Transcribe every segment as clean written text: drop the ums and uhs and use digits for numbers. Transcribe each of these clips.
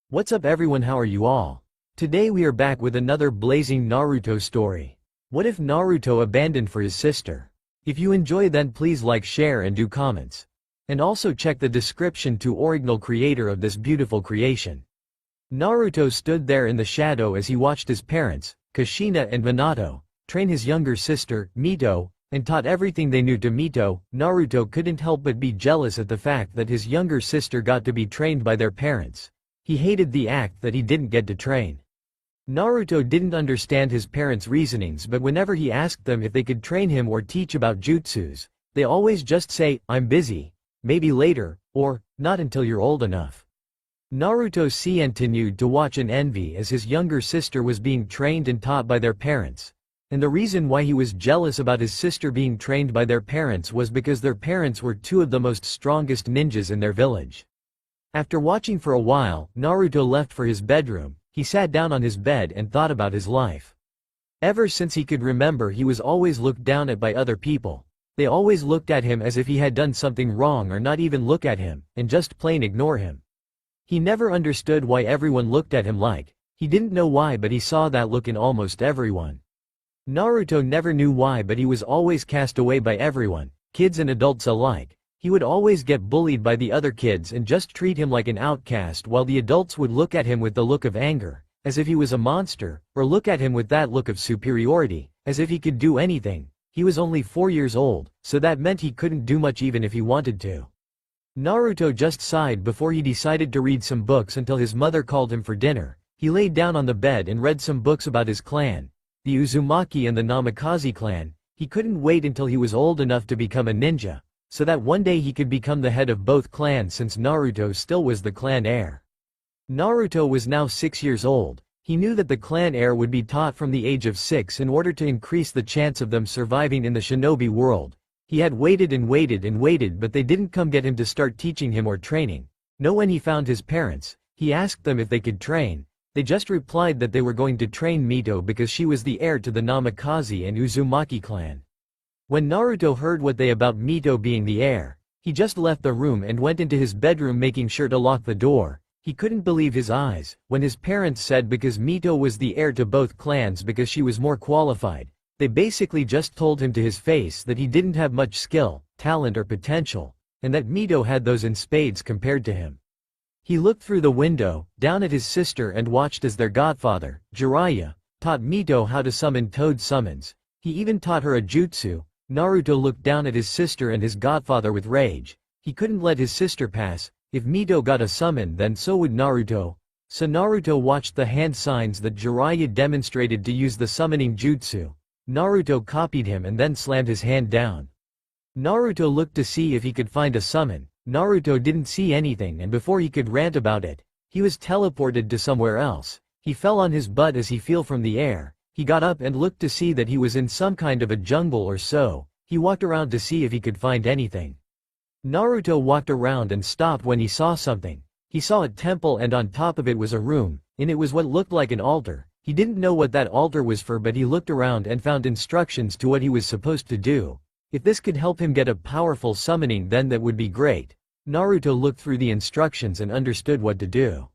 What's up everyone, how are you all? Today we are back with another blazing Naruto story. What if Naruto abandoned for his sister? If you enjoy then please like, share and do comments. And also check the description to original creator of this beautiful creation. Naruto stood there in the shadow as he watched his parents, Kushina and Minato, train his younger sister, Mito, and taught everything they knew to Mito. Naruto couldn't help but be jealous at the fact that his younger sister got to be trained by their parents. He hated the act that he didn't get to train. Naruto didn't understand his parents' reasonings, but whenever he asked them if they could train him or teach about jutsus, they always just say, "I'm busy, maybe later," or, "Not until you're old enough." Naruto continued to watch in envy as his younger sister was being trained and taught by their parents. And the reason why he was jealous about his sister being trained by their parents was because their parents were two of the most strongest ninjas in their village. After watching for a while, Naruto left for his bedroom. He sat down on his bed and thought about his life. Ever since he could remember, he was always looked down at by other people. They always looked at him as if he had done something wrong, or not even look at him, and just plain ignore him. He never understood why everyone looked at him like. He didn't know why, but he saw that look in almost everyone. Naruto never knew why, but he was always cast away by everyone, kids and adults alike. He would always get bullied by the other kids and just treat him like an outcast, while the adults would look at him with the look of anger, as if he was a monster, or look at him with that look of superiority, as if he could do anything. He was only 4 years old, so that meant he couldn't do much even if he wanted to. Naruto just sighed before he decided to read some books until his mother called him for dinner. He laid down on the bed and read some books about his clan, the Uzumaki and the Namikaze clan. He couldn't wait until he was old enough to become a ninja, so that one day he could become the head of both clans, since Naruto still was the clan heir. Naruto was now 6 years old. He knew that the clan heir would be taught from the age of 6 in order to increase the chance of them surviving in the shinobi world. He had waited and waited and waited, but they didn't come get him to start teaching him or training. When he found his parents, he asked them if they could train. They just replied that they were going to train Mito because she was the heir to the Namikaze and Uzumaki clan. When Naruto heard what they about Mito being the heir, he just left the room and went into his bedroom, making sure to lock the door. He couldn't believe his eyes when his parents said because Mito was the heir to both clans because she was more qualified. They basically just told him to his face that he didn't have much skill, talent or potential, and that Mito had those in spades compared to him. He looked through the window, down at his sister, and watched as their godfather, Jiraiya, taught Mito how to summon toad summons. He even taught her a jutsu. Naruto looked down at his sister and his godfather with rage. He couldn't let his sister pass. If Mito got a summon, then so would Naruto. So Naruto watched the hand signs that Jiraiya demonstrated to use the summoning jutsu. Naruto copied him and then slammed his hand down. Naruto looked to see if he could find a summon. Naruto didn't see anything, and before he could rant about it, he was teleported to somewhere else. He fell on his butt as he fell from the air. He got up and looked to see that he was in some kind of a jungle or so. He walked around to see if he could find anything. Naruto walked around and stopped when he saw something. He saw a temple, and on top of it was a room. In it was what looked like an altar. He didn't know what that altar was for, but he looked around and found instructions to what he was supposed to do. If this could help him get a powerful summoning, then that would be great. Naruto looked through the instructions and understood what to do.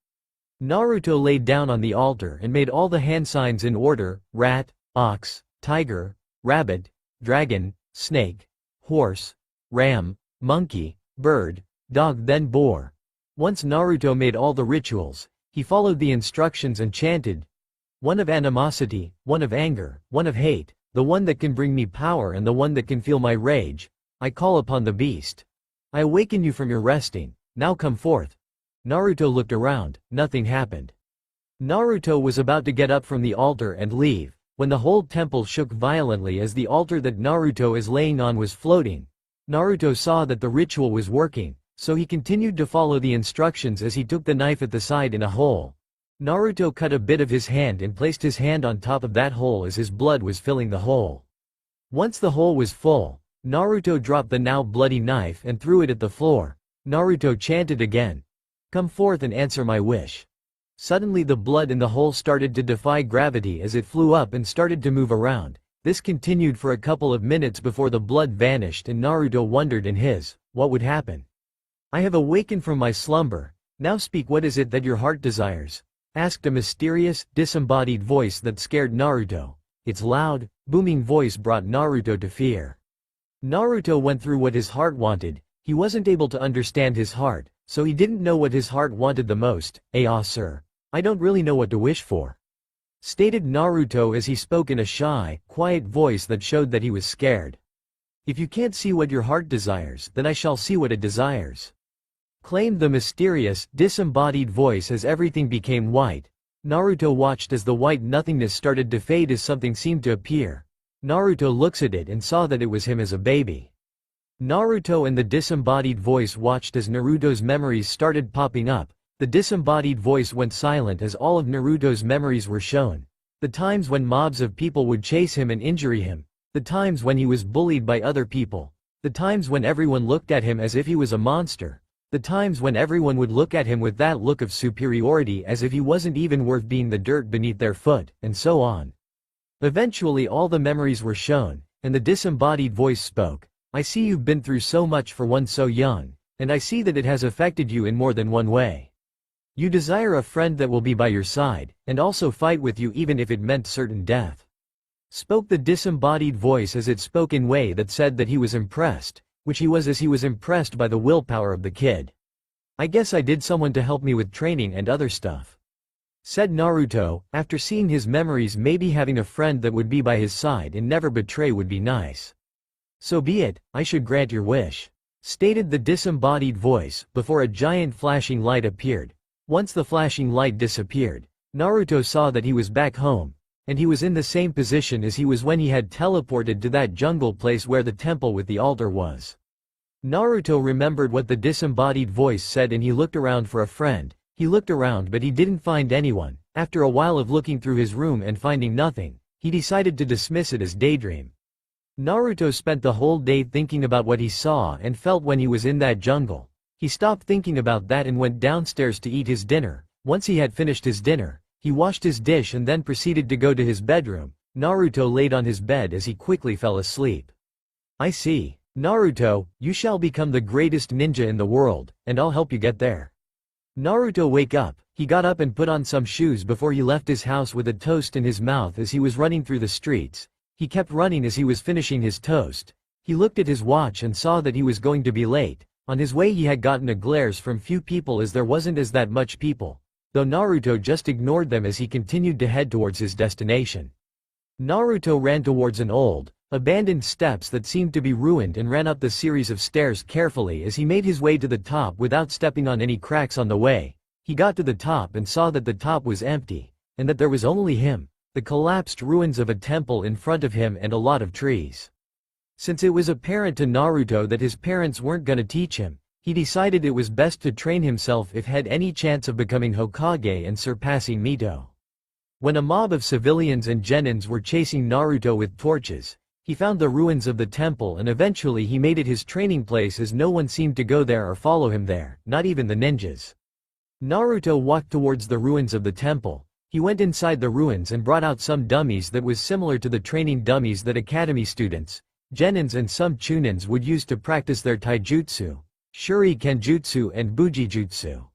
Naruto laid down on the altar and made all the hand signs in order: rat, ox, tiger, rabbit, dragon, snake, horse, ram, monkey, bird, dog, then boar. Once Naruto made all the rituals, he followed the instructions and chanted, "One of animosity, one of anger, one of hate, the one that can bring me power and the one that can feel my rage. I call upon the beast. I awaken you from your resting. Now come forth." Naruto looked around. Nothing happened. Naruto was about to get up from the altar and leave, when the whole temple shook violently as the altar that Naruto is laying on was floating. Naruto saw that the ritual was working, so he continued to follow the instructions as he took the knife at the side in a hole. Naruto cut a bit of his hand and placed his hand on top of that hole as his blood was filling the hole. Once the hole was full, Naruto dropped the now bloody knife and threw it at the floor. Naruto chanted again, "Come forth and answer my wish." Suddenly the blood in the hole started to defy gravity as it flew up and started to move around. This continued for a couple of minutes before the blood vanished, and Naruto wondered in his, what would happen? "I have awakened from my slumber. Now speak, what is it that your heart desires? Asked a mysterious, disembodied voice that scared Naruto. Its loud, booming voice brought Naruto to fear. Naruto went through what his heart wanted. He wasn't able to understand his heart, so he didn't know what his heart wanted the most. Sir. I don't really know what to wish for," stated Naruto as he spoke in a shy, quiet voice that showed that he was scared. "If you can't see what your heart desires, then I shall see what it desires," claimed the mysterious, disembodied voice as everything became white. Naruto watched as the white nothingness started to fade as something seemed to appear. Naruto looks at it and saw that it was him as a baby. Naruto and the disembodied voice watched as Naruto's memories started popping up. The disembodied voice went silent as all of Naruto's memories were shown. The times when mobs of people would chase him and injure him. The times when he was bullied by other people. The times when everyone looked at him as if he was a monster. The times when everyone would look at him with that look of superiority as if he wasn't even worth being the dirt beneath their foot, and so on. Eventually all the memories were shown, and the disembodied voice spoke. "I see you've been through so much for one so young, and I see that it has affected you in more than one way. You desire a friend that will be by your side, and also fight with you even if it meant certain death," spoke the disembodied voice as it spoke in a way that said that he was impressed, which he was, as he was impressed by the willpower of the kid. "I guess I did someone to help me with training and other stuff," said Naruto. After seeing his memories, maybe having a friend that would be by his side and never betray would be nice. "So be it, I should grant your wish," stated the disembodied voice, before a giant flashing light appeared. Once the flashing light disappeared, Naruto saw that he was back home, and he was in the same position as he was when he had teleported to that jungle place where the temple with the altar was. Naruto remembered what the disembodied voice said and he looked around for a friend. He looked around but he didn't find anyone. After a while of looking through his room and finding nothing, he decided to dismiss it as daydream. Naruto spent the whole day thinking about what he saw and felt when he was in that jungle. He stopped thinking about that and went downstairs to eat his dinner. Once he had finished his dinner, he washed his dish and then proceeded to go to his bedroom. Naruto laid on his bed as he quickly fell asleep. "I see. Naruto, you shall become the greatest ninja in the world, and I'll help you get there." Naruto wake up. He got up and put on some shoes before he left his house with a toast in his mouth as he was running through the streets. He kept running as he was finishing his toast. He looked at his watch and saw that he was going to be late. On his way he had gotten a glares from few people as there wasn't as that much people, though Naruto just ignored them as he continued to head towards his destination. Naruto ran towards an old, abandoned steps that seemed to be ruined and ran up the series of stairs carefully as he made his way to the top without stepping on any cracks on the way. He got to the top and saw that the top was empty, and that there was only him, the collapsed ruins of a temple in front of him and a lot of trees. Since it was apparent to Naruto that his parents weren't gonna teach him, he decided it was best to train himself if had any chance of becoming Hokage and surpassing Mito. When a mob of civilians and genins were chasing Naruto with torches, he found the ruins of the temple and eventually he made it his training place as no one seemed to go there or follow him there, not even the ninjas. Naruto walked towards the ruins of the temple. He went inside the ruins and brought out some dummies that was similar to the training dummies that academy students, genins and some chunins would use to practice their taijutsu, shurikenjutsu and bujijutsu.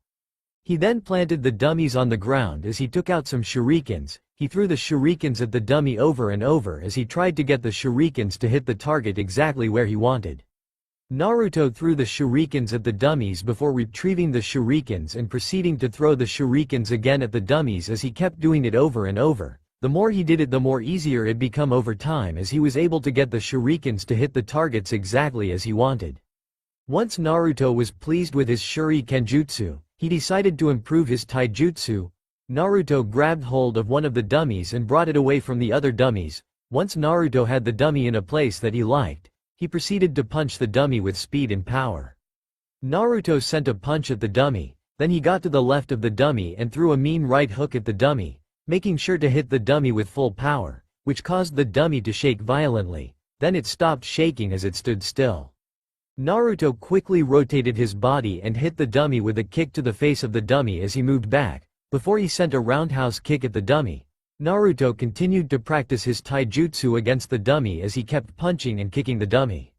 He then planted the dummies on the ground as he took out some shurikens. He threw the shurikens at the dummy over and over as he tried to get the shurikens to hit the target exactly where he wanted. Naruto threw the shurikens at the dummies before retrieving the shurikens and proceeding to throw the shurikens again at the dummies as he kept doing it over and over. The more he did it, the more easier it became over time as he was able to get the shurikens to hit the targets exactly as he wanted. Once Naruto was pleased with his shurikenjutsu, he decided to improve his taijutsu. Naruto grabbed hold of one of the dummies and brought it away from the other dummies. Once Naruto had the dummy in a place that he liked, he proceeded to punch the dummy with speed and power. Naruto sent a punch at the dummy, then he got to the left of the dummy and threw a mean right hook at the dummy, making sure to hit the dummy with full power, which caused the dummy to shake violently. Then it stopped shaking as it stood still. Naruto quickly rotated his body and hit the dummy with a kick to the face of the dummy as he moved back, before he sent a roundhouse kick at the dummy. Naruto continued to practice his taijutsu against the dummy as he kept punching and kicking the dummy.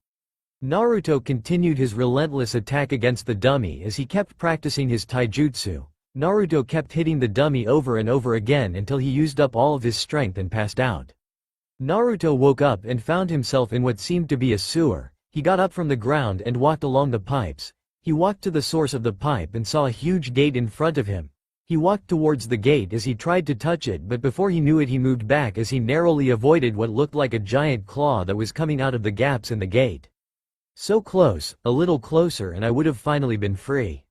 Naruto continued his relentless attack against the dummy as he kept practicing his taijutsu. Naruto kept hitting the dummy over and over again until he used up all of his strength and passed out. Naruto woke up and found himself in what seemed to be a sewer. He got up from the ground and walked along the pipes. He walked to the source of the pipe and saw a huge gate in front of him. He walked towards the gate as he tried to touch it, but before he knew it he moved back as he narrowly avoided what looked like a giant claw that was coming out of the gaps in the gate. So close, a little closer, and I would have finally been free.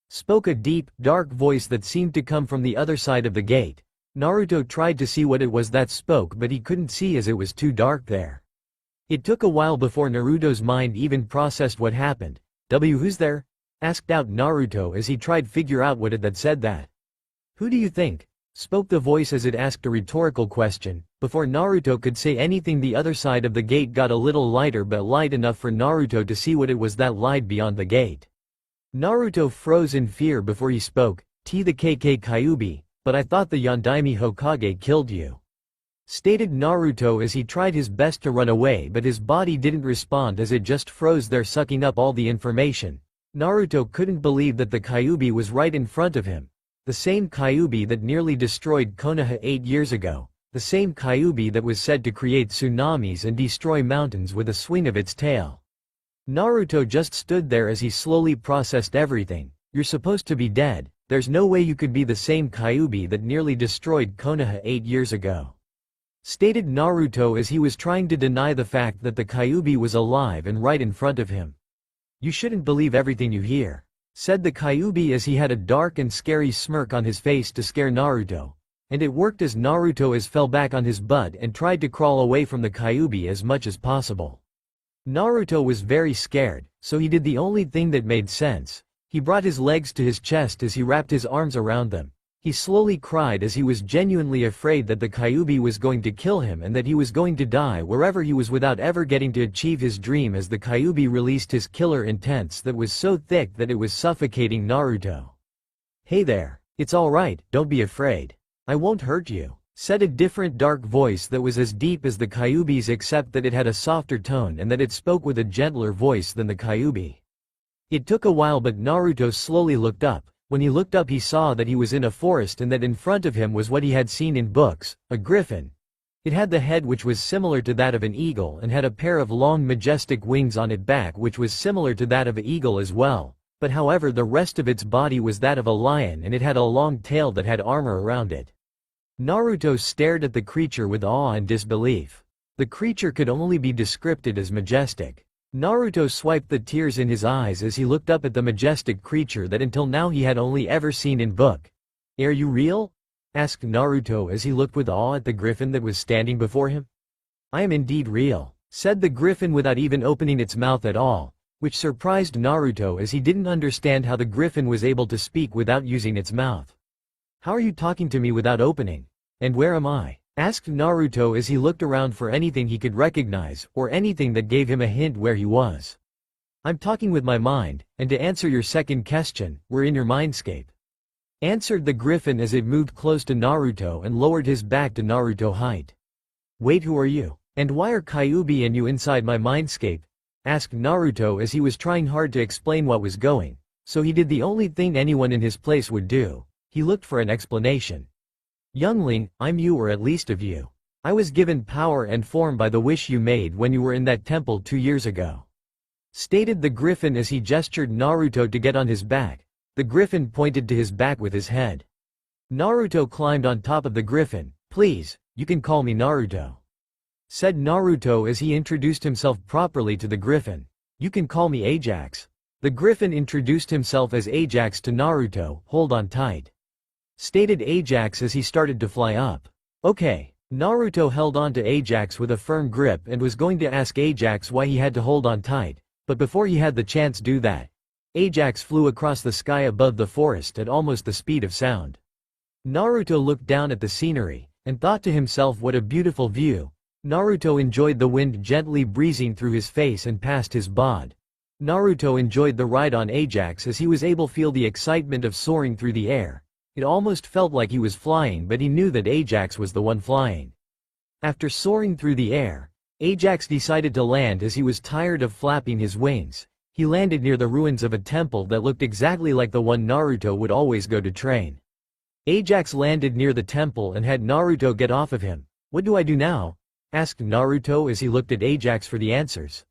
Spoke a deep, dark voice that seemed to come from the other side of the gate. Naruto tried to see what it was that spoke, but he couldn't see as it was too dark there. It took a while before Naruto's mind even processed what happened. Who's there? Asked out Naruto as he tried figure out what it that said that. Who do you think? Spoke the voice as it asked a rhetorical question. Before Naruto could say anything, the other side of the gate got a little lighter, but light enough for Naruto to see what it was that lied beyond the gate. Naruto froze in fear before he spoke. The KK Kyuubi, but I thought the Yondaime Hokage killed you. Stated Naruto as he tried his best to run away, but his body didn't respond as it just froze there, sucking up all the information. Naruto couldn't believe that the Kyuubi was right in front of him. The same Kyuubi that nearly destroyed Konoha 8 years ago. The same Kyuubi that was said to create tsunamis and destroy mountains with a swing of its tail. Naruto just stood there as he slowly processed everything. You're supposed to be dead. There's no way you could be the same Kyuubi that nearly destroyed Konoha 8 years ago. Stated Naruto as he was trying to deny the fact that the Kyuubi was alive and right in front of him. You shouldn't believe everything you hear. Said the Kyuubi as he had a dark and scary smirk on his face to scare Naruto. And it worked as Naruto fell back on his butt and tried to crawl away from the Kyuubi as much as possible. Naruto was very scared, so he did the only thing that made sense. He brought his legs to his chest as he wrapped his arms around them. He slowly cried as he was genuinely afraid that the Kyuubi was going to kill him and that he was going to die wherever he was without ever getting to achieve his dream, as the Kyuubi released his killer intense that was so thick that it was suffocating Naruto. Hey there, it's alright, don't be afraid. I won't hurt you. Said a different dark voice that was as deep as the Kyuubi's, except that it had a softer tone and that it spoke with a gentler voice than the Kyuubi. It took a while, but Naruto slowly looked up. When he looked up he saw that he was in a forest and that in front of him was what he had seen in books, a griffin. It had the head which was similar to that of an eagle and had a pair of long majestic wings on its back which was similar to that of an eagle as well, but however the rest of its body was that of a lion, and it had a long tail that had armor around it. Naruto stared at the creature with awe and disbelief. The creature could only be described as majestic. Naruto swiped the tears in his eyes as he looked up at the majestic creature that until now he had only ever seen in book. Are you real? Asked Naruto as he looked with awe at the griffin that was standing before him. I am indeed real, said the griffin without even opening its mouth at all, which surprised Naruto as he didn't understand how the griffin was able to speak without using its mouth. How are you talking to me without opening? And where am I? Asked Naruto as he looked around for anything he could recognize, or anything that gave him a hint where he was. I'm talking with my mind, and to answer your second question, we're in your mindscape. Answered the griffin as it moved close to Naruto and lowered his back to Naruto height. Wait, who are you? And why are Kyuubi and you inside my mindscape? Asked Naruto as he was trying hard to explain what was going. So he did the only thing anyone in his place would do. He looked for an explanation. Youngling, I'm you, or at least of you. I was given power and form by the wish you made when you were in that temple 2 years ago. Stated the griffin as he gestured Naruto to get on his back. The griffin pointed to his back with his head. Naruto climbed on top of the griffin. Please, you can call me Naruto. Said Naruto as he introduced himself properly to the griffin. You can call me Ajax. The griffin introduced himself as Ajax to Naruto. Hold on tight. Stated Ajax as he started to fly up. Okay. Naruto held on to Ajax with a firm grip and was going to ask Ajax why he had to hold on tight, but before he had the chance do that, Ajax flew across the sky above the forest at almost the speed of sound. Naruto looked down at the scenery, and thought to himself, what a beautiful view. Naruto enjoyed the wind gently breezing through his face and past his bod. Naruto enjoyed the ride on Ajax as he was able to feel the excitement of soaring through the air. It almost felt like he was flying, but he knew that Ajax was the one flying. After soaring through the air, Ajax decided to land as he was tired of flapping his wings. He landed near the ruins of a temple that looked exactly like the one Naruto would always go to train. Ajax landed near the temple and had Naruto get off of him. "What do I do now?" asked Naruto as he looked at Ajax for the answers.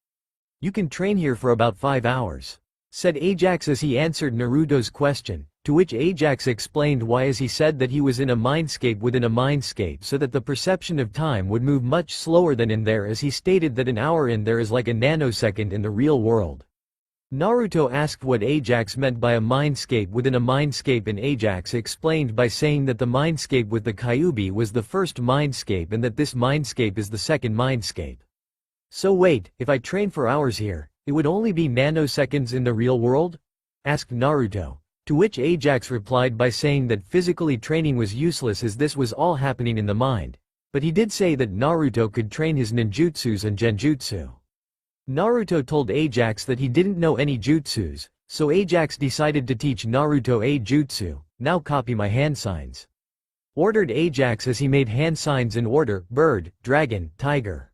"You can train here for about 5 hours," said Ajax as he answered Naruto's question, to which Ajax explained why, as he said that he was in a mindscape within a mindscape so that the perception of time would move much slower than in there, as he stated that an hour in there is like a nanosecond in the real world. Naruto asked what Ajax meant by a mindscape within a mindscape, and Ajax explained by saying that the mindscape with the Kyuubi was the first mindscape and that this mindscape is the second mindscape. "So wait, if I train for hours here, it would only be nanoseconds in the real world?" asked Naruto, to which Ajax replied by saying that physically training was useless as this was all happening in the mind, but he did say that Naruto could train his ninjutsus and genjutsu. Naruto told Ajax that he didn't know any jutsus, so Ajax decided to teach Naruto a jutsu. "Now copy my hand signs," ordered Ajax as he made hand signs in order: bird, dragon, tiger.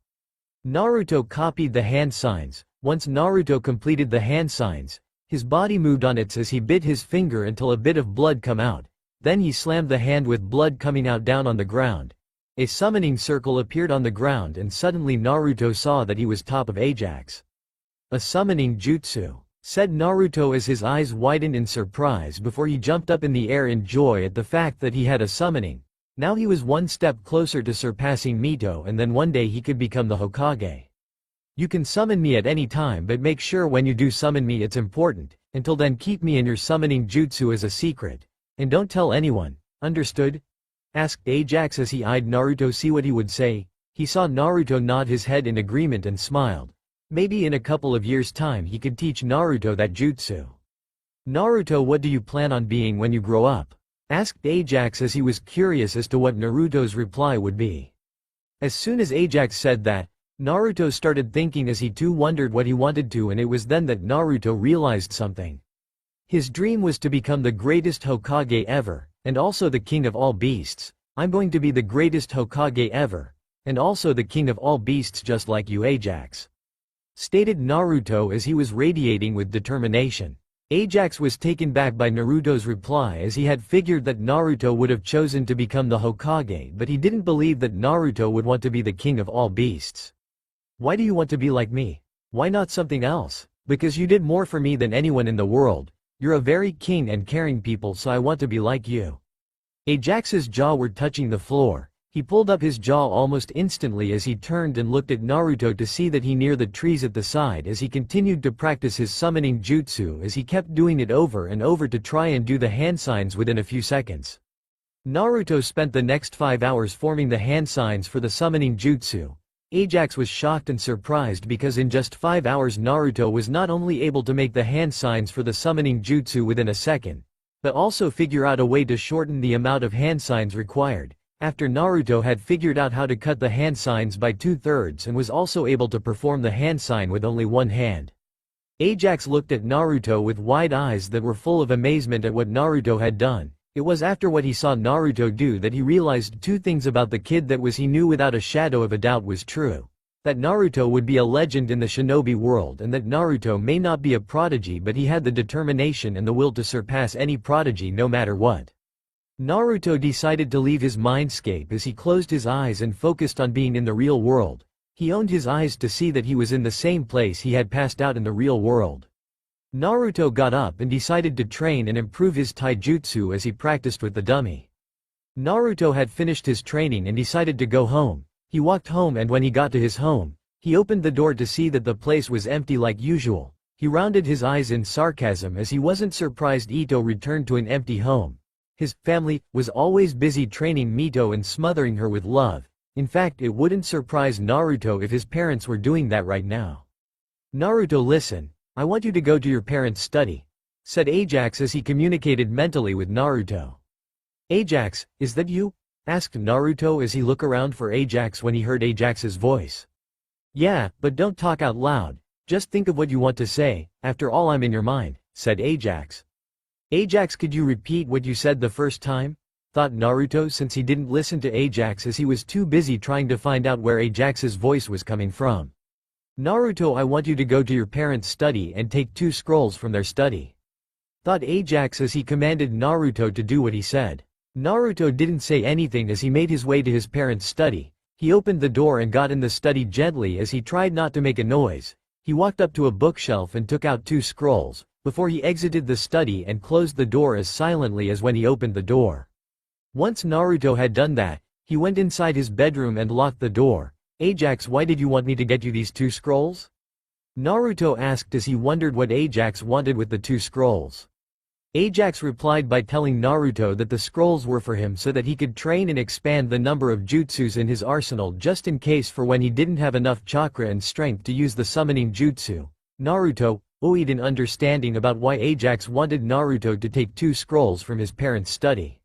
Naruto copied the hand signs. Once Naruto completed the hand signs, his body moved on it as he bit his finger until a bit of blood come out. Then he slammed the hand with blood coming out down on the ground. A summoning circle appeared on the ground and suddenly Naruto saw that he was top of Ajax. "A summoning jutsu," said Naruto as his eyes widened in surprise before he jumped up in the air in joy at the fact that he had a summoning. Now he was one step closer to surpassing Mito, and then one day he could become the Hokage. "You can summon me at any time, but make sure when you do summon me it's important. Until then keep me and your summoning jutsu as a secret. And don't tell anyone, understood?" asked Ajax as he eyed Naruto see what he would say. He saw Naruto nod his head in agreement and smiled. Maybe in a couple of years' time he could teach Naruto that jutsu. "Naruto, what do you plan on being when you grow up?" asked Ajax as he was curious as to what Naruto's reply would be. As soon as Ajax said that, Naruto started thinking as he too wondered what he wanted to, and it was then that Naruto realized something. His dream was to become the greatest Hokage ever, and also the king of all beasts. "I'm going to be the greatest Hokage ever, and also the king of all beasts just like you, Ajax," stated Naruto as he was radiating with determination. Ajax was taken back by Naruto's reply as he had figured that Naruto would have chosen to become the Hokage, but he didn't believe that Naruto would want to be the king of all beasts. "Why do you want to be like me? Why not something else?" "Because you did more for me than anyone in the world. You're a very keen and caring people, so I want to be like you." Ajax's jaw were touching the floor. He pulled up his jaw almost instantly as he turned and looked at Naruto to see that he near the trees at the side as he continued to practice his summoning jutsu as he kept doing it over and over to try and do the hand signs within a few seconds. Naruto spent the next 5 hours forming the hand signs for the summoning jutsu. Ajax was shocked and surprised because in just 5 hours Naruto was not only able to make the hand signs for the summoning jutsu within a second, but also figure out a way to shorten the amount of hand signs required. After Naruto had figured out how to cut the hand signs by 2/3 and was also able to perform the hand sign with only one hand. Ajax looked at Naruto with wide eyes that were full of amazement at what Naruto had done. It was after what he saw Naruto do that he realized two things about the kid that was he knew without a shadow of a doubt was true. That Naruto would be a legend in the shinobi world, and that Naruto may not be a prodigy, but he had the determination and the will to surpass any prodigy no matter what. Naruto decided to leave his mindscape as he closed his eyes and focused on being in the real world. He opened his eyes to see that he was in the same place he had passed out in the real world. Naruto got up and decided to train and improve his taijutsu as he practiced with the dummy. Naruto had finished his training and decided to go home. He walked home, and when he got to his home, he opened the door to see that the place was empty like usual. He rounded his eyes in sarcasm as he wasn't surprised Ito returned to an empty home. His family was always busy training Mito and smothering her with love. In fact, it wouldn't surprise Naruto if his parents were doing that right now. "Naruto, listen. I want you to go to your parents' study," said Ajax as he communicated mentally with Naruto. "Ajax, is that you?" asked Naruto as he looked around for Ajax when he heard Ajax's voice. "Yeah, but don't talk out loud. Just think of what you want to say. After all, I'm in your mind," said Ajax. "Ajax, could you repeat what you said the first time?" thought Naruto, since he didn't listen to Ajax as he was too busy trying to find out where Ajax's voice was coming from. Naruto, I want you to go to your parents' study and take 2 scrolls from their study, thought Ajax as he commanded Naruto to do what he said. Naruto didn't say anything as he made his way to his parents' study. He opened the door and got in the study gently as he tried not to make a noise. He walked up to a bookshelf and took out 2 scrolls, before he exited the study and closed the door as silently as when he opened the door. Once Naruto had done that, he went inside his bedroom and locked the door. Ajax, why did you want me to get you these 2 scrolls? Naruto asked as he wondered what Ajax wanted with the 2 scrolls. Ajax replied by telling Naruto that the scrolls were for him so that he could train and expand the number of jutsus in his arsenal just in case for when he didn't have enough chakra and strength to use the summoning jutsu. Naruto, oohed in understanding about why Ajax wanted Naruto to take 2 scrolls from his parents' study.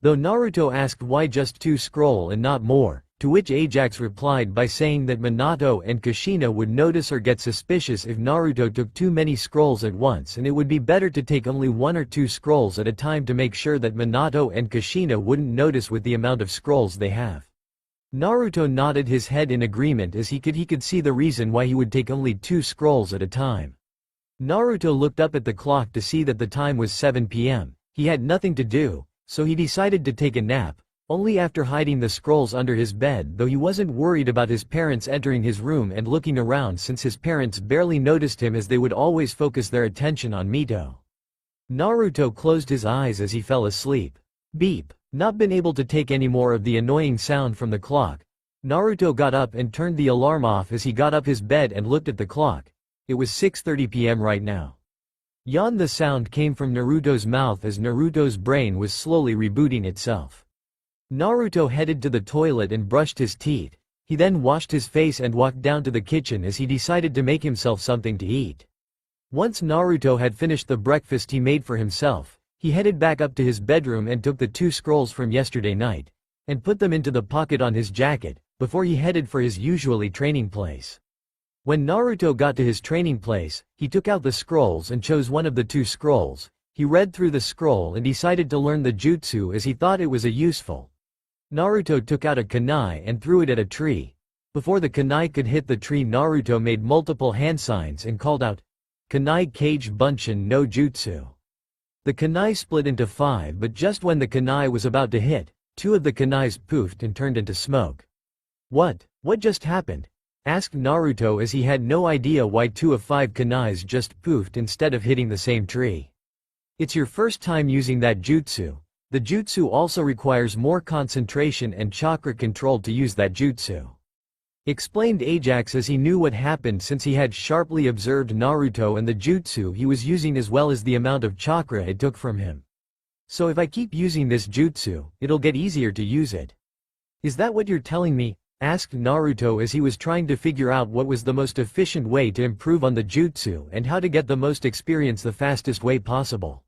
Though Naruto asked why just 2 scroll and not more, to which Ajax replied by saying that Minato and Kushina would notice or get suspicious if Naruto took too many scrolls at once, and it would be better to take only 1 or 2 scrolls at a time to make sure that Minato and Kushina wouldn't notice with the amount of scrolls they have. Naruto nodded his head in agreement as he could see the reason why he would take only 2 scrolls at a time. Naruto looked up at the clock to see that the time was 7 p.m. He had nothing to do, so he decided to take a nap, only after hiding the scrolls under his bed, though he wasn't worried about his parents entering his room and looking around since his parents barely noticed him as they would always focus their attention on Mito. Naruto closed his eyes as he fell asleep. Beep. Not been able to take any more of the annoying sound from the clock. Naruto got up and turned the alarm off as he got up his bed and looked at the clock. It was 6:30 p.m. right now. Yawn. The sound came from Naruto's mouth as Naruto's brain was slowly rebooting itself. Naruto headed to the toilet and brushed his teeth. He then washed his face and walked down to the kitchen as he decided to make himself something to eat. Once Naruto had finished the breakfast he made for himself, he headed back up to his bedroom and took the 2 scrolls from yesterday night, and put them into the pocket on his jacket, before he headed for his usually training place. When Naruto got to his training place, he took out the scrolls and chose one of the 2 scrolls. He read through the scroll and decided to learn the jutsu as he thought it was useful. Naruto took out a kunai and threw it at a tree. Before the kunai could hit the tree, Naruto made multiple hand signs and called out, "Kunai Kage Bunshin no Jutsu." The kunai split into 5, but just when the kunai was about to hit, 2 of the kunais poofed and turned into smoke. What just happened? Asked Naruto as he had no idea why 2 of 5 kunais just poofed instead of hitting the same tree. It's your first time using that jutsu. The jutsu also requires more concentration and chakra control to use that jutsu, explained Ajax as he knew what happened since he had sharply observed Naruto and the jutsu he was using as well as the amount of chakra it took from him. So if I keep using this jutsu, it'll get easier to use it. Is that what you're telling me? Asked Naruto as he was trying to figure out what was the most efficient way to improve on the jutsu and how to get the most experience the fastest way possible.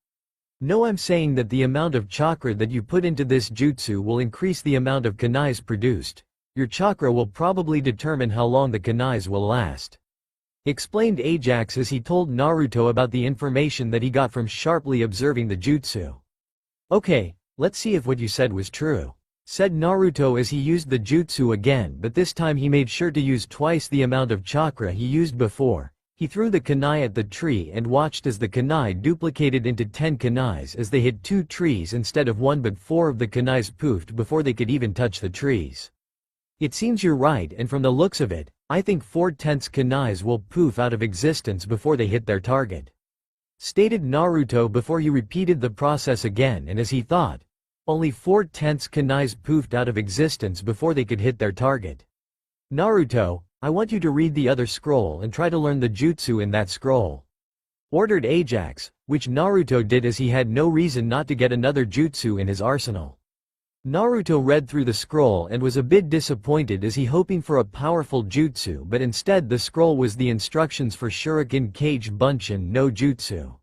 No, I'm saying that the amount of chakra that you put into this jutsu will increase the amount of kunais produced. Your chakra will probably determine how long the kunais will last, explained Ajax as he told Naruto about the information that he got from sharply observing the jutsu. Okay, let's see if what you said was true, said Naruto as he used the jutsu again, but this time he made sure to use twice the amount of chakra he used before. He threw the kunai at the tree and watched as the kunai duplicated into 10 kunais as they hit 2 trees instead of 1, but 4 of the kunais poofed before they could even touch the trees. It seems you're right, and from the looks of it, I think 4/10 kunais will poof out of existence before they hit their target, stated Naruto before he repeated the process again, and as he thought, only 4/10 kunais poofed out of existence before they could hit their target. Naruto, I want you to read the other scroll and try to learn the jutsu in that scroll, ordered Ajax, which Naruto did as he had no reason not to get another jutsu in his arsenal. Naruto read through the scroll and was a bit disappointed as he hoping for a powerful jutsu, but instead the scroll was the instructions for Shuriken Kage Bunshin no Jutsu.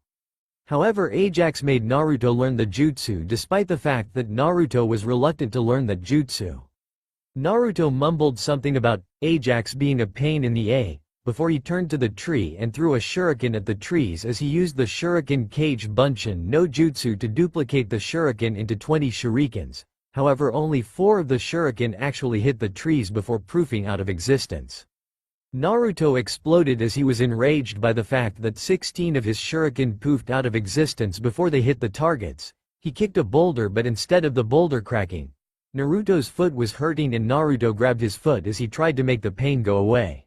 However, Ajax made Naruto learn the jutsu despite the fact that Naruto was reluctant to learn that jutsu. Naruto mumbled something about Ajax being a pain in the before he turned to the tree and threw a shuriken at the trees as he used the shuriken cage bunshin no jutsu to duplicate the shuriken into 20 shurikens. However, only 4 of the shuriken actually hit the trees before proofing out of existence. Naruto exploded as he was enraged by the fact that 16 of his shuriken poofed out of existence before they hit the targets. He kicked a boulder, but instead of the boulder cracking, Naruto's foot was hurting and Naruto grabbed his foot as he tried to make the pain go away.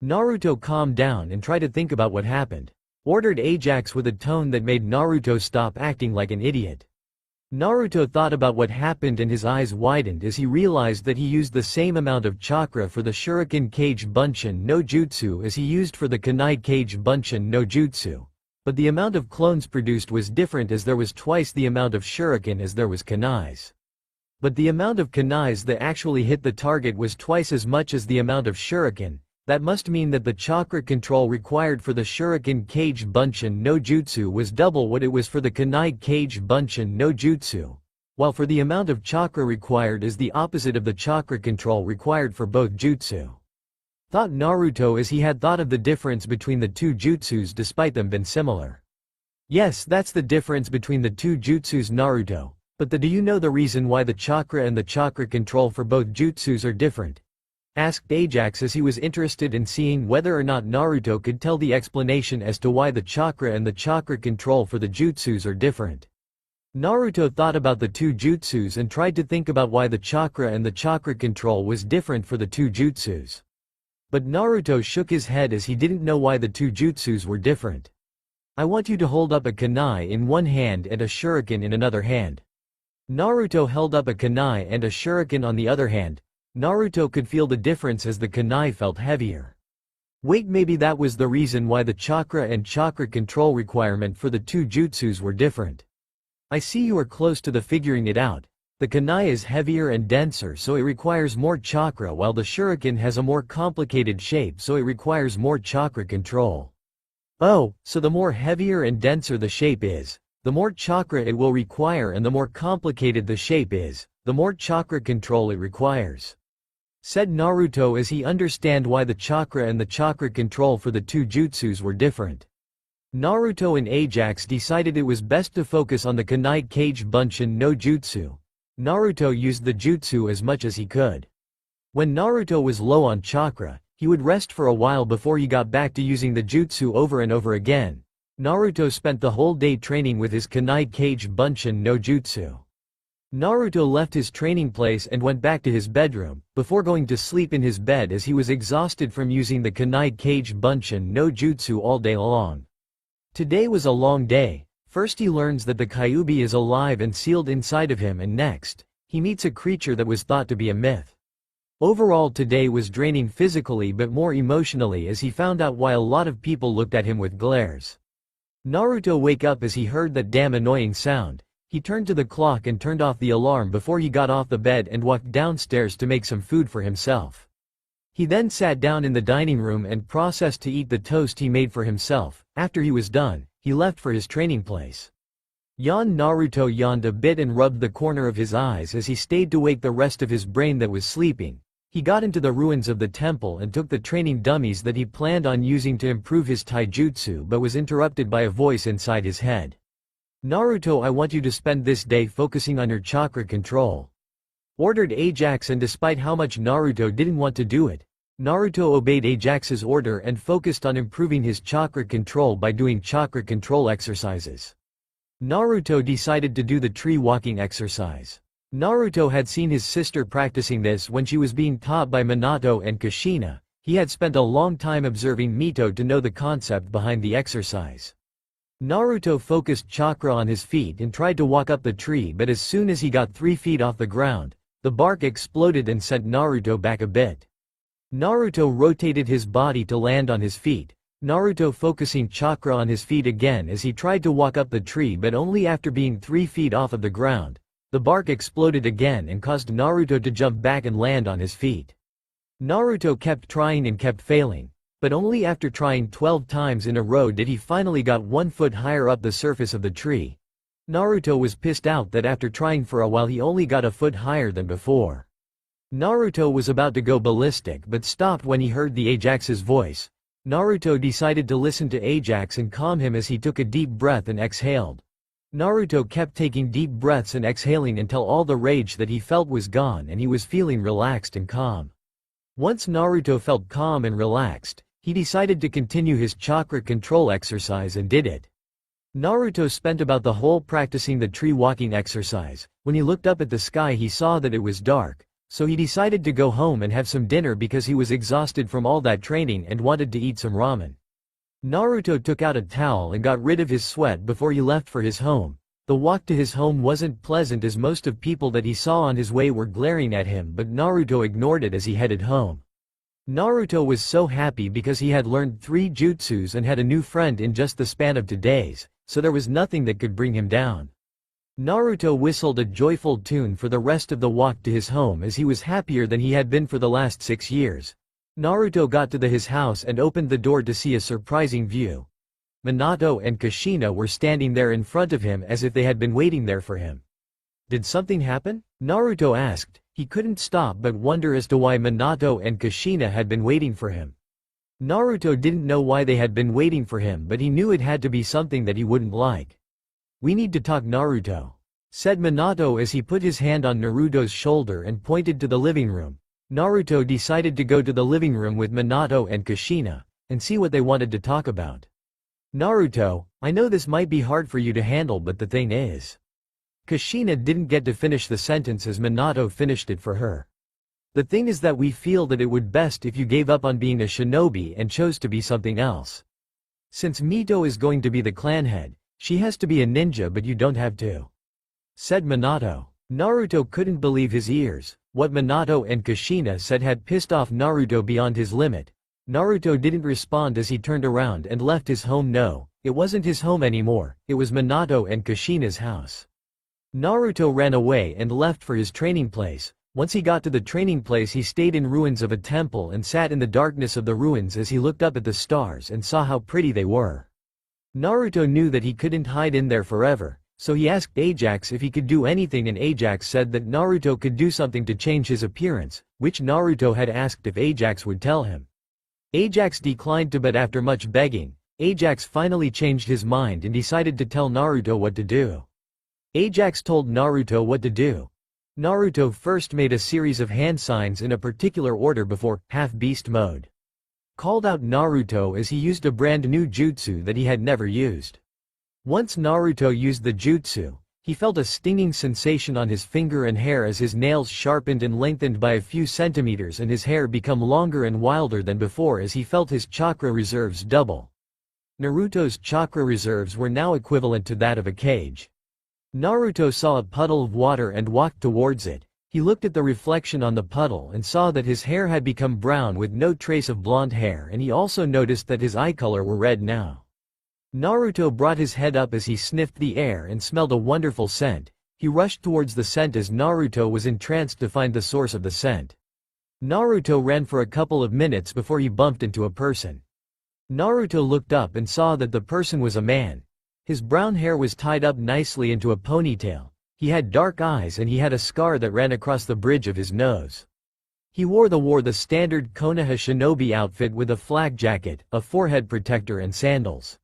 Naruto calmed down and tried to think about what happened. Ordered Ajax with a tone that made Naruto stop acting like an idiot. Naruto thought about what happened and his eyes widened as he realized that he used the same amount of chakra for the shuriken cage bunshin no jutsu as he used for the kunai cage bunshin no jutsu. But the amount of clones produced was different as there was twice the amount of shuriken as there was kunais. But the amount of kunais that actually hit the target was twice as much as the amount of shuriken. That must mean that the chakra control required for the shuriken cage bunshin no jutsu was double what it was for the kunai cage bunshin no jutsu. While for the amount of chakra required is the opposite of the chakra control required for both jutsu. Thought Naruto as he had thought of the difference between the two jutsus despite them being similar. Yes, that's the difference between the two jutsus Naruto, but do you know the reason why the chakra and the chakra control for both jutsus are different? Asked Ajax as he was interested in seeing whether or not Naruto could tell the explanation as to why the chakra and the chakra control for the jutsus are different. Naruto thought about the two jutsus and tried to think about why the chakra and the chakra control was different for the two jutsus. But Naruto shook his head as he didn't know why the two jutsus were different. I want you to hold up a kunai in one hand and a shuriken in another hand. Naruto held up a kunai and a shuriken on the other hand. Naruto could feel the difference as the kunai felt heavier. Wait, maybe that was the reason why the chakra and chakra control requirement for the two jutsus were different. I see you are close to the figuring it out. The kunai is heavier and denser so it requires more chakra while the shuriken has a more complicated shape so it requires more chakra control. Oh, so the more heavier and denser the shape is, the more chakra it will require and the more complicated the shape is, the more chakra control it requires. Said Naruto as he understand why the chakra and the chakra control for the two jutsus were different. Naruto and Ajax decided it was best to focus on the kunai cage bunshin no jutsu. Naruto used the jutsu as much as he could. When Naruto was low on chakra, he would rest for a while before he got back to using the jutsu over and over again. Naruto spent the whole day training with his kunai cage bunshin no jutsu. Naruto left his training place and went back to his bedroom, before going to sleep in his bed as he was exhausted from using the kunai cage bunshin no jutsu all day long. Today was a long day. First he learns that the Kyuubi is alive and sealed inside of him, and next, he meets a creature that was thought to be a myth. Overall today was draining physically but more emotionally as he found out why a lot of people looked at him with glares. Naruto wake up as he heard that damn annoying sound. He turned to the clock and turned off the alarm before he got off the bed and walked downstairs to make some food for himself. He then sat down in the dining room and processed to eat the toast he made for himself. After he was done, he left for his training place. Naruto yawned a bit and rubbed the corner of his eyes as he stayed to wake the rest of his brain that was sleeping. He got into the ruins of the temple and took the training dummies that he planned on using to improve his taijutsu but was interrupted by a voice inside his head. Naruto, I want you to spend this day focusing on your chakra control. Ordered Ajax, and despite how much Naruto didn't want to do it, Naruto obeyed Ajax's order and focused on improving his chakra control by doing chakra control exercises. Naruto decided to do the tree walking exercise. Naruto had seen his sister practicing this when she was being taught by Minato and Kushina. He had spent a long time observing Mito to know the concept behind the exercise. Naruto focused chakra on his feet and tried to walk up the tree, but as soon as he got 3 feet off the ground, the bark exploded and sent Naruto back a bit. Naruto rotated his body to land on his feet. Naruto focusing chakra on his feet again as he tried to walk up the tree, but only after being 3 feet off of the ground. The bark exploded again and caused Naruto to jump back and land on his feet. Naruto kept trying and kept failing, but only after trying 12 times in a row did he finally got 1 foot higher up the surface of the tree. Naruto was pissed out that after trying for a while he only got a foot higher than before. Naruto was about to go ballistic but stopped when he heard the Ajax's voice. Naruto decided to listen to Ajax and calm him as he took a deep breath and exhaled. Naruto kept taking deep breaths and exhaling until all the rage that he felt was gone and he was feeling relaxed and calm. Once Naruto felt calm and relaxed, he decided to continue his chakra control exercise and did it. Naruto spent about the whole practicing the tree walking exercise. When he looked up at the sky he saw that it was dark, so he decided to go home and have some dinner because he was exhausted from all that training and wanted to eat some ramen. Naruto took out a towel and got rid of his sweat before he left for his home. The walk to his home wasn't pleasant as most of people that he saw on his way were glaring at him, but Naruto ignored it as he headed home. Naruto was so happy because he had learned 3 jutsus and had a new friend in just the span of 2 days, so there was nothing that could bring him down. Naruto whistled a joyful tune for the rest of the walk to his home as he was happier than he had been for the last 6 years. Naruto got to his house and opened the door to see a surprising view. Minato and Kushina were standing there in front of him as if they had been waiting there for him. Did something happen? Naruto asked. He couldn't stop but wonder as to why Minato and Kushina had been waiting for him. Naruto didn't know why they had been waiting for him, but he knew it had to be something that he wouldn't like. "We need to talk, Naruto," said Minato as he put his hand on Naruto's shoulder and pointed to the living room. Naruto decided to go to the living room with Minato and Kushina, and see what they wanted to talk about. "Naruto, I know this might be hard for you to handle, but the thing is..." Kushina didn't get to finish the sentence as Minato finished it for her. "The thing is that we feel that it would best if you gave up on being a shinobi and chose to be something else. Since Mito is going to be the clan head, she has to be a ninja, but you don't have to," said Minato. Naruto couldn't believe his ears. What Minato and Kushina said had pissed off Naruto beyond his limit. Naruto didn't respond as he turned around and left his home. No, it wasn't his home anymore, it was Minato and Kushina's house. Naruto ran away and left for his training place. Once he got to the training place he stayed in ruins of a temple and sat in the darkness of the ruins as he looked up at the stars and saw how pretty they were. Naruto knew that he couldn't hide in there forever, so he asked Ajax if he could do anything, and Ajax said that Naruto could do something to change his appearance, which Naruto had asked if Ajax would tell him. Ajax declined to, but after much begging, Ajax finally changed his mind and decided to tell Naruto what to do. Ajax told Naruto what to do. Naruto first made a series of hand signs in a particular order before half-beast mode. Called out Naruto as he used a brand new jutsu that he had never used. Once Naruto used the jutsu, he felt a stinging sensation on his finger and hair as his nails sharpened and lengthened by a few centimeters and his hair become longer and wilder than before as he felt his chakra reserves double. Naruto's chakra reserves were now equivalent to that of a cage. Naruto saw a puddle of water and walked towards it. He looked at the reflection on the puddle and saw that his hair had become brown with no trace of blonde hair, and he also noticed that his eye color were red now. Naruto brought his head up as he sniffed the air and smelled a wonderful scent. He rushed towards the scent as Naruto was entranced to find the source of the scent. Naruto ran for a couple of minutes before he bumped into a person. Naruto looked up and saw that the person was a man. His brown hair was tied up nicely into a ponytail. He had dark eyes and he had a scar that ran across the bridge of his nose. He wore the standard Konoha shinobi outfit with a flak jacket, a forehead protector and sandals.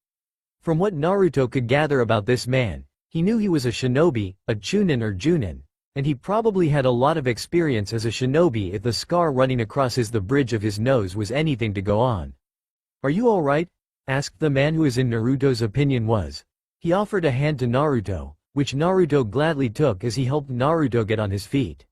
From what Naruto could gather about this man, he knew he was a shinobi, a chunin or junin, and he probably had a lot of experience as a shinobi if the scar running across the bridge of his nose was anything to go on. "Are you alright?" asked the man who, in Naruto's opinion, was. He offered a hand to Naruto, which Naruto gladly took as he helped Naruto get on his feet.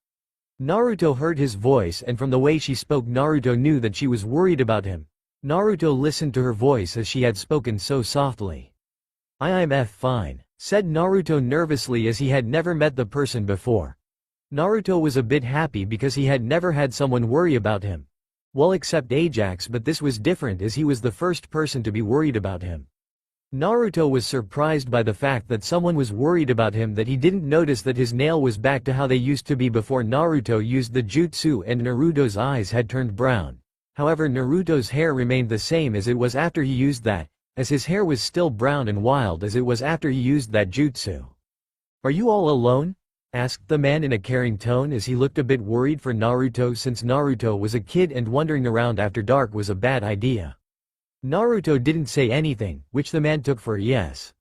Naruto heard his voice, and from the way she spoke Naruto knew that she was worried about him. Naruto listened to her voice as she had spoken so softly. I'm fine," said Naruto nervously as he had never met the person before. Naruto was a bit happy because he had never had someone worry about him. Well, except Ajax, but this was different as he was the first person to be worried about him. Naruto was surprised by the fact that someone was worried about him, that he didn't notice that his nail was back to how they used to be before Naruto used the jutsu, and Naruto's eyes had turned brown. However, Naruto's hair remained the same as it was after he used that, as his hair was still brown and wild as it was after he used that jutsu. "Are you all alone?" asked the man in a caring tone as he looked a bit worried for Naruto, since Naruto was a kid and wandering around after dark was a bad idea. Naruto didn't say anything, which the man took for a yes.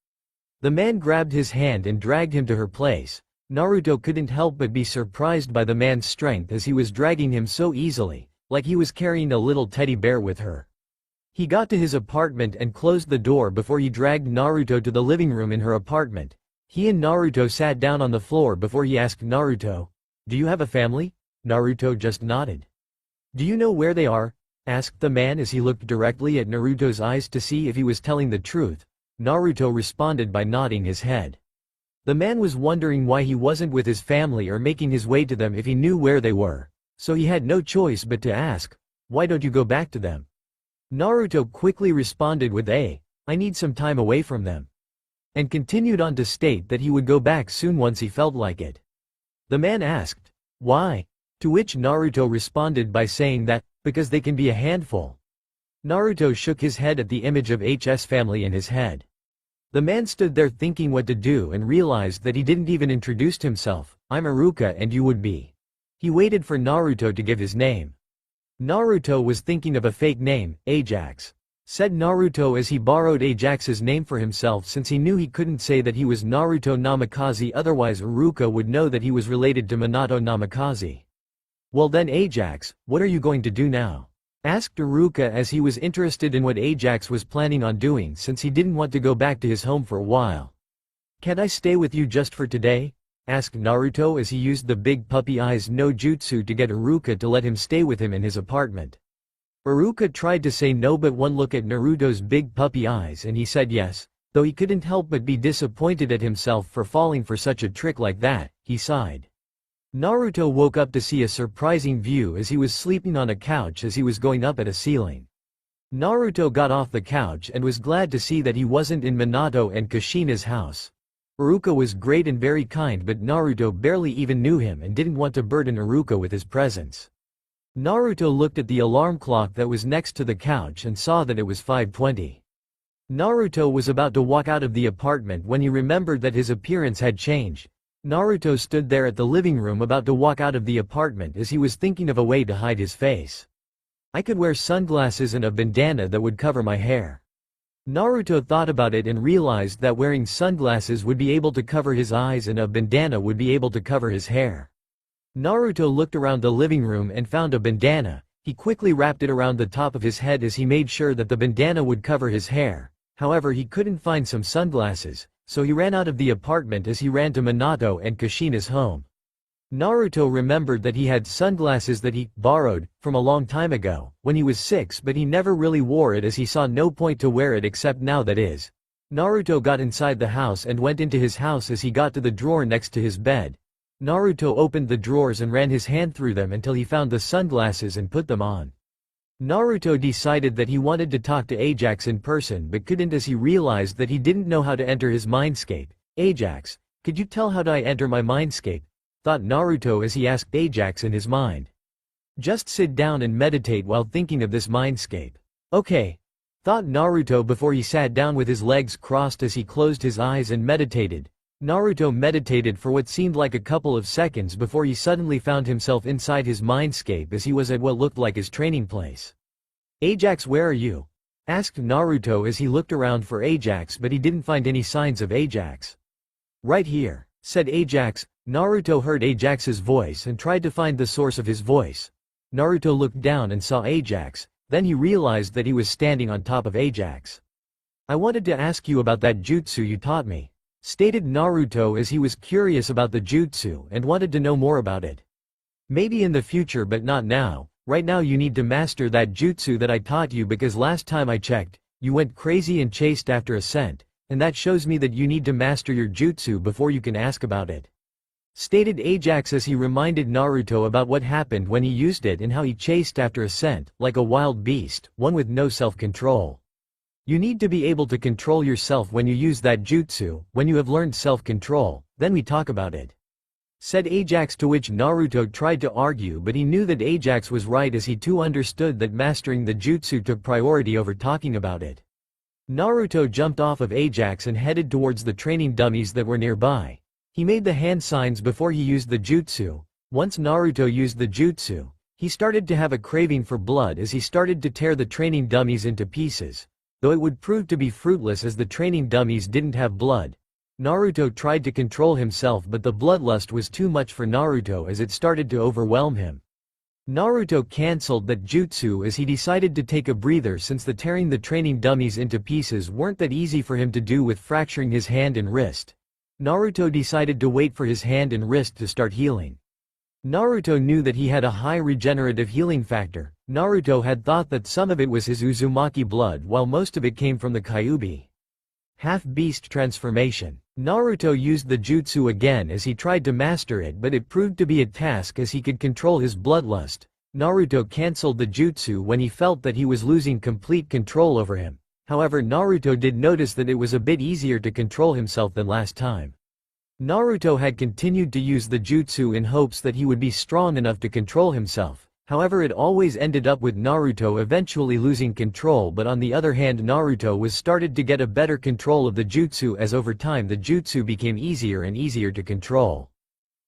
The man grabbed his hand and dragged him to her place. Naruto couldn't help but be surprised by the man's strength as he was dragging him so easily, like he was carrying a little teddy bear with her. He got to his apartment and closed the door before he dragged Naruto to the living room in her apartment. He and Naruto sat down on the floor before he asked Naruto, "Do you have a family?" Naruto just nodded. "Do you know where they are?" asked the man as he looked directly at Naruto's eyes to see if he was telling the truth. Naruto responded by nodding his head. The man was wondering why he wasn't with his family or making his way to them if he knew where they were, so he had no choice but to ask, "Why don't you go back to them?" Naruto quickly responded with "I need some time away from them," and continued on to state that he would go back soon once he felt like it. The man asked, "Why?" To which Naruto responded by saying that, "Because they can be a handful." Naruto shook his head at the image of H's family in his head. The man stood there thinking what to do and realized that he didn't even introduce himself. "I'm Iruka and you would be." He waited for Naruto to give his name. Naruto was thinking of a fake name, Ajax. Said Naruto as he borrowed Ajax's name for himself since he knew he couldn't say that he was Naruto Namikaze, otherwise Iruka would know that he was related to Minato Namikaze. "Well then Ajax, what are you going to do now?" asked Iruka as he was interested in what Ajax was planning on doing since he didn't want to go back to his home for a while. "Can't I stay with you just for today?" asked Naruto as he used the big puppy eyes no jutsu to get Iruka to let him stay with him in his apartment. Iruka tried to say no, but one look at Naruto's big puppy eyes and he said yes, though he couldn't help but be disappointed at himself for falling for such a trick like that. He sighed. Naruto woke up to see a surprising view as he was sleeping on a couch as he was going up at a ceiling. Naruto got off the couch and was glad to see that he wasn't in Minato and Kushina's house. Iruka was great and very kind, but Naruto barely even knew him and didn't want to burden Iruka with his presence. Naruto looked at the alarm clock that was next to the couch and saw that it was 5:20. Naruto was about to walk out of the apartment when he remembered that his appearance had changed. Naruto stood there at the living room about to walk out of the apartment as he was thinking of a way to hide his face. "I could wear sunglasses and a bandana that would cover my hair." Naruto thought about it and realized that wearing sunglasses would be able to cover his eyes and a bandana would be able to cover his hair. Naruto looked around the living room and found a bandana. He quickly wrapped it around the top of his head as he made sure that the bandana would cover his hair. However, he couldn't find some sunglasses, so he ran out of the apartment as he ran to Minato and Kushina's home. Naruto remembered that he had sunglasses that he borrowed from a long time ago, when he was 6, but he never really wore it as he saw no point to wear it except now that is. Naruto got inside the house and went into his house as he got to the drawer next to his bed. Naruto opened the drawers and ran his hand through them until he found the sunglasses and put them on. Naruto decided that he wanted to talk to Ajax in person but couldn't as he realized that he didn't know how to enter his mindscape. "Ajax, could you tell how do I enter my mindscape?" thought Naruto as he asked Ajax in his mind. "Just sit down and meditate while thinking of this mindscape." "Okay," thought Naruto before he sat down with his legs crossed as he closed his eyes and meditated. Naruto meditated for what seemed like a couple of seconds before he suddenly found himself inside his mindscape as he was at what looked like his training place. "Ajax, where are you?" asked Naruto as he looked around for Ajax, but he didn't find any signs of Ajax. "Right here," said Ajax. Naruto heard Ajax's voice and tried to find the source of his voice. Naruto looked down and saw Ajax, then he realized that he was standing on top of Ajax. "I wanted to ask you about that jutsu you taught me," stated Naruto as he was curious about the jutsu and wanted to know more about it. "Maybe in the future but not now. Right now you need to master that jutsu that I taught you because last time I checked, you went crazy and chased after a scent, and that shows me that you need to master your jutsu before you can ask about it," stated Ajax as he reminded Naruto about what happened when he used it and how he chased after a scent, like a wild beast, one with no self-control. "You need to be able to control yourself when you use that jutsu. When you have learned self-control, then we talk about it," said Ajax, to which Naruto tried to argue, but he knew that Ajax was right as he too understood that mastering the jutsu took priority over talking about it. Naruto jumped off of Ajax and headed towards the training dummies that were nearby. He made the hand signs before he used the jutsu. Once Naruto used the jutsu, He started to have a craving for blood as he started to tear the training dummies into pieces. Though it would prove to be fruitless as the training dummies didn't have blood. Naruto tried to control himself, but the bloodlust was too much for Naruto as it started to overwhelm him. Naruto cancelled that jutsu as he decided to take a breather since the tearing the training dummies into pieces weren't that easy for him to do with fracturing his hand and wrist. Naruto decided to wait for his hand and wrist to start healing. Naruto knew that he had a high regenerative healing factor. Naruto had thought that some of it was his Uzumaki blood while most of it came from the Kyuubi. Half-beast transformation. Naruto used the jutsu again as he tried to master it, but it proved to be a task as he could control his bloodlust. Naruto cancelled the jutsu when he felt that he was losing complete control over him. However, Naruto did notice that it was a bit easier to control himself than last time. Naruto had continued to use the jutsu in hopes that he would be strong enough to control himself. However, it always ended up with Naruto eventually losing control, but on the other hand Naruto was started to get a better control of the jutsu as over time the jutsu became easier and easier to control.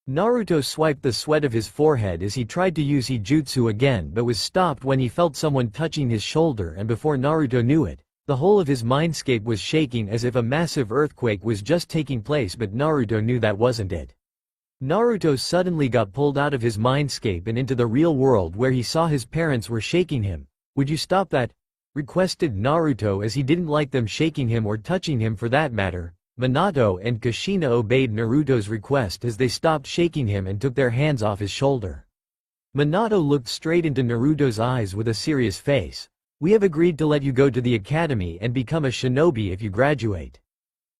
Naruto swiped the sweat of his forehead as he tried to use jutsu again but was stopped when he felt someone touching his shoulder, and before Naruto knew it, the whole of his mindscape was shaking as if a massive earthquake was just taking place, but Naruto knew that wasn't it. Naruto suddenly got pulled out of his mindscape and into the real world where he saw his parents were shaking him. "Would you stop that?" requested Naruto as he didn't like them shaking him or touching him for that matter. Minato and Kushina obeyed Naruto's request as they stopped shaking him and took their hands off his shoulder. Minato looked straight into Naruto's eyes with a serious face. "We have agreed to let you go to the academy and become a shinobi if you graduate,"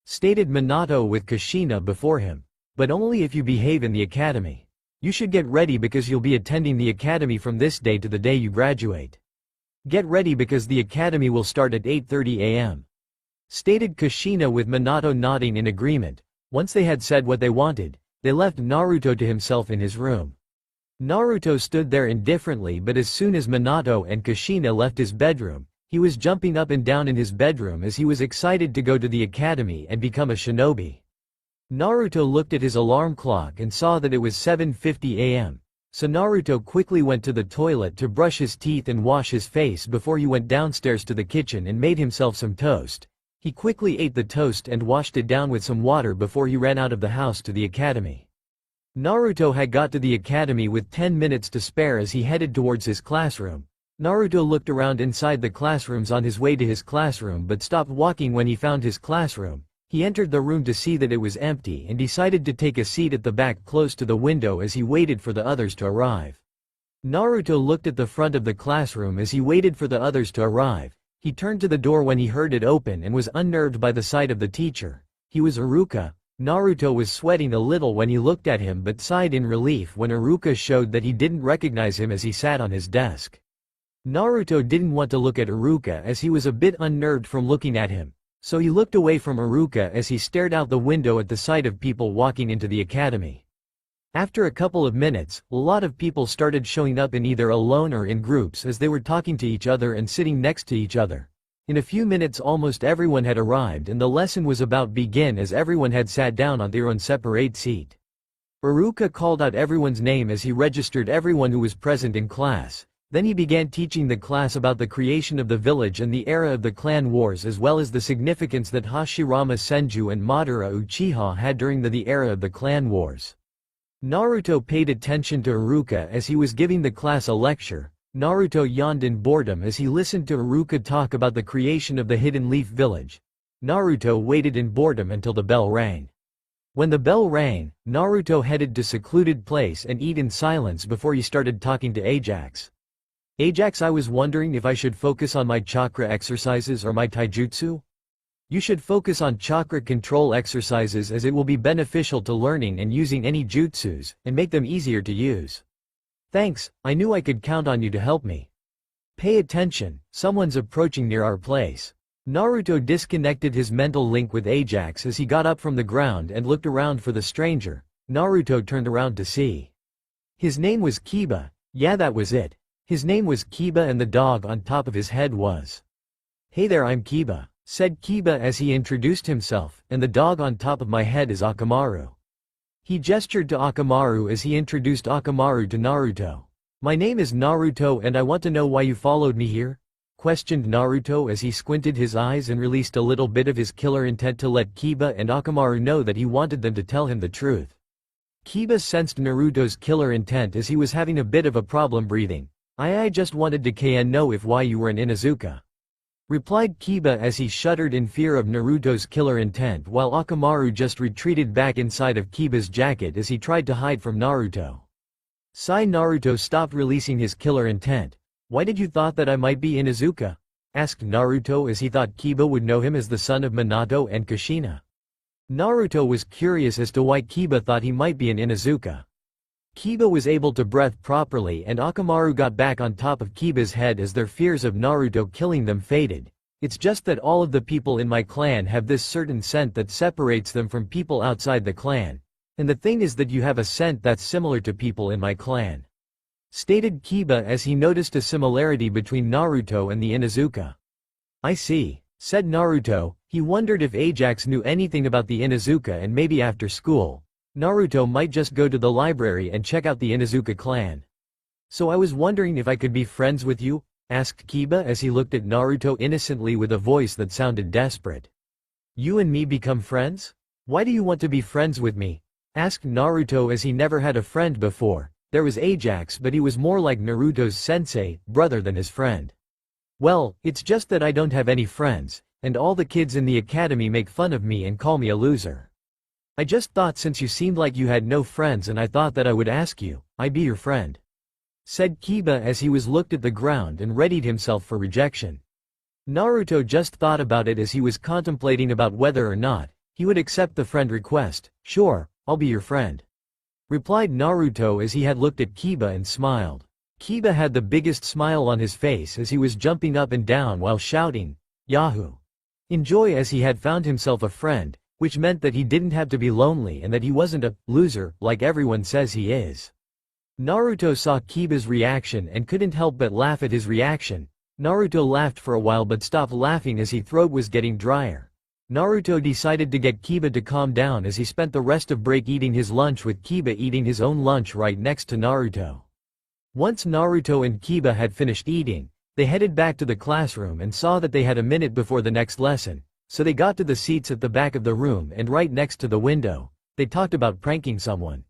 stated Minato with Kushina before him. "But only if you behave in the academy. You should get ready because you'll be attending the academy from this day to the day you graduate. Get ready because the academy will start at 8:30 a.m. stated Kushina with Minato nodding in agreement. Once they had said what they wanted, they left Naruto to himself in his room. Naruto stood there indifferently, but as soon as Minato and Kushina left his bedroom, he was jumping up and down in his bedroom as he was excited to go to the academy and become a shinobi. Naruto looked at his alarm clock and saw that it was 7:50 a.m. So Naruto quickly went to the toilet to brush his teeth and wash his face before he went downstairs to the kitchen and made himself some toast. He quickly ate the toast and washed it down with some water before he ran out of the house to the academy. Naruto had got to the academy with 10 minutes to spare as he headed towards his classroom. Naruto looked around inside the classrooms on his way to his classroom but stopped walking when he found his classroom. He entered the room to see that it was empty and decided to take a seat at the back close to the window as he waited for the others to arrive. Naruto looked at the front of the classroom as he waited for the others to arrive. He turned to the door when he heard it open and was unnerved by the sight of the teacher. He was Iruka. Naruto was sweating a little when he looked at him but sighed in relief when Iruka showed that he didn't recognize him as he sat on his desk. Naruto didn't want to look at Iruka as he was a bit unnerved from looking at him, so he looked away from Iruka as he stared out the window at the sight of people walking into the academy. After a couple of minutes, a lot of people started showing up in either alone or in groups as they were talking to each other and sitting next to each other. In a few minutes almost everyone had arrived and the lesson was about begin as everyone had sat down on their own separate seat. Iruka called out everyone's name as he registered everyone who was present in class. Then he began teaching the class about the creation of the village and the era of the clan wars as well as the significance that Hashirama Senju and Madara Uchiha had during the era of the clan wars. Naruto paid attention to Iruka as he was giving the class a lecture. Naruto yawned in boredom as he listened to Iruka talk about the creation of the Hidden Leaf Village. Naruto waited in boredom until the bell rang. When the bell rang, Naruto headed to secluded place and ate in silence before he started talking to Ajax. "Ajax, I was wondering if I should focus on my chakra exercises or my taijutsu?" "You should focus on chakra control exercises as it will be beneficial to learning and using any jutsus, and make them easier to use." "Thanks, I knew I could count on you to help me." "Pay attention, someone's approaching near our place." Naruto disconnected his mental link with Ajax as he got up from the ground and looked around for the stranger. Naruto turned around to see. His name was Kiba. Yeah, that was it. His name was Kiba and the dog on top of his head was. "Hey there, I'm Kiba," said Kiba as he introduced himself, "and the dog on top of my head is Akamaru." He gestured to Akamaru as he introduced Akamaru to Naruto. My name is Naruto and I want to know why you followed me here? Questioned Naruto as he squinted his eyes and released a little bit of his killer intent to let Kiba and Akamaru know that he wanted them to tell him the truth. Kiba sensed Naruto's killer intent as he was having a bit of a problem breathing. I just wanted to know if why you were in Inuzuka. Replied Kiba as he shuddered in fear of Naruto's killer intent while Akamaru just retreated back inside of Kiba's jacket as he tried to hide from Naruto. Naruto stopped releasing his killer intent. Why did you thought that I might be Inuzuka? Asked Naruto as he thought Kiba would know him as the son of Minato and Kushina. Naruto was curious as to why Kiba thought he might be in Inuzuka. Kiba was able to breathe properly and Akamaru got back on top of Kiba's head as their fears of Naruto killing them faded. It's just that all of the people in my clan have this certain scent that separates them from people outside the clan. And the thing is that you have a scent that's similar to people in my clan. Stated Kiba as he noticed a similarity between Naruto and the Inuzuka. I see, said Naruto. He wondered if Ajax knew anything about the Inuzuka and maybe after school, Naruto might just go to the library and check out the Inuzuka clan. So I was wondering if I could be friends with you? Asked Kiba as he looked at Naruto innocently with a voice that sounded desperate. You and me become friends? Why do you want to be friends with me? Asked Naruto as he never had a friend before. There was Ajax but he was more like Naruto's sensei, brother than his friend. Well, it's just that I don't have any friends, and all the kids in the academy make fun of me and call me a loser. I just thought since you seemed like you had no friends and I thought that I would ask you, I'd be your friend. Said Kiba as he was looked at the ground and readied himself for rejection. Naruto just thought about it as he was contemplating about whether or not he would accept the friend request. Sure, I'll be your friend. Replied Naruto as he had looked at Kiba and smiled. Kiba had the biggest smile on his face as he was jumping up and down while shouting, Yahoo! Enjoy as he had found himself a friend, which meant that he didn't have to be lonely and that he wasn't a loser like everyone says he is. Naruto saw Kiba's reaction and couldn't help but laugh at his reaction. Naruto laughed for a while but stopped laughing as his throat was getting drier. Naruto decided to get Kiba to calm down as he spent the rest of break eating his lunch with Kiba eating his own lunch right next to Naruto. Once Naruto and Kiba had finished eating, they headed back to the classroom and saw that they had a minute before the next lesson, so they got to the seats at the back of the room and right next to the window. They talked about pranking someone.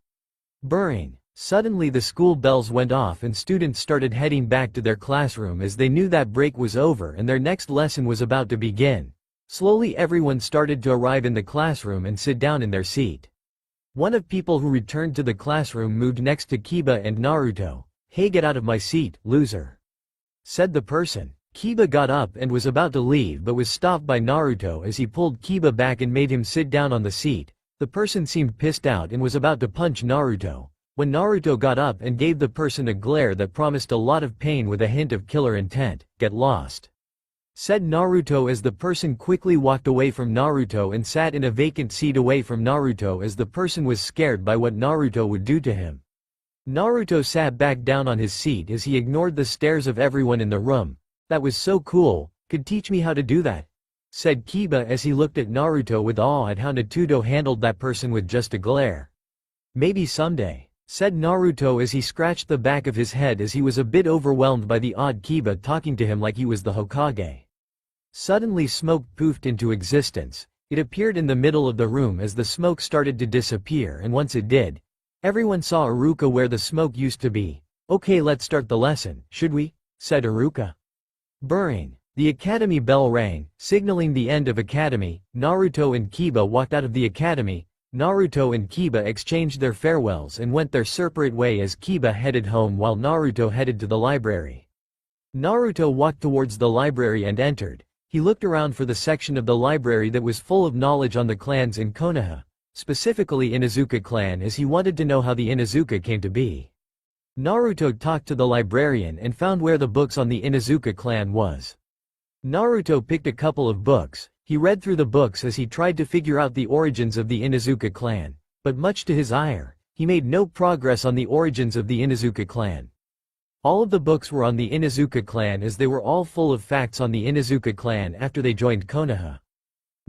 Burring. Suddenly the school bells went off and students started heading back to their classroom as they knew that break was over and their next lesson was about to begin. Slowly everyone started to arrive in the classroom and sit down in their seat. One of people who returned to the classroom moved next to Kiba and Naruto. Hey, get out of my seat, loser. Said the person. Kiba got up and was about to leave but was stopped by Naruto as he pulled Kiba back and made him sit down on the seat. The person seemed pissed out and was about to punch Naruto, when Naruto got up and gave the person a glare that promised a lot of pain with a hint of killer intent. Get lost. Said Naruto as the person quickly walked away from Naruto and sat in a vacant seat away from Naruto as the person was scared by what Naruto would do to him. Naruto sat back down on his seat as he ignored the stares of everyone in the room. That was so cool, could teach me how to do that? Said Kiba as he looked at Naruto with awe at how Naruto handled that person with just a glare. Maybe someday, said Naruto as he scratched the back of his head as he was a bit overwhelmed by the odd Kiba talking to him like he was the Hokage. Suddenly smoke poofed into existence. It appeared in the middle of the room as the smoke started to disappear and once it did, everyone saw Iruka where the smoke used to be. Okay, let's start the lesson, should we? Said Iruka. Burring. The academy bell rang, signaling the end of academy. Naruto and Kiba walked out of the academy. Naruto and Kiba exchanged their farewells and went their separate way as Kiba headed home while Naruto headed to the library. Naruto walked towards the library and entered. He looked around for the section of the library that was full of knowledge on the clans in Konoha, specifically Inuzuka clan, as he wanted to know how the Inuzuka came to be. Naruto talked to the librarian and found where the books on the Inuzuka clan was. Naruto picked a couple of books. He read through the books as he tried to figure out the origins of the Inuzuka clan, but much to his ire, he made no progress on the origins of the Inuzuka clan. All of the books were on the Inuzuka clan as they were all full of facts on the Inuzuka clan after they joined Konoha.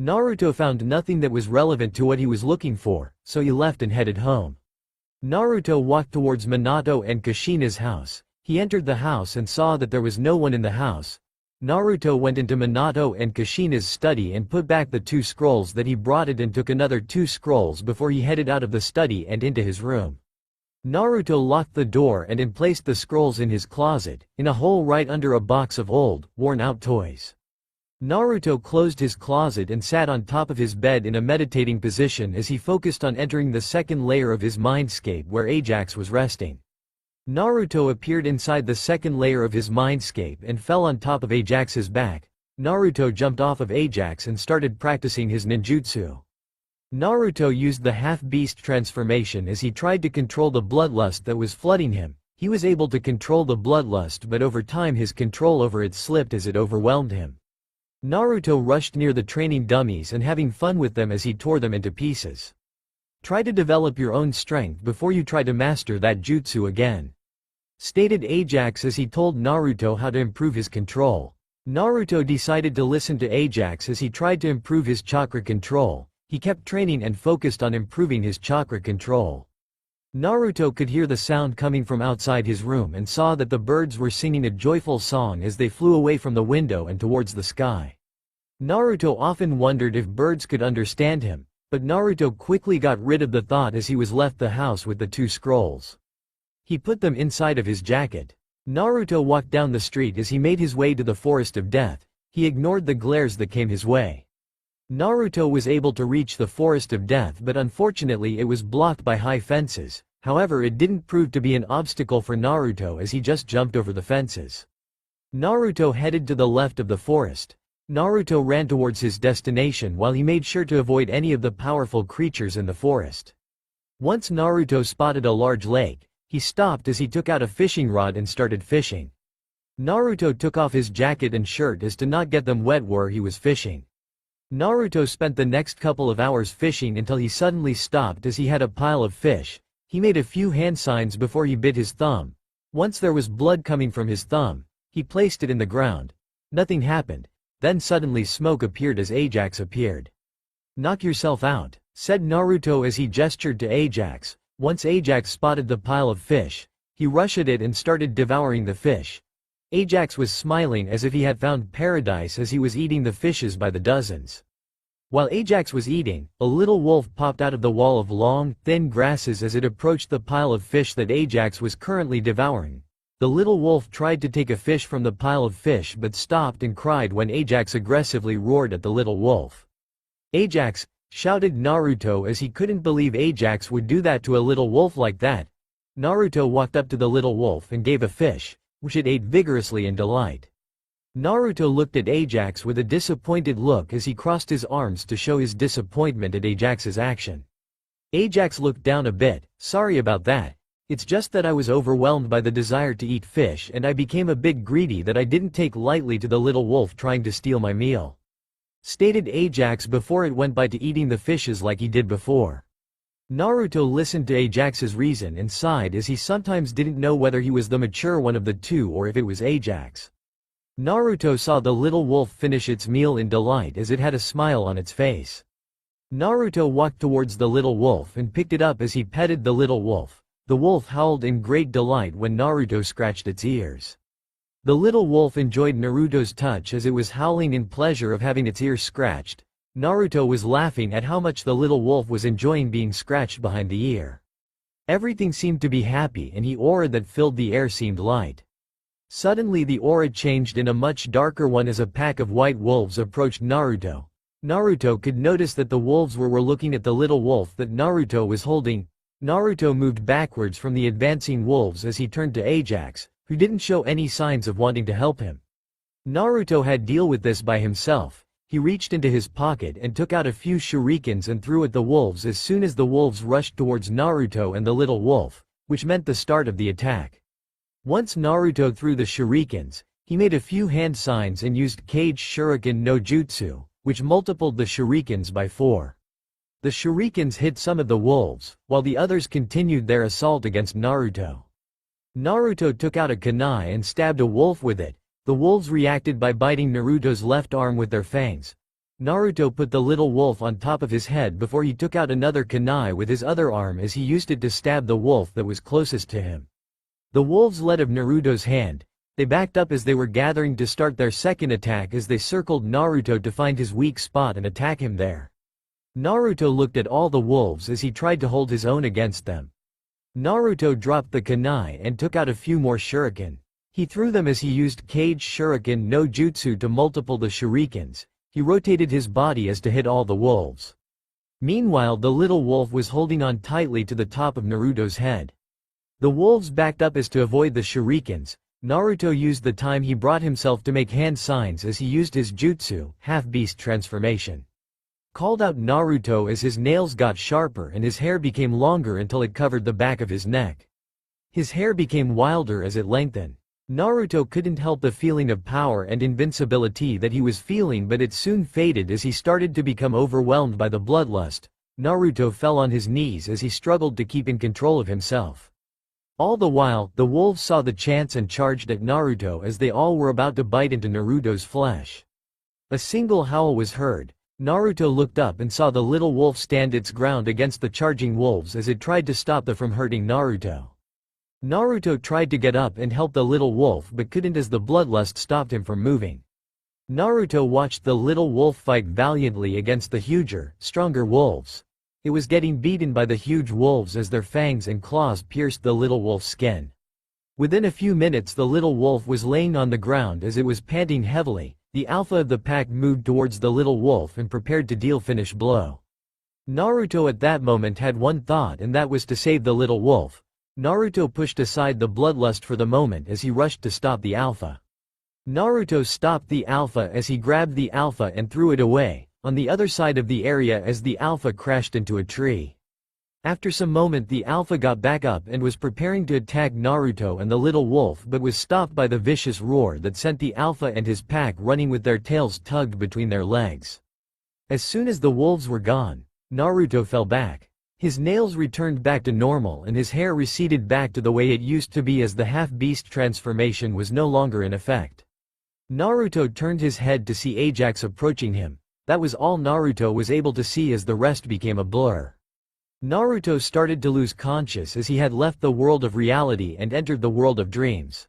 Naruto found nothing that was relevant to what he was looking for, so he left and headed home. Naruto walked towards Minato and Kushina's house. He entered the house and saw that there was no one in the house. Naruto went into Minato and Kushina's study and put back the 2 scrolls that he brought it and took another 2 scrolls before he headed out of the study and into his room. Naruto locked the door and placed the scrolls in his closet, in a hole right under a box of old, worn-out toys. Naruto closed his closet and sat on top of his bed in a meditating position as he focused on entering the second layer of his mindscape where Ajax was resting. Naruto appeared inside the second layer of his mindscape and fell on top of Ajax's back. Naruto jumped off of Ajax and started practicing his ninjutsu. Naruto used the half-beast transformation as he tried to control the bloodlust that was flooding him. He was able to control the bloodlust, but over time his control over it slipped as it overwhelmed him. Naruto rushed near the training dummies and having fun with them as he tore them into pieces. Try to develop your own strength before you try to master that jutsu again, stated Ajax as he told Naruto how to improve his control. Naruto decided to listen to Ajax as he tried to improve his chakra control. He kept training and focused on improving his chakra control. Naruto could hear the sound coming from outside his room and saw that the birds were singing a joyful song as they flew away from the window and towards the sky. Naruto often wondered if birds could understand him, but Naruto quickly got rid of the thought as he was left the house with the 2 scrolls. He put them inside of his jacket. Naruto walked down the street as he made his way to the Forest of Death. He ignored the glares that came his way. Naruto was able to reach the Forest of Death, but unfortunately it was blocked by high fences. However, it didn't prove to be an obstacle for Naruto as he just jumped over the fences. Naruto headed to the left of the forest. Naruto ran towards his destination while he made sure to avoid any of the powerful creatures in the forest. Once Naruto spotted a large lake, he stopped as he took out a fishing rod and started fishing. Naruto took off his jacket and shirt as to not get them wet where he was fishing. Naruto spent the next couple of hours fishing until he suddenly stopped as he had a pile of fish. He made a few hand signs before he bit his thumb. Once there was blood coming from his thumb, he placed it in the ground. Nothing happened. Then suddenly smoke appeared as Ajax appeared. "Knock yourself out," said Naruto as he gestured to Ajax. Once Ajax spotted the pile of fish, he rushed at it and started devouring the fish. Ajax was smiling as if he had found paradise as he was eating the fishes by the dozens. While Ajax was eating, a little wolf popped out of the wall of long, thin grasses as it approached the pile of fish that Ajax was currently devouring. The little wolf tried to take a fish from the pile of fish but stopped and cried when Ajax aggressively roared at the little wolf. "Ajax!" shouted Naruto as he couldn't believe Ajax would do that to a little wolf like that. Naruto walked up to the little wolf and gave a fish, which it ate vigorously in delight. Naruto looked at Ajax with a disappointed look as he crossed his arms to show his disappointment at Ajax's action. Ajax looked down a bit. "Sorry about that. It's just that I was overwhelmed by the desire to eat fish and I became a bit greedy that I didn't take lightly to the little wolf trying to steal my meal," stated Ajax before it went by to eating the fishes like he did before. Naruto listened to Ajax's reason and sighed as he sometimes didn't know whether he was the mature one of the two or if it was Ajax. Naruto saw the little wolf finish its meal in delight as it had a smile on its face. Naruto walked towards the little wolf and picked it up as he petted the little wolf. The wolf howled in great delight when Naruto scratched its ears. The little wolf enjoyed Naruto's touch as it was howling in pleasure of having its ears scratched. Naruto was laughing at how much the little wolf was enjoying being scratched behind the ear. Everything seemed to be happy and the aura that filled the air seemed light. Suddenly the aura changed in a much darker one as a pack of white wolves approached Naruto. Naruto could notice that the wolves were looking at the little wolf that Naruto was holding. Naruto moved backwards from the advancing wolves as he turned to Ajax, who didn't show any signs of wanting to help him. Naruto had to deal with this by himself. He reached into his pocket and took out a few shurikens and threw at the wolves as soon as the wolves rushed towards Naruto and the little wolf, which meant the start of the attack. Once Naruto threw the shurikens, he made a few hand signs and used Kage Shuriken no Jutsu, which multiplied the shurikens by 4. The shurikens hit some of the wolves, while the others continued their assault against Naruto. Naruto took out a kunai and stabbed a wolf with it. The wolves reacted by biting Naruto's left arm with their fangs. Naruto put the little wolf on top of his head before he took out another kunai with his other arm as he used it to stab the wolf that was closest to him. The wolves let of Naruto's hand. They backed up as they were gathering to start their second attack as they circled Naruto to find his weak spot and attack him there. Naruto looked at all the wolves as he tried to hold his own against them. Naruto dropped the kunai and took out a few more shuriken. He threw them as he used Kage Shuriken no Jutsu to multiple the shurikens. He rotated his body as to hit all the wolves. Meanwhile, the little wolf was holding on tightly to the top of Naruto's head. The wolves backed up as to avoid the shurikens. Naruto used the time he brought himself to make hand signs as he used his jutsu, half-beast transformation. Called out Naruto as his nails got sharper and his hair became longer until it covered the back of his neck. His hair became wilder as it lengthened. Naruto couldn't help the feeling of power and invincibility that he was feeling, but it soon faded as he started to become overwhelmed by the bloodlust. Naruto fell on his knees as he struggled to keep in control of himself. All the while, the wolves saw the chance and charged at Naruto as they all were about to bite into Naruto's flesh. A single howl was heard. Naruto looked up and saw the little wolf stand its ground against the charging wolves as it tried to stop them from hurting Naruto. Naruto tried to get up and help the little wolf but couldn't as the bloodlust stopped him from moving. Naruto watched the little wolf fight valiantly against the huger, stronger wolves. It was getting beaten by the huge wolves as their fangs and claws pierced the little wolf's skin. Within a few minutes the little wolf was laying on the ground as it was panting heavily. The alpha of the pack moved towards the little wolf and prepared to deal finish blow. Naruto at that moment had one thought, and that was to save the little wolf. Naruto pushed aside the bloodlust for the moment as he rushed to stop the alpha. Naruto stopped the alpha as he grabbed the alpha and threw it away, on the other side of the area as the alpha crashed into a tree. After some moment the alpha got back up and was preparing to attack Naruto and the little wolf, but was stopped by the vicious roar that sent the alpha and his pack running with their tails tugged between their legs. As soon as the wolves were gone, Naruto fell back. His nails returned back to normal and his hair receded back to the way it used to be as the half-beast transformation was no longer in effect. Naruto turned his head to see Ajax approaching him. That was all Naruto was able to see as the rest became a blur. Naruto started to lose conscience as he had left the world of reality and entered the world of dreams.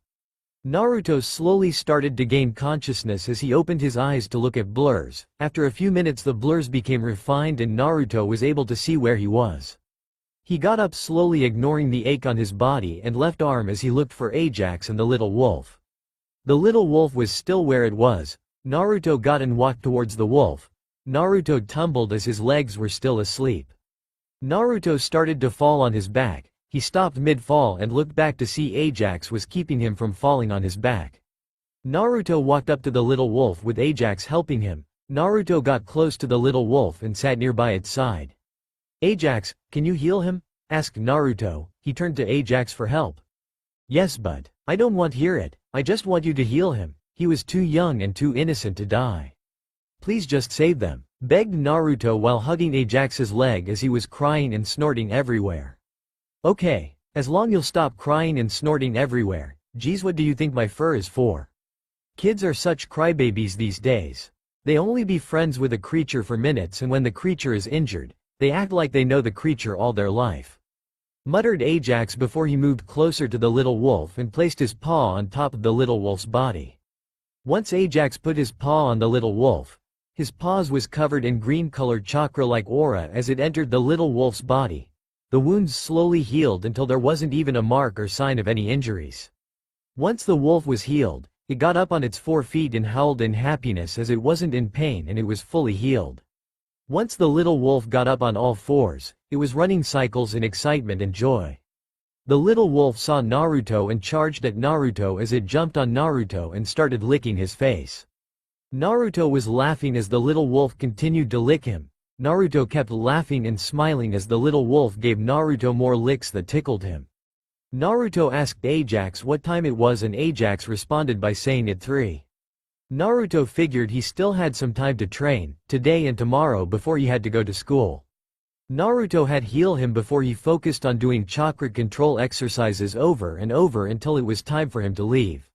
Naruto slowly started to gain consciousness as he opened his eyes to look at blurs. After a few minutes the blurs became refined and Naruto was able to see where he was. He got up slowly, ignoring the ache on his body and left arm as he looked for Ajax and the little wolf. The little wolf was still where it was. Naruto got and walked towards the wolf. Naruto tumbled as his legs were still asleep. Naruto started to fall on his back. He stopped mid-fall and looked back to see Ajax was keeping him from falling on his back. Naruto walked up to the little wolf with Ajax helping him. Naruto got close to the little wolf and sat nearby its side. "Ajax, can you heal him?" asked Naruto. He turned to Ajax for help. "Yes, but I don't want to hear it. I just want you to heal him. He was too young and too innocent to die. Please just save them," begged Naruto while hugging Ajax's leg as he was crying and snorting everywhere. "Okay, as long you'll stop crying and snorting everywhere. Geez, what do you think my fur is for? Kids are such crybabies these days. They only be friends with a creature for minutes, and when the creature is injured, they act like they know the creature all their life," muttered Ajax before he moved closer to the little wolf and placed his paw on top of the little wolf's body. Once Ajax put his paw on the little wolf, his paws was covered in green-colored chakra-like aura as it entered the little wolf's body. The wounds slowly healed until there wasn't even a mark or sign of any injuries. Once the wolf was healed, it got up on its 4 feet and howled in happiness as it wasn't in pain and it was fully healed. Once the little wolf got up on all 4s, it was running cycles in excitement and joy. The little wolf saw Naruto and charged at Naruto as it jumped on Naruto and started licking his face. Naruto was laughing as the little wolf continued to lick him. Naruto kept laughing and smiling as the little wolf gave Naruto more licks that tickled him. Naruto asked Ajax what time it was and Ajax responded by saying it 3. Naruto figured he still had some time to train, today and tomorrow before he had to go to school. Naruto had healed him before he focused on doing chakra control exercises over and over until it was time for him to leave.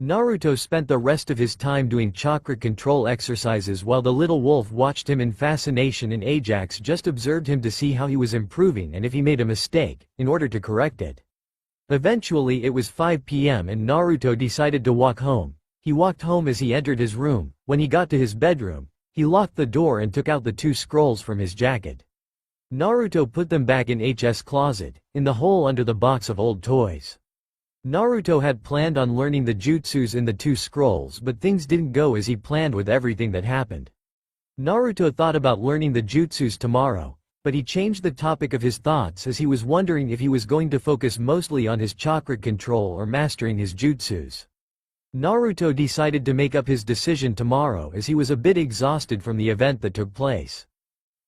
Naruto spent the rest of his time doing chakra control exercises while the little wolf watched him in fascination, and Ajax just observed him to see how he was improving and if he made a mistake, in order to correct it. Eventually it was 5 p.m. and Naruto decided to walk home. He walked home as he entered his room. When he got to his bedroom, he locked the door and took out the 2 scrolls from his jacket. Naruto put them back in H's closet, in the hole under the box of old toys. Naruto had planned on learning the jutsus in the 2 scrolls, but things didn't go as he planned with everything that happened. Naruto thought about learning the jutsus tomorrow, but he changed the topic of his thoughts as he was wondering if he was going to focus mostly on his chakra control or mastering his jutsus. Naruto decided to make up his decision tomorrow as he was a bit exhausted from the event that took place.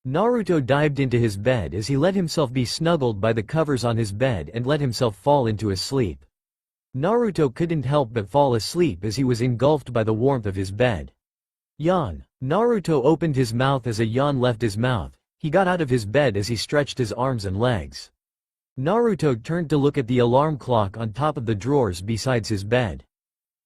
Naruto dived into his bed as he let himself be snuggled by the covers on his bed and let himself fall into a sleep. Naruto couldn't help but fall asleep as he was engulfed by the warmth of his bed. Yawn. Naruto opened his mouth as a yawn left his mouth. He got out of his bed as he stretched his arms and legs. Naruto turned to look at the alarm clock on top of the drawers besides his bed.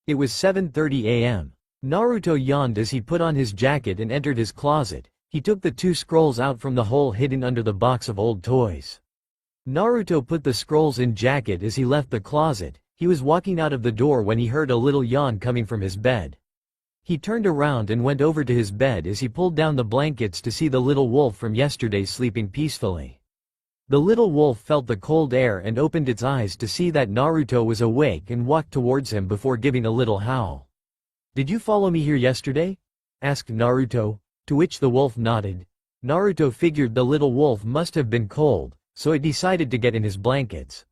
It was 7:30 a.m. Naruto yawned as he put on his jacket and entered his closet. He took the 2 scrolls out from the hole hidden under the box of old toys. Naruto put the scrolls in jacket as he left the closet. He was walking out of the door when he heard a little yawn coming from his bed. He turned around and went over to his bed as he pulled down the blankets to see the little wolf from yesterday sleeping peacefully. The little wolf felt the cold air and opened its eyes to see that Naruto was awake and walked towards him before giving a little howl. "Did you follow me here yesterday?" asked Naruto, to which the wolf nodded. Naruto figured the little wolf must have been cold, so it decided to get in his blankets.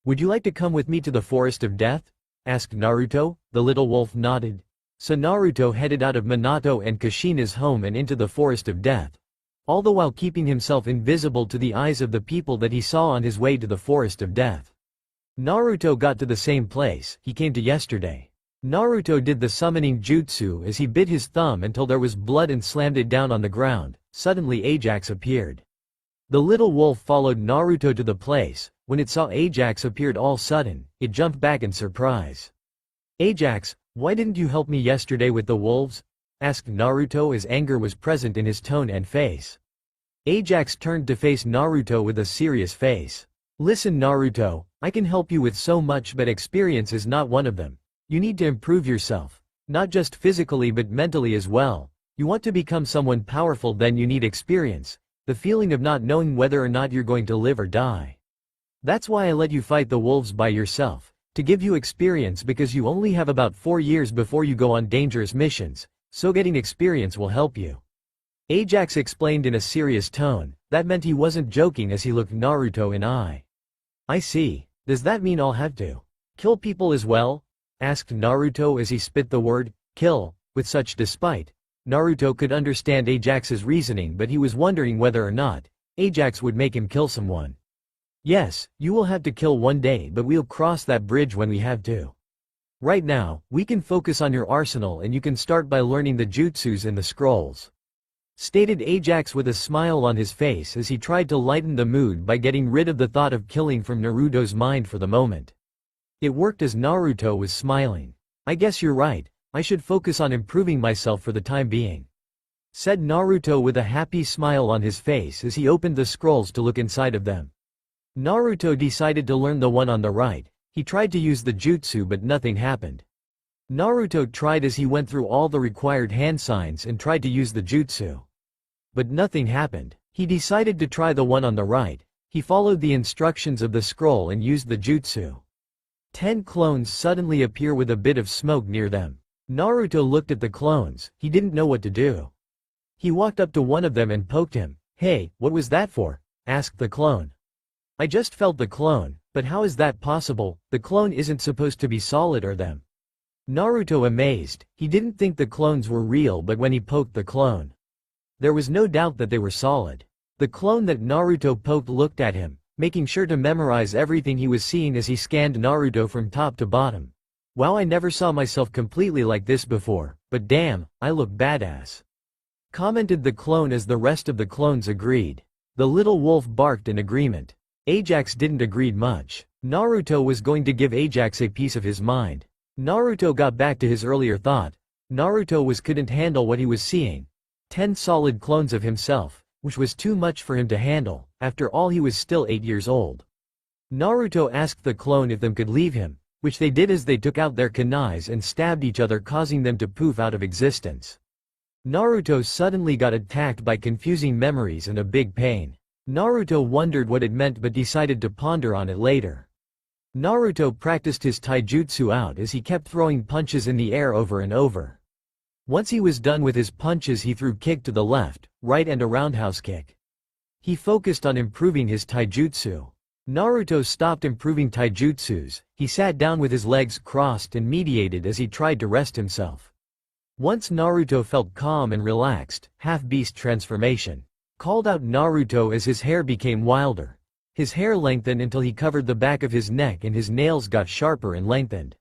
"Would you like to come with me to the Forest of Death?" asked Naruto. The little wolf nodded. So Naruto headed out of Minato and Kushina's home and into the Forest of Death, all the while keeping himself invisible to the eyes of the people that he saw on his way to the Forest of Death. Naruto got to the same place he came to yesterday. Naruto did the summoning jutsu as he bit his thumb until there was blood and slammed it down on the ground. Suddenly Ajax appeared. The little wolf followed Naruto to the place. When it saw Ajax appeared all sudden, it jumped back in surprise. "Ajax, why didn't you help me yesterday with the wolves?" asked Naruto as anger was present in his tone and face. Ajax turned to face Naruto with a serious face. "Listen Naruto, I can help you with so much but experience is not one of them. You need to improve yourself. Not just physically but mentally as well. You want to become someone powerful, then you need experience. The feeling of not knowing whether or not you're going to live or die. That's why I let you fight the wolves by yourself. To give you experience because you only have about 4 years before you go on dangerous missions, so getting experience will help you." Ajax explained in a serious tone. That meant he wasn't joking as he looked Naruto in eye. "I see. Does that mean I'll have to kill people as well?" asked Naruto as he spit the word, kill, with such despite. Naruto could understand Ajax's reasoning, but he was wondering whether or not Ajax would make him kill someone. "Yes, you will have to kill one day, but we'll cross that bridge when we have to. Right now, we can focus on your arsenal and you can start by learning the jutsus and the scrolls," stated Ajax with a smile on his face as he tried to lighten the mood by getting rid of the thought of killing from Naruto's mind for the moment. It worked as Naruto was smiling. "I guess you're right, I should focus on improving myself for the time being," said Naruto with a happy smile on his face as he opened the scrolls to look inside of them. Naruto decided to learn the one on the right. He tried to use the jutsu but nothing happened. Naruto tried as he went through all the required hand signs and tried to use the jutsu. But nothing happened. He decided to try the one on the right. He followed the instructions of the scroll and used the jutsu. 10 clones suddenly appear with a bit of smoke near them. Naruto looked at the clones. He didn't know what to do. He walked up to one of them and poked him. "Hey, what was that for?" asked the clone. "I just felt the clone, but how is that possible? The clone isn't supposed to be solid or them." Naruto amazed. He didn't think the clones were real, but when he poked the clone, there was no doubt that they were solid. The clone that Naruto poked looked at him, making sure to memorize everything he was seeing as he scanned Naruto from top to bottom. "Wow, I never saw myself completely like this before, but damn, I look badass," commented the clone as the rest of the clones agreed. The little wolf barked in agreement. Ajax didn't agree much. Naruto was going to give Ajax a piece of his mind. Naruto got back to his earlier thought. Naruto couldn't handle what he was seeing. 10 solid clones of himself, which was too much for him to handle. After all, he was still 8 years old. Naruto asked the clone if them could leave him, which they did as they took out their kunais and stabbed each other, causing them to poof out of existence. Naruto suddenly got attacked by confusing memories and a big pain. Naruto wondered what it meant but decided to ponder on it later. Naruto practiced his taijutsu out as he kept throwing punches in the air over and over. Once he was done with his punches, he threw kick to the left, right and a roundhouse kick. He focused on improving his taijutsu. Naruto stopped improving taijutsus, he sat down with his legs crossed and meditated as he tried to rest himself. Once Naruto felt calm and relaxed, half-beast transformation. Called out Naruto as his hair became wilder. His hair lengthened until he covered the back of his neck and his nails got sharper and lengthened.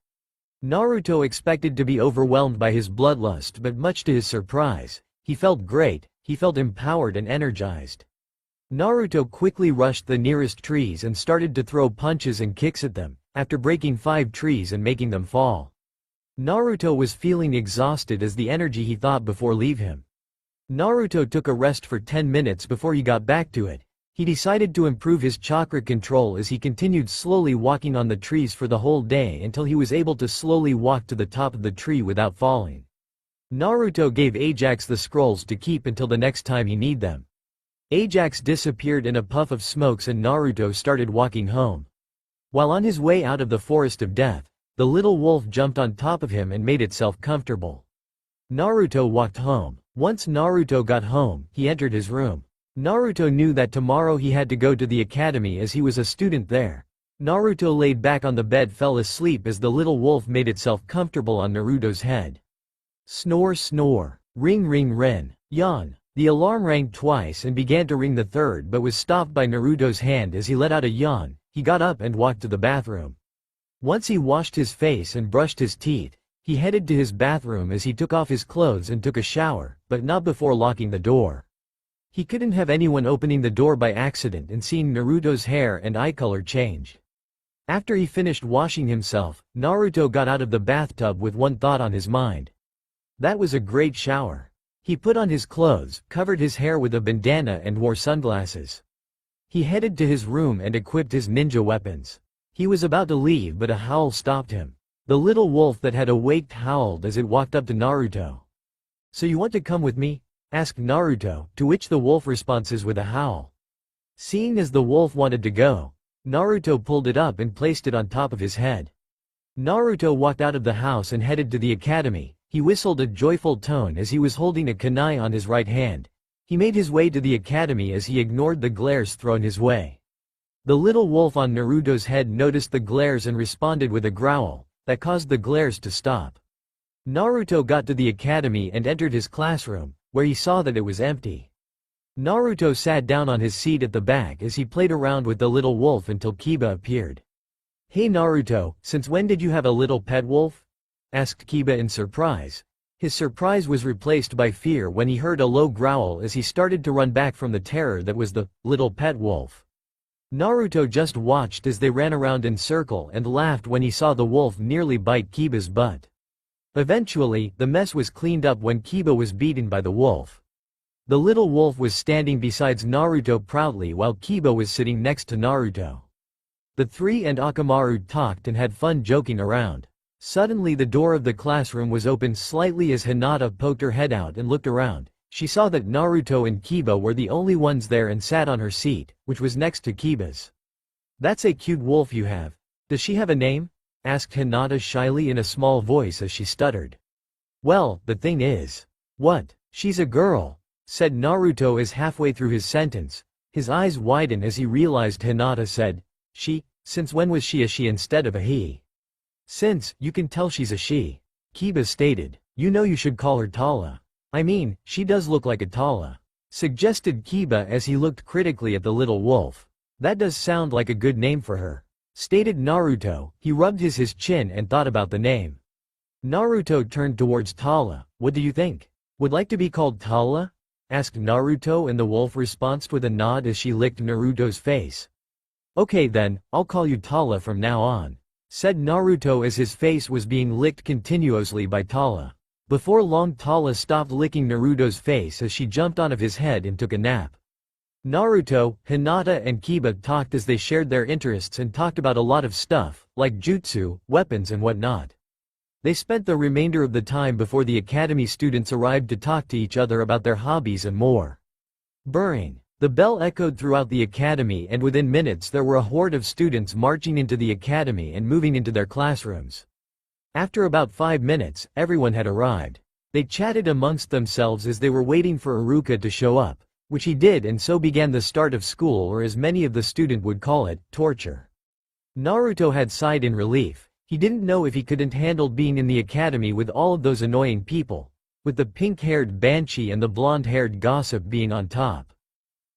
Naruto expected to be overwhelmed by his bloodlust, but much to his surprise, he felt great, he felt empowered and energized. Naruto quickly rushed the nearest trees and started to throw punches and kicks at them, after breaking 5 trees and making them fall. Naruto was feeling exhausted as the energy he thought before leave him. Naruto took a rest for 10 minutes before he got back to it. He decided to improve his chakra control as he continued slowly walking on the trees for the whole day until he was able to slowly walk to the top of the tree without falling. Naruto gave Ajax the scrolls to keep until the next time he need them. Ajax disappeared in a puff of smokes and Naruto started walking home. While on his way out of the forest of death, the little wolf jumped on top of him and made itself comfortable. Naruto walked home. Once Naruto got home, he entered his room. Naruto knew that tomorrow he had to go to the academy as he was a student there. Naruto laid back on the bed, fell asleep as the little wolf made itself comfortable on Naruto's head. Snore snore, ring ring rin, yawn. The alarm rang twice and began to ring the third but was stopped by Naruto's hand as he let out a yawn. He got up and walked to the bathroom. Once he washed his face and brushed his teeth, he headed to his bathroom as he took off his clothes and took a shower, but not before locking the door. He couldn't have anyone opening the door by accident and seeing Naruto's hair and eye color change. After he finished washing himself, Naruto got out of the bathtub with one thought on his mind. That was a great shower. He put on his clothes, covered his hair with a bandana and wore sunglasses. He headed to his room and equipped his ninja weapons. He was about to leave but a howl stopped him. The little wolf that had awaked howled as it walked up to Naruto. "So you want to come with me?" asked Naruto, to which the wolf responses with a howl. Seeing as the wolf wanted to go, Naruto pulled it up and placed it on top of his head. Naruto walked out of the house and headed to the academy. He whistled a joyful tone as he was holding a kunai on his right hand. He made his way to the academy as he ignored the glares thrown his way. The little wolf on Naruto's head noticed the glares and responded with a growl that caused the glares to stop. Naruto got to the academy and entered his classroom, where he saw that it was empty. Naruto sat down on his seat at the back as he played around with the little wolf until Kiba appeared. "Hey Naruto, since when did you have a little pet wolf?" asked Kiba in surprise. His surprise was replaced by fear when he heard a low growl as he started to run back from the terror that was the little pet wolf. Naruto just watched as they ran around in circle and laughed when he saw the wolf nearly bite Kiba's butt. Eventually, the mess was cleaned up when Kiba was beaten by the wolf. The little wolf was standing beside Naruto proudly while Kiba was sitting next to Naruto. The three and Akamaru talked and had fun joking around. Suddenly the door of the classroom was opened slightly as Hinata poked her head out and looked around. She saw that Naruto and Kiba were the only ones there and sat on her seat, which was next to Kiba's. "That's a cute wolf you have. Does she have a name?" asked Hinata shyly in a small voice as she stuttered. "Well, the thing is." "What? She's a girl," said Naruto as halfway through his sentence. His eyes widened as he realized Hinata said, "She? Since when was she a she instead of a he?" "Since, you can tell she's a she," Kiba stated. "You know you should call her Tala. I mean, she does look like a Tala," suggested Kiba as he looked critically at the little wolf. "That does sound like a good name for her," stated Naruto. He rubbed his chin and thought about the name. Naruto turned towards Tala. "What do you think? Would like to be called Tala?" asked Naruto and the wolf responded with a nod as she licked Naruto's face. "Okay then, I'll call you Tala from now on," said Naruto as his face was being licked continuously by Tala. Before long Tala stopped licking Naruto's face as she jumped out of his head and took a nap. Naruto, Hinata and Kiba talked as they shared their interests and talked about a lot of stuff, like jutsu, weapons and whatnot. They spent the remainder of the time before the academy students arrived to talk to each other about their hobbies and more. Burring. The bell echoed throughout the academy and within minutes there were a horde of students marching into the academy and moving into their classrooms. After about 5 minutes, everyone had arrived. They chatted amongst themselves as they were waiting for Iruka to show up, which he did, and so began the start of school, or as many of the students would call it, torture. Naruto had sighed in relief. He didn't know if he couldn't handle being in the academy with all of those annoying people, with the pink-haired banshee and the blonde-haired gossip being on top.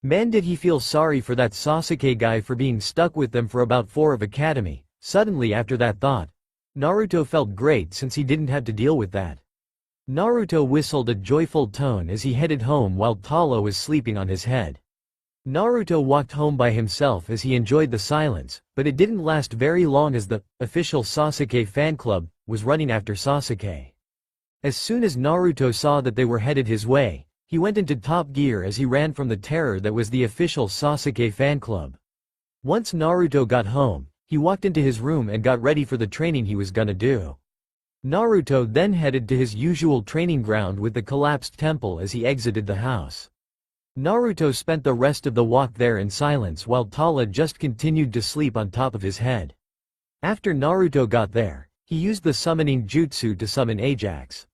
Man, did he feel sorry for that Sasuke guy for being stuck with them for about 4 of academy. Suddenly after that thought, Naruto felt great since he didn't have to deal with that. Naruto whistled a joyful tone as he headed home while Tala was sleeping on his head. Naruto walked home by himself as he enjoyed the silence, but it didn't last very long as the official Sasuke fan club was running after Sasuke. As soon as Naruto saw that they were headed his way, he went into top gear as he ran from the terror that was the official Sasuke fan club. Once Naruto got home, he walked into his room and got ready for the training he was gonna do. Naruto then headed to his usual training ground with the collapsed temple as he exited the house. Naruto spent the rest of the walk there in silence while Tala just continued to sleep on top of his head. After Naruto got there, he used the summoning jutsu to summon Ajax.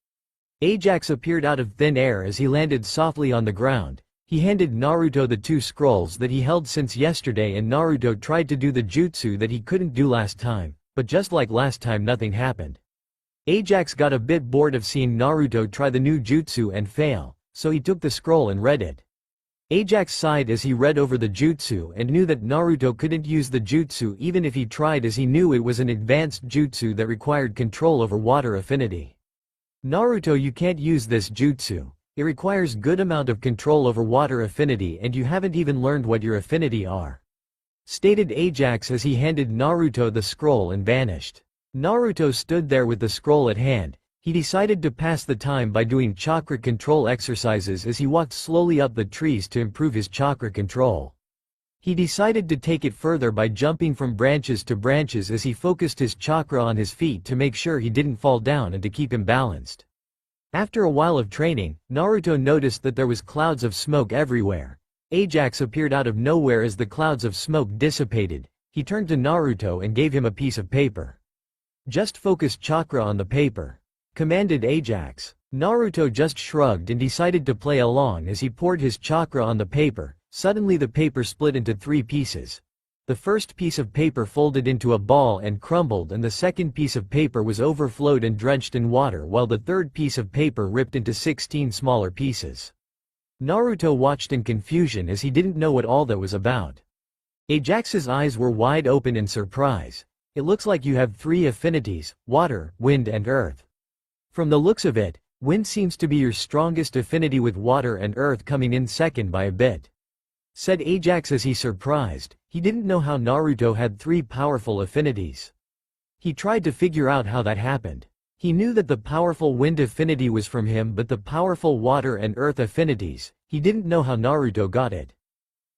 Ajax appeared out of thin air as he landed softly on the ground. He handed Naruto the 2 scrolls that he held since yesterday, and Naruto tried to do the jutsu that he couldn't do last time, but just like last time nothing happened. Ajax got a bit bored of seeing Naruto try the new jutsu and fail, so he took the scroll and read it. Ajax sighed as he read over the jutsu and knew that Naruto couldn't use the jutsu even if he tried, as he knew it was an advanced jutsu that required control over water affinity. Naruto, you can't use this jutsu. It requires good amount of control over water affinity and you haven't even learned what your affinity are, stated Ajax as he handed Naruto the scroll and vanished. Naruto stood there with the scroll at hand. He decided to pass the time by doing chakra control exercises as he walked slowly up the trees to improve his chakra control. He decided to take it further by jumping from branches to branches as he focused his chakra on his feet to make sure he didn't fall down and to keep him balanced. After a while of training, Naruto noticed that there was clouds of smoke everywhere. Ajax appeared out of nowhere as the clouds of smoke dissipated. He turned to Naruto and gave him a piece of paper. Just focus chakra on the paper, commanded Ajax. Naruto just shrugged and decided to play along as he poured his chakra on the paper. Suddenly the paper split into 3 pieces. The first piece of paper folded into a ball and crumbled, and the second piece of paper was overflowed and drenched in water, while the third piece of paper ripped into 16 smaller pieces. Naruto watched in confusion as he didn't know what all that was about. Ajax's eyes were wide open in surprise. It looks like you have 3 affinities: water, wind and earth. From the looks of it, wind seems to be your strongest affinity, with water and earth coming in second by a bit, said Ajax as he surprised. He didn't know how Naruto had 3 powerful affinities. He tried to figure out how that happened. He knew that the powerful wind affinity was from him, but the powerful water and earth affinities, he didn't know how Naruto got it.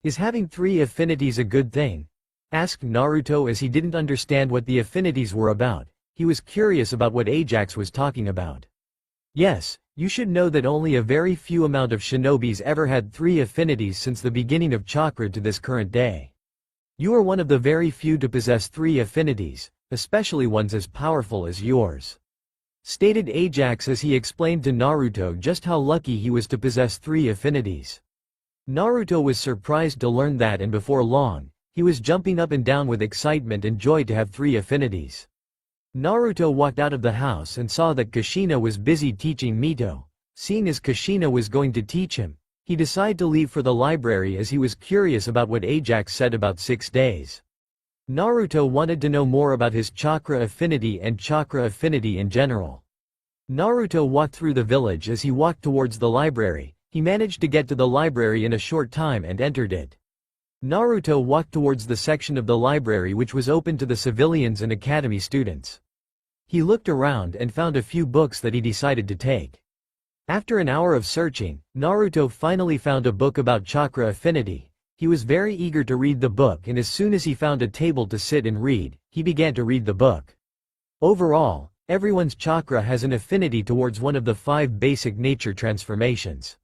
Is having 3 affinities a good thing? Asked Naruto as he didn't understand what the affinities were about. He was curious about what Ajax was talking about. Yes, you should know that only a very few amount of shinobis ever had 3 affinities since the beginning of chakra to this current day. You are one of the very few to possess 3 affinities, especially ones as powerful as yours, stated Ajax as he explained to Naruto just how lucky he was to possess 3 affinities. Naruto was surprised to learn that, and before long, he was jumping up and down with excitement and joy to have 3 affinities. Naruto walked out of the house and saw that Kushina was busy teaching Mito. Seeing as Kushina was going to teach him, he decided to leave for the library as he was curious about what Ajax said about 6 days. Naruto wanted to know more about his chakra affinity and chakra affinity in general. Naruto walked through the village as he walked towards the library. He managed to get to the library in a short time and entered it. Naruto walked towards the section of the library which was open to the civilians and academy students. He looked around and found a few books that he decided to take. After an hour of searching, Naruto finally found a book about chakra affinity. He was very eager to read the book, and as soon as he found a table to sit and read, he began to read the book. Overall, everyone's chakra has an affinity towards one of the 5 basic nature transformations.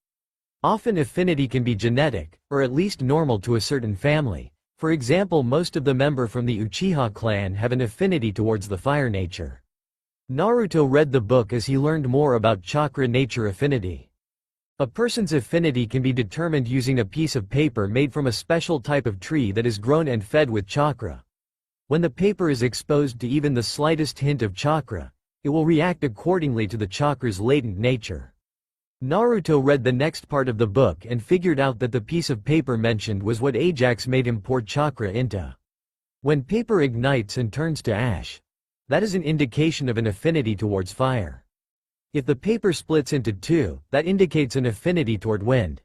Often affinity can be genetic, or at least normal to a certain family. For example, most of the members from the Uchiha clan have an affinity towards the fire nature. Naruto read the book as he learned more about chakra nature affinity. A person's affinity can be determined using a piece of paper made from a special type of tree that is grown and fed with chakra. When the paper is exposed to even the slightest hint of chakra, it will react accordingly to the chakra's latent nature. Naruto read the next part of the book and figured out that the piece of paper mentioned was what Ajax made him pour chakra into. When paper ignites and turns to ash, that is an indication of an affinity towards fire. If the paper splits into 2, that indicates an affinity toward wind.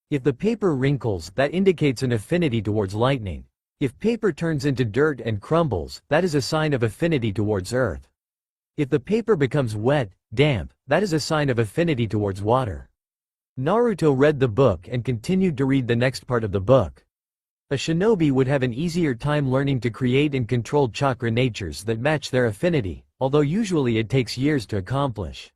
If the paper wrinkles, that indicates an affinity towards lightning. If paper turns into dirt and crumbles, that is a sign of affinity towards earth. If the paper becomes wet, damp, that is a sign of affinity towards water. Naruto read the book and continued to read the next part of the book. A shinobi would have an easier time learning to create and control chakra natures that match their affinity, although usually it takes years to accomplish.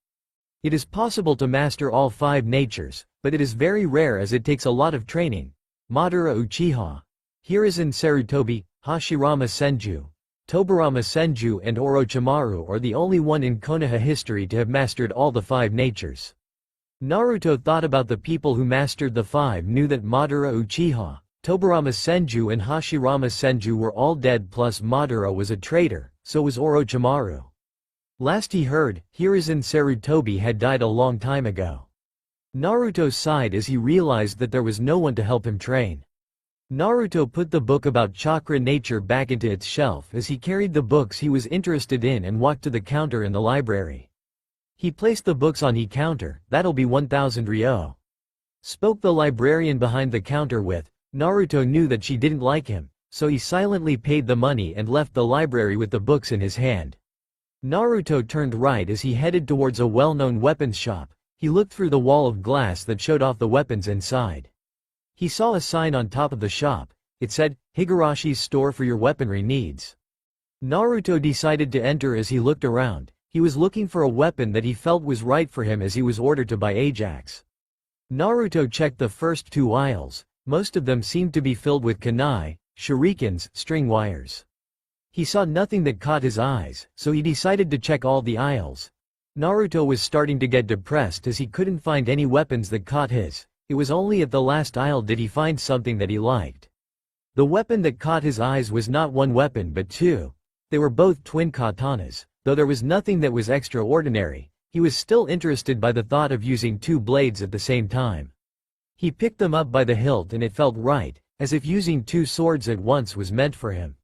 It is possible to master all 5 natures, but it is very rare as it takes a lot of training. Madara Uchiha, Hiruzen Sarutobi, Hashirama Senju, Tobirama Senju and Orochimaru are the only one in Konoha history to have mastered all the 5 natures. Naruto thought about the people who mastered the 5 knew that Madara Uchiha, Tobirama Senju and Hashirama Senju were all dead, plus Madara was a traitor, so was Orochimaru. Last he heard, Hiruzen Sarutobi had died a long time ago. Naruto sighed as he realized that there was no one to help him train. Naruto put the book about chakra nature back into its shelf as he carried the books he was interested in and walked to the counter in the library. He placed the books on the counter. "That'll be 1,000 ryo," spoke the librarian behind the counter with. Naruto knew that she didn't like him, so he silently paid the money and left the library with the books in his hand. Naruto turned right as he headed towards a well-known weapons shop. He looked through the wall of glass that showed off the weapons inside. He saw a sign on top of the shop. It said, "Higarashi's store for your weaponry needs." Naruto decided to enter as he looked around. He was looking for a weapon that he felt was right for him as he was ordered to by Ajax. Naruto checked the first 2 aisles. Most of them seemed to be filled with kunai, shurikens, string wires. He saw nothing that caught his eyes, so he decided to check all the aisles. Naruto was starting to get depressed as he couldn't find any weapons that caught his. It was only at the last aisle did he find something that he liked. The weapon that caught his eyes was not one weapon but 2. They were both twin katanas. Though there was nothing that was extraordinary, he was still interested by the thought of using 2 blades at the same time. He picked them up by the hilt and it felt right, as if using 2 swords at once was meant for him.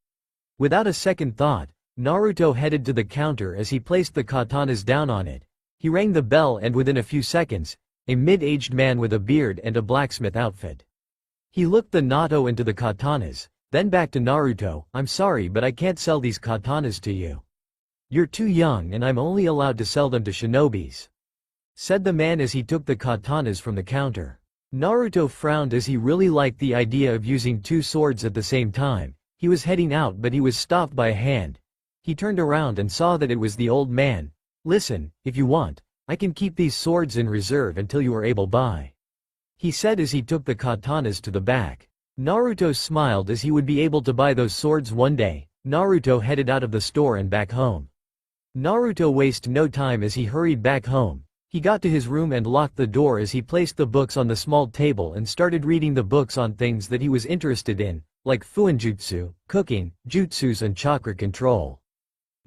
Without a second thought, Naruto headed to the counter as he placed the katanas down on it. He rang the bell and within a few seconds, a mid-aged man with a beard and a blacksmith outfit. He looked the Nato into the katanas, then back to Naruto. "I'm sorry but I can't sell these katanas to you. You're too young and I'm only allowed to sell them to shinobis," said the man as he took the katanas from the counter. Naruto frowned as he really liked the idea of using 2 swords at the same time. He was heading out but he was stopped by a hand. He turned around and saw that it was the old man. "Listen, if you want, I can keep these swords in reserve until you are able by," he said as he took the katanas to the back. Naruto smiled as he would be able to buy those swords one day. Naruto headed out of the store and back home. Naruto wasted no time as he hurried back home. He got to his room and locked the door as he placed the books on the small table and started reading the books on things that he was interested in, like fuinjutsu, cooking, jutsus and chakra control.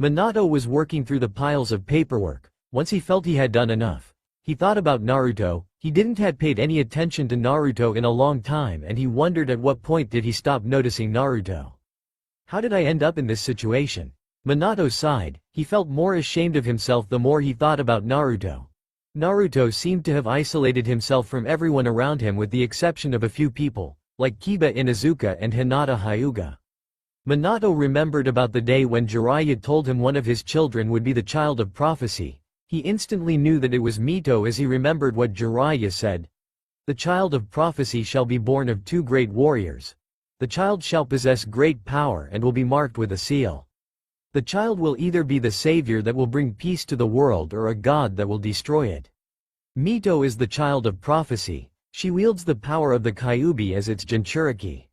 Minato was working through the piles of paperwork. Once he felt he had done enough, he thought about Naruto. He didn't had paid any attention to Naruto in a long time and he wondered at what point did he stop noticing Naruto. How did I end up in this situation? Minato sighed. He felt more ashamed of himself the more he thought about Naruto. Naruto seemed to have isolated himself from everyone around him with the exception of a few people, like Kiba Inuzuka and Hinata Hyuga. Minato remembered about the day when Jiraiya told him one of his children would be the child of prophecy. He instantly knew that it was Mito as he remembered what Jiraiya said. The child of prophecy shall be born of two great warriors. The child shall possess great power and will be marked with a seal. The child will either be the savior that will bring peace to the world or a god that will destroy it. Mito is the child of prophecy. She wields the power of the Kyuubi as its Jinchuriki.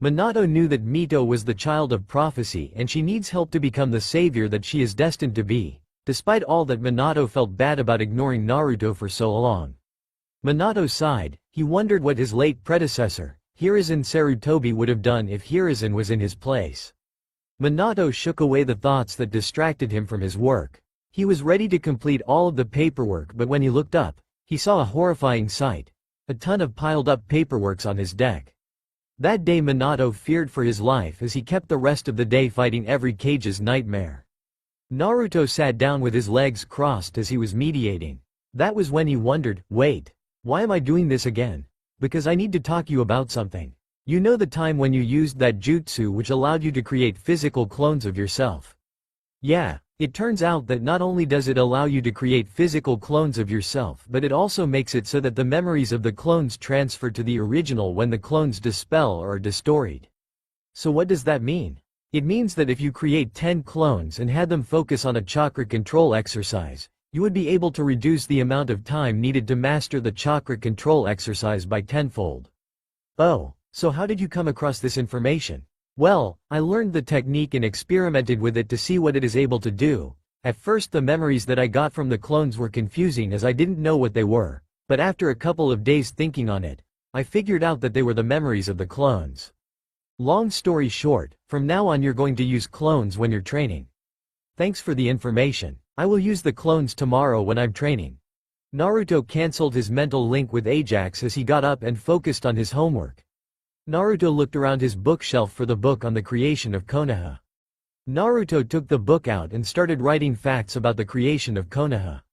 Minato knew that Mito was the child of prophecy and she needs help to become the savior that she is destined to be. Despite all that, Minato felt bad about ignoring Naruto for so long. Minato sighed. He wondered what his late predecessor, Hiruzen Sarutobi, would have done if Hiruzen was in his place. Minato shook away the thoughts that distracted him from his work. He was ready to complete all of the paperwork, but when he looked up, he saw a horrifying sight. A ton of piled up paperworks on his deck. That day Minato feared for his life as he kept the rest of the day fighting every cage's nightmare. Naruto sat down with his legs crossed as he was mediating. That was when he wondered, wait, why am I doing this again? Because I need to talk you about something. You know the time when you used that jutsu which allowed you to create physical clones of yourself? Yeah, it turns out that not only does it allow you to create physical clones of yourself, but it also makes it so that the memories of the clones transfer to the original when the clones dispel or are destroyed. So what does that mean? It means that if you create 10 clones and had them focus on a chakra control exercise, you would be able to reduce the amount of time needed to master the chakra control exercise by tenfold. Oh, so how did you come across this information? Well, I learned the technique and experimented with it to see what it is able to do. At first the memories that I got from the clones were confusing as I didn't know what they were, but after a couple of days thinking on it, I figured out that they were the memories of the clones. Long story short, from now on you're going to use clones when you're training. Thanks for the information. I will use the clones tomorrow when I'm training. Naruto cancelled his mental link with Ajax as he got up and focused on his homework. Naruto looked around his bookshelf for the book on the creation of Konoha. Naruto took the book out and started writing facts about the creation of Konoha.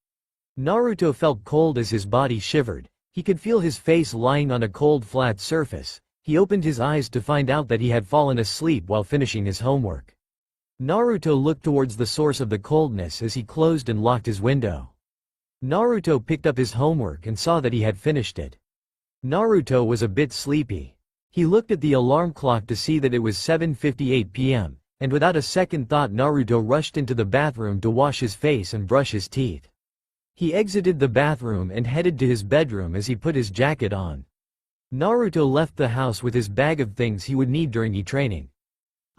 Naruto felt cold as his body shivered. He could feel his face lying on a cold flat surface. He opened his eyes to find out that he had fallen asleep while finishing his homework. Naruto looked towards the source of the coldness as he closed and locked his window. Naruto picked up his homework and saw that he had finished it. Naruto was a bit sleepy. He looked at the alarm clock to see that it was 7:58 p.m., and without a second thought Naruto rushed into the bathroom to wash his face and brush his teeth. He exited the bathroom and headed to his bedroom as he put his jacket on. Naruto left the house with his bag of things he would need during training.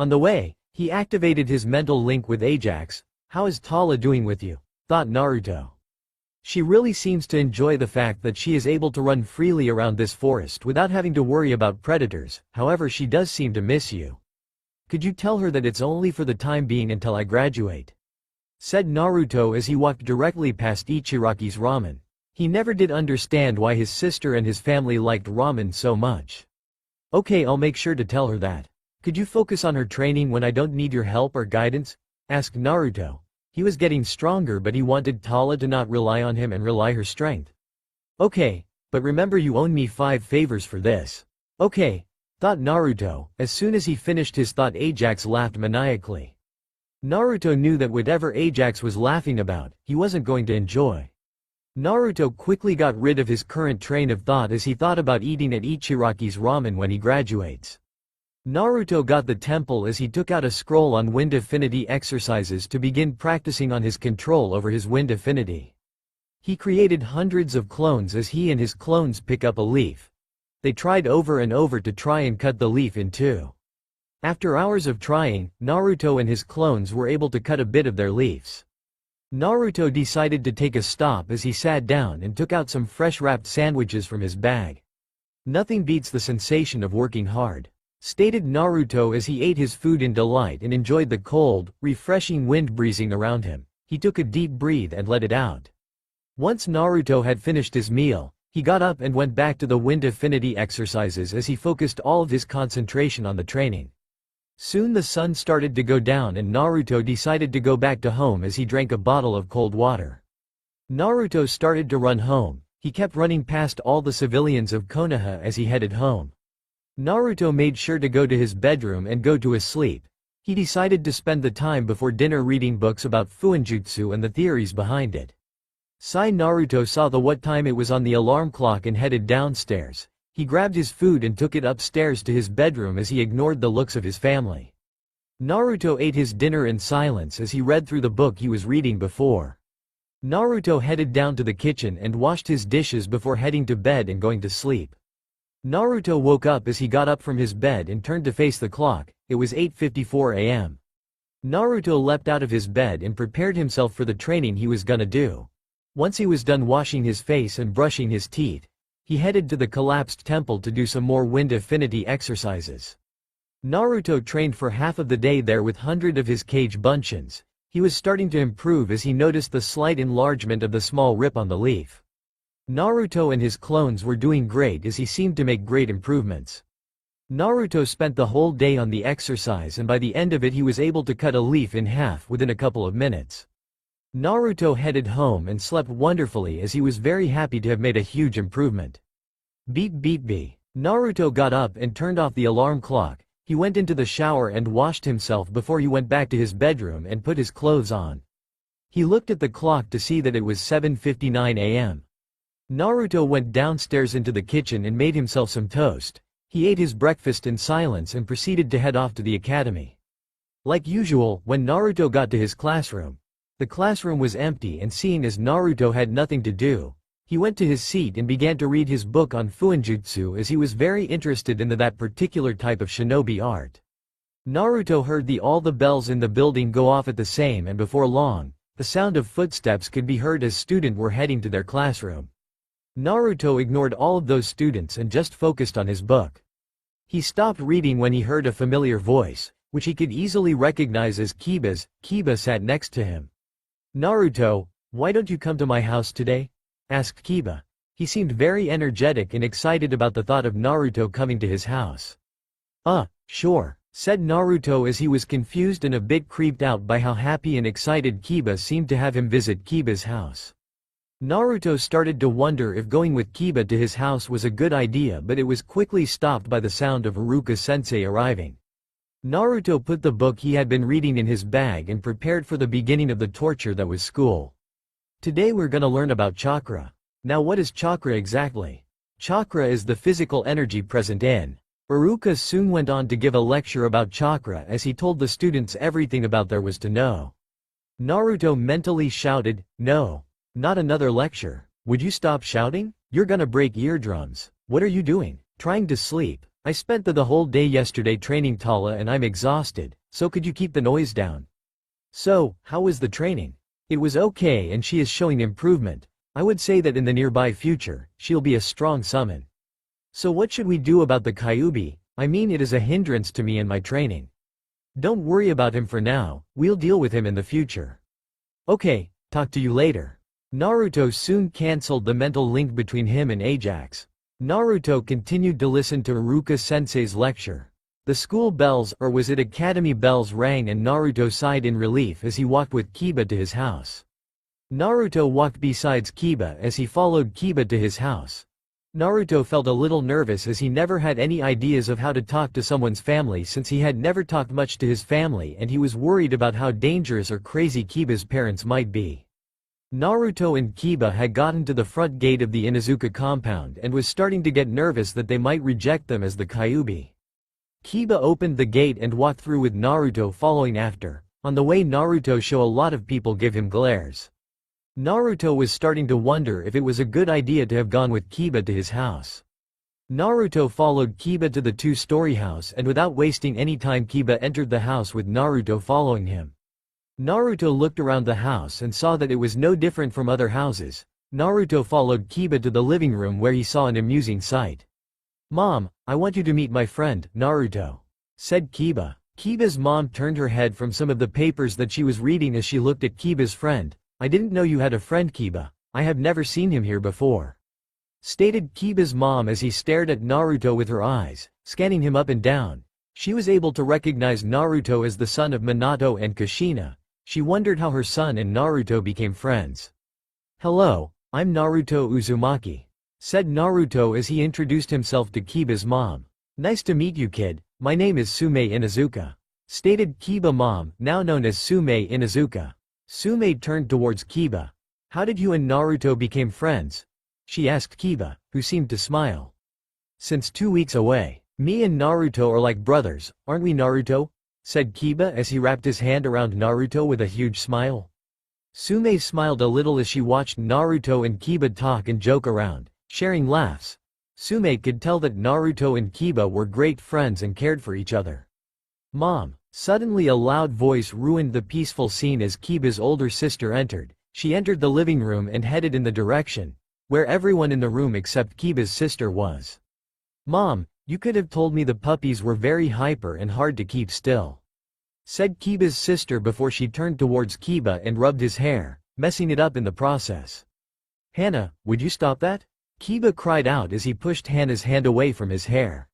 On the way, he activated his mental link with Ajax. How is Tala doing with you? Thought Naruto. She really seems to enjoy the fact that she is able to run freely around this forest without having to worry about predators, however she does seem to miss you. Could you tell her that it's only for the time being until I graduate? Said Naruto as he walked directly past Ichiraki's ramen. He never did understand why his sister and his family liked ramen so much. Okay, I'll make sure to tell her that. Could you focus on her training when I don't need your help or guidance? Asked Naruto. He was getting stronger but he wanted Tala to not rely on him and rely her strength. Okay, but remember you owe me 5 favors for this. Okay, thought Naruto. As soon as he finished his thought Ajax laughed maniacally. Naruto knew that whatever Ajax was laughing about, he wasn't going to enjoy. Naruto quickly got rid of his current train of thought as he thought about eating at Ichiraki's ramen when he graduates. Naruto got the temple as he took out a scroll on wind affinity exercises to begin practicing on his control over his wind affinity. He created hundreds of clones as he and his clones pick up a leaf. They tried over and over to try and cut the leaf in two. After hours of trying, Naruto and his clones were able to cut a bit of their leaves. Naruto decided to take a stop as he sat down and took out some fresh wrapped sandwiches from his bag. Nothing beats the sensation of working hard, stated Naruto as he ate his food in delight and enjoyed the cold, refreshing wind breezing around him. He took a deep breath and let it out. Once Naruto had finished his meal, he got up and went back to the wind affinity exercises as he focused all of his concentration on the training. Soon the sun started to go down and Naruto decided to go back to home as he drank a bottle of cold water. Naruto started to run home. He kept running past all the civilians of Konoha as he headed home. Naruto made sure to go to his bedroom and go to his sleep. He decided to spend the time before dinner reading books about Fuinjutsu and the theories behind it. Naruto saw what time it was on the alarm clock and headed downstairs. He grabbed his food and took it upstairs to his bedroom as he ignored the looks of his family. Naruto ate his dinner in silence as he read through the book he was reading before. Naruto headed down to the kitchen and washed his dishes before heading to bed and going to sleep. Naruto woke up as he got up from his bed and turned to face the clock. It was 8:54 a.m. Naruto leapt out of his bed and prepared himself for the training he was gonna do. Once he was done washing his face and brushing his teeth, he headed to the collapsed temple to do some more wind affinity exercises. Naruto trained for half of the day there with hundreds of his kage bunchins. He was starting to improve as he noticed the slight enlargement of the small rip on the leaf. Naruto and his clones were doing great as he seemed to make great improvements. Naruto spent the whole day on the exercise and by the end of it he was able to cut a leaf in half within a couple of minutes. Naruto headed home and slept wonderfully as he was very happy to have made a huge improvement. Beep beep beep. Naruto got up and turned off the alarm clock. He went into the shower and washed himself before he went back to his bedroom and put his clothes on. He looked at the clock to see that it was 7:59 a.m. Naruto went downstairs into the kitchen and made himself some toast. He ate his breakfast in silence and proceeded to head off to the academy. Like usual, when Naruto got to his classroom, the classroom was empty and seeing as Naruto had nothing to do, he went to his seat and began to read his book on Fuinjutsu as he was very interested in that particular type of shinobi art. Naruto heard all the bells in the building go off at the same and before long, the sound of footsteps could be heard as students were heading to their classroom. Naruto ignored all of those students and just focused on his book. He stopped reading when he heard a familiar voice, which he could easily recognize as Kiba's. Kiba sat next to him. "Naruto, why don't you come to my house today?" asked Kiba. He seemed very energetic and excited about the thought of Naruto coming to his house. Sure," said Naruto as he was confused and a bit creeped out by how happy and excited Kiba seemed to have him visit Kiba's house. Naruto started to wonder if going with Kiba to his house was a good idea, but it was quickly stopped by the sound of Iruka-sensei arriving. Naruto put the book he had been reading in his bag and prepared for the beginning of the torture that was school. Today we're gonna learn about chakra. Now what is chakra exactly? Chakra is the physical energy present in. Iruka soon went on to give a lecture about chakra as he told the students everything about there was to know. Naruto mentally shouted, "No. Not another lecture. Would you stop shouting? You're gonna break eardrums. What are you doing? Trying to sleep? I spent the whole day yesterday training Tala and I'm exhausted, so could you keep the noise down?" "So, how was the training?" "It was okay and she is showing improvement. I would say that in the nearby future, she'll be a strong summon." "So what should we do about the Kyuubi? I mean it is a hindrance to me and my training." "Don't worry about him for now, we'll deal with him in the future." "Okay, talk to you later." Naruto soon cancelled the mental link between him and Ajax. Naruto continued to listen to Iruka-sensei's lecture. The school bells, or was it academy bells, rang and Naruto sighed in relief as he walked with Kiba to his house. Naruto walked besides Kiba as he followed Kiba to his house. Naruto felt a little nervous as he never had any ideas of how to talk to someone's family since he had never talked much to his family and he was worried about how dangerous or crazy Kiba's parents might be. Naruto and Kiba had gotten to the front gate of the Inuzuka compound and was starting to get nervous that they might reject them as the Kyuubi. Kiba opened the gate and walked through with Naruto following after. On the way Naruto showed a lot of people give him glares. Naruto was starting to wonder if it was a good idea to have gone with Kiba to his house. Naruto followed Kiba to the two-story house and without wasting any time Kiba entered the house with Naruto following him. Naruto looked around the house and saw that it was no different from other houses. Naruto followed Kiba to the living room where he saw an amusing sight. "Mom, I want you to meet my friend, Naruto," said Kiba. Kiba's mom turned her head from some of the papers that she was reading as she looked at Kiba's friend. "I didn't know you had a friend, Kiba. I have never seen him here before," stated Kiba's mom as he stared at Naruto with her eyes, scanning him up and down. She was able to recognize Naruto as the son of Minato and Kushina. She wondered how her son and Naruto became friends. "Hello, I'm Naruto Uzumaki," said Naruto as he introduced himself to Kiba's mom. "Nice to meet you, kid. My name is Sume Inuzuka," stated Kiba mom, now known as Sume Inuzuka. Sume turned towards Kiba. How did you and Naruto become friends? She asked Kiba, who seemed to smile. Since 2 weeks away. Me and Naruto are like brothers, aren't we Naruto? Said Kiba as he wrapped his hand around Naruto with a huge smile. Sume smiled a little as she watched Naruto and Kiba talk and joke around, sharing laughs. Sume could tell that Naruto and Kiba were great friends and cared for each other. Mom! Suddenly a loud voice ruined the peaceful scene as Kiba's older sister entered. She entered the living room and headed in the direction where everyone in the room except Kiba's sister was. Mom, you could have told me the puppies were very hyper and hard to keep still, said Kiba's sister before she turned towards Kiba and rubbed his hair, messing it up in the process. Hannah, would you stop that? Kiba cried out as he pushed Hannah's hand away from his hair.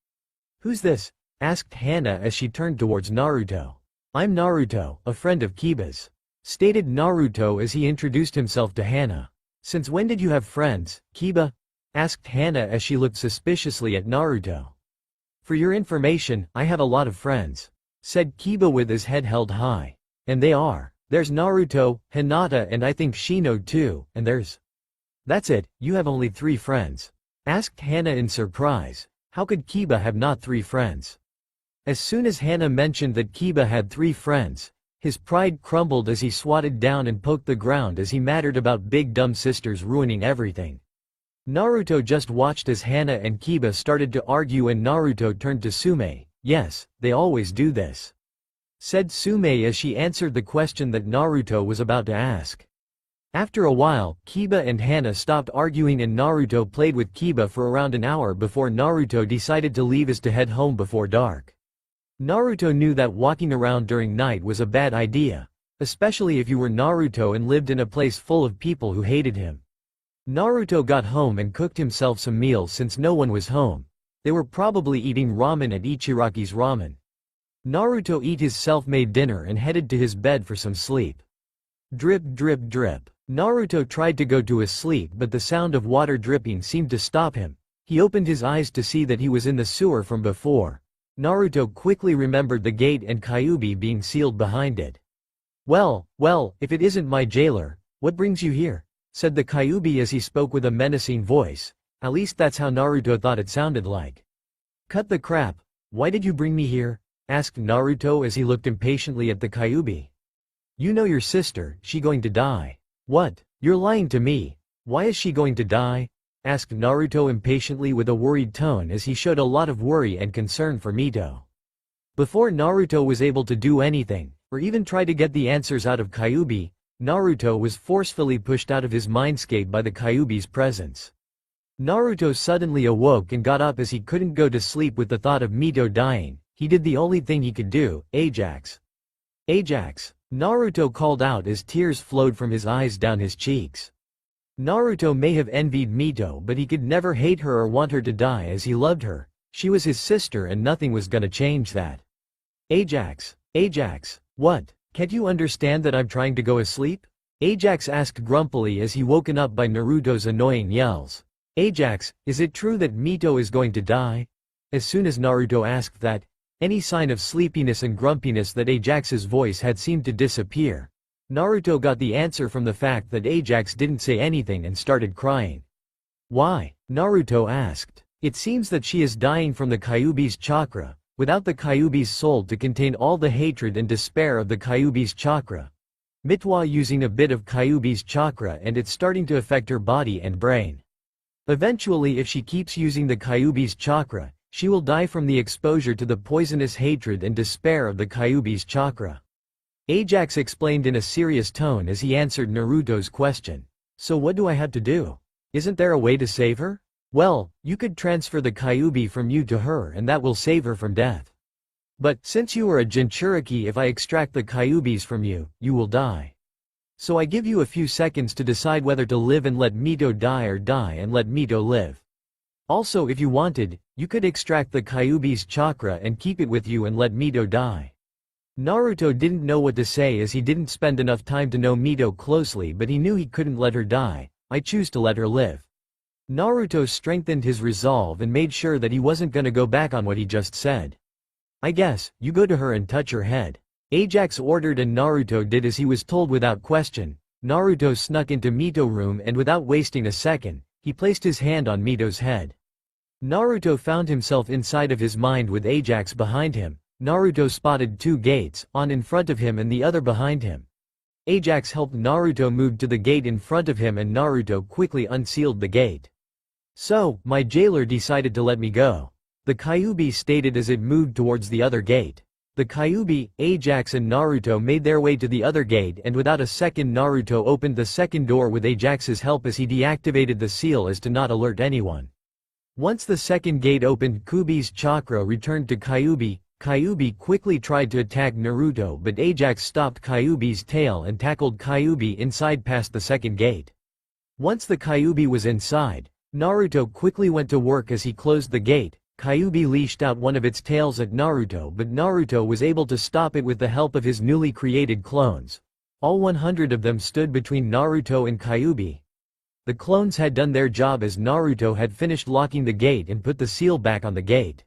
Who's this? Asked Hannah as she turned towards Naruto. I'm Naruto, a friend of Kiba's, stated Naruto as he introduced himself to Hannah. Since when did you have friends, Kiba? Asked Hannah as she looked suspiciously at Naruto. For your information, I have a lot of friends, said Kiba with his head held high. And there's Naruto, Hinata and I think Shino too, and That's it, you have only 3 friends? Asked Hannah in surprise. How could Kiba have not 3 friends? As soon as Hannah mentioned that Kiba had 3 friends, his pride crumbled as he swatted down and poked the ground as he mattered about big dumb sisters ruining everything. Naruto just watched as Hannah and Kiba started to argue and Naruto turned to Sume. Yes, they always do this, said Sume as she answered the question that Naruto was about to ask. After a while, Kiba and Hannah stopped arguing and Naruto played with Kiba for around an hour before Naruto decided to leave to head home before dark. Naruto knew that walking around during night was a bad idea, especially if you were Naruto and lived in a place full of people who hated him. Naruto got home and cooked himself some meals since no one was home. They were probably eating ramen at Ichiraki's ramen. Naruto ate his self-made dinner and headed to his bed for some sleep. Drip drip drip. Naruto tried to go to his sleep but the sound of water dripping seemed to stop him. He opened his eyes to see that he was in the sewer from before. Naruto quickly remembered the gate and Kyuubi being sealed behind it. Well, if it isn't my jailer, what brings you here? Said the Kyuubi as he spoke with a menacing voice. At least that's how Naruto thought it sounded like. Cut the crap, why did you bring me here? Asked Naruto as he looked impatiently at the Kyuubi. You know your sister, she going to die. What? You're lying to me. Why is she going to die? Asked Naruto impatiently with a worried tone as he showed a lot of worry and concern for Mito. Before Naruto was able to do anything, or even try to get the answers out of Kyuubi, Naruto was forcefully pushed out of his mindscape by the Kyuubi's presence. Naruto suddenly awoke and got up as he couldn't go to sleep with the thought of Mito dying. He did the only thing he could do, Ajax. Ajax! Naruto called out as tears flowed from his eyes down his cheeks. Naruto may have envied Mito but he could never hate her or want her to die as he loved her. She was his sister and nothing was gonna change that. Ajax! Ajax! What? Can't you understand that I'm trying to go asleep? Ajax asked grumpily as he woken up by Naruto's annoying yells. Ajax, is it true that Mito is going to die? As soon as Naruto asked that, any sign of sleepiness and grumpiness that Ajax's voice had seemed to disappear. Naruto got the answer from the fact that Ajax didn't say anything and started crying. Why? Naruto asked. It seems that she is dying from the Kyuubi's chakra, without the Kyuubi's soul to contain all the hatred and despair of the Kyuubi's chakra. Mitwa using a bit of Kyuubi's chakra and it's starting to affect her body and brain. Eventually if she keeps using the Kyuubi's chakra, she will die from the exposure to the poisonous hatred and despair of the Kyuubi's chakra. Ajax explained in a serious tone as he answered Naruto's question. So what do I have to do? Isn't there a way to save her? Well, you could transfer the Kyuubi from you to her and that will save her from death. But, since you are a Jinchuriki, if I extract the Kyuubis from you, you will die. So I give you a few seconds to decide whether to live and let Mito die or die and let Mito live. Also if you wanted, you could extract the Kyuubi's chakra and keep it with you and let Mito die. Naruto didn't know what to say as he didn't spend enough time to know Mito closely but he knew he couldn't let her die. I choose to let her live. Naruto strengthened his resolve and made sure that he wasn't gonna go back on what he just said. I guess, you go to her and touch her head. Ajax ordered and Naruto did as he was told without question. Naruto snuck into Mito's room and without wasting a second, he placed his hand on Mito's head. Naruto found himself inside of his mind with Ajax behind him. Naruto spotted two gates, one in front of him and the other behind him. Ajax helped Naruto move to the gate in front of him and Naruto quickly unsealed the gate. "So, my jailer decided to let me go," the Kyuubi stated as it moved towards the other gate. The Kyuubi, Ajax and Naruto made their way to the other gate and without a second Naruto opened the second door with Ajax's help as he deactivated the seal as to not alert anyone. Once the second gate opened, Kyuubi's chakra returned to Kyuubi. Kyuubi quickly tried to attack Naruto but Ajax stopped Kyuubi's tail and tackled Kyuubi inside past the second gate. Once the Kyuubi was inside, Naruto quickly went to work as he closed the gate. Kyuubi leashed out one of its tails at Naruto but Naruto was able to stop it with the help of his newly created clones. All 100 of them stood between Naruto and Kyuubi. The clones had done their job as Naruto had finished locking the gate and put the seal back on the gate.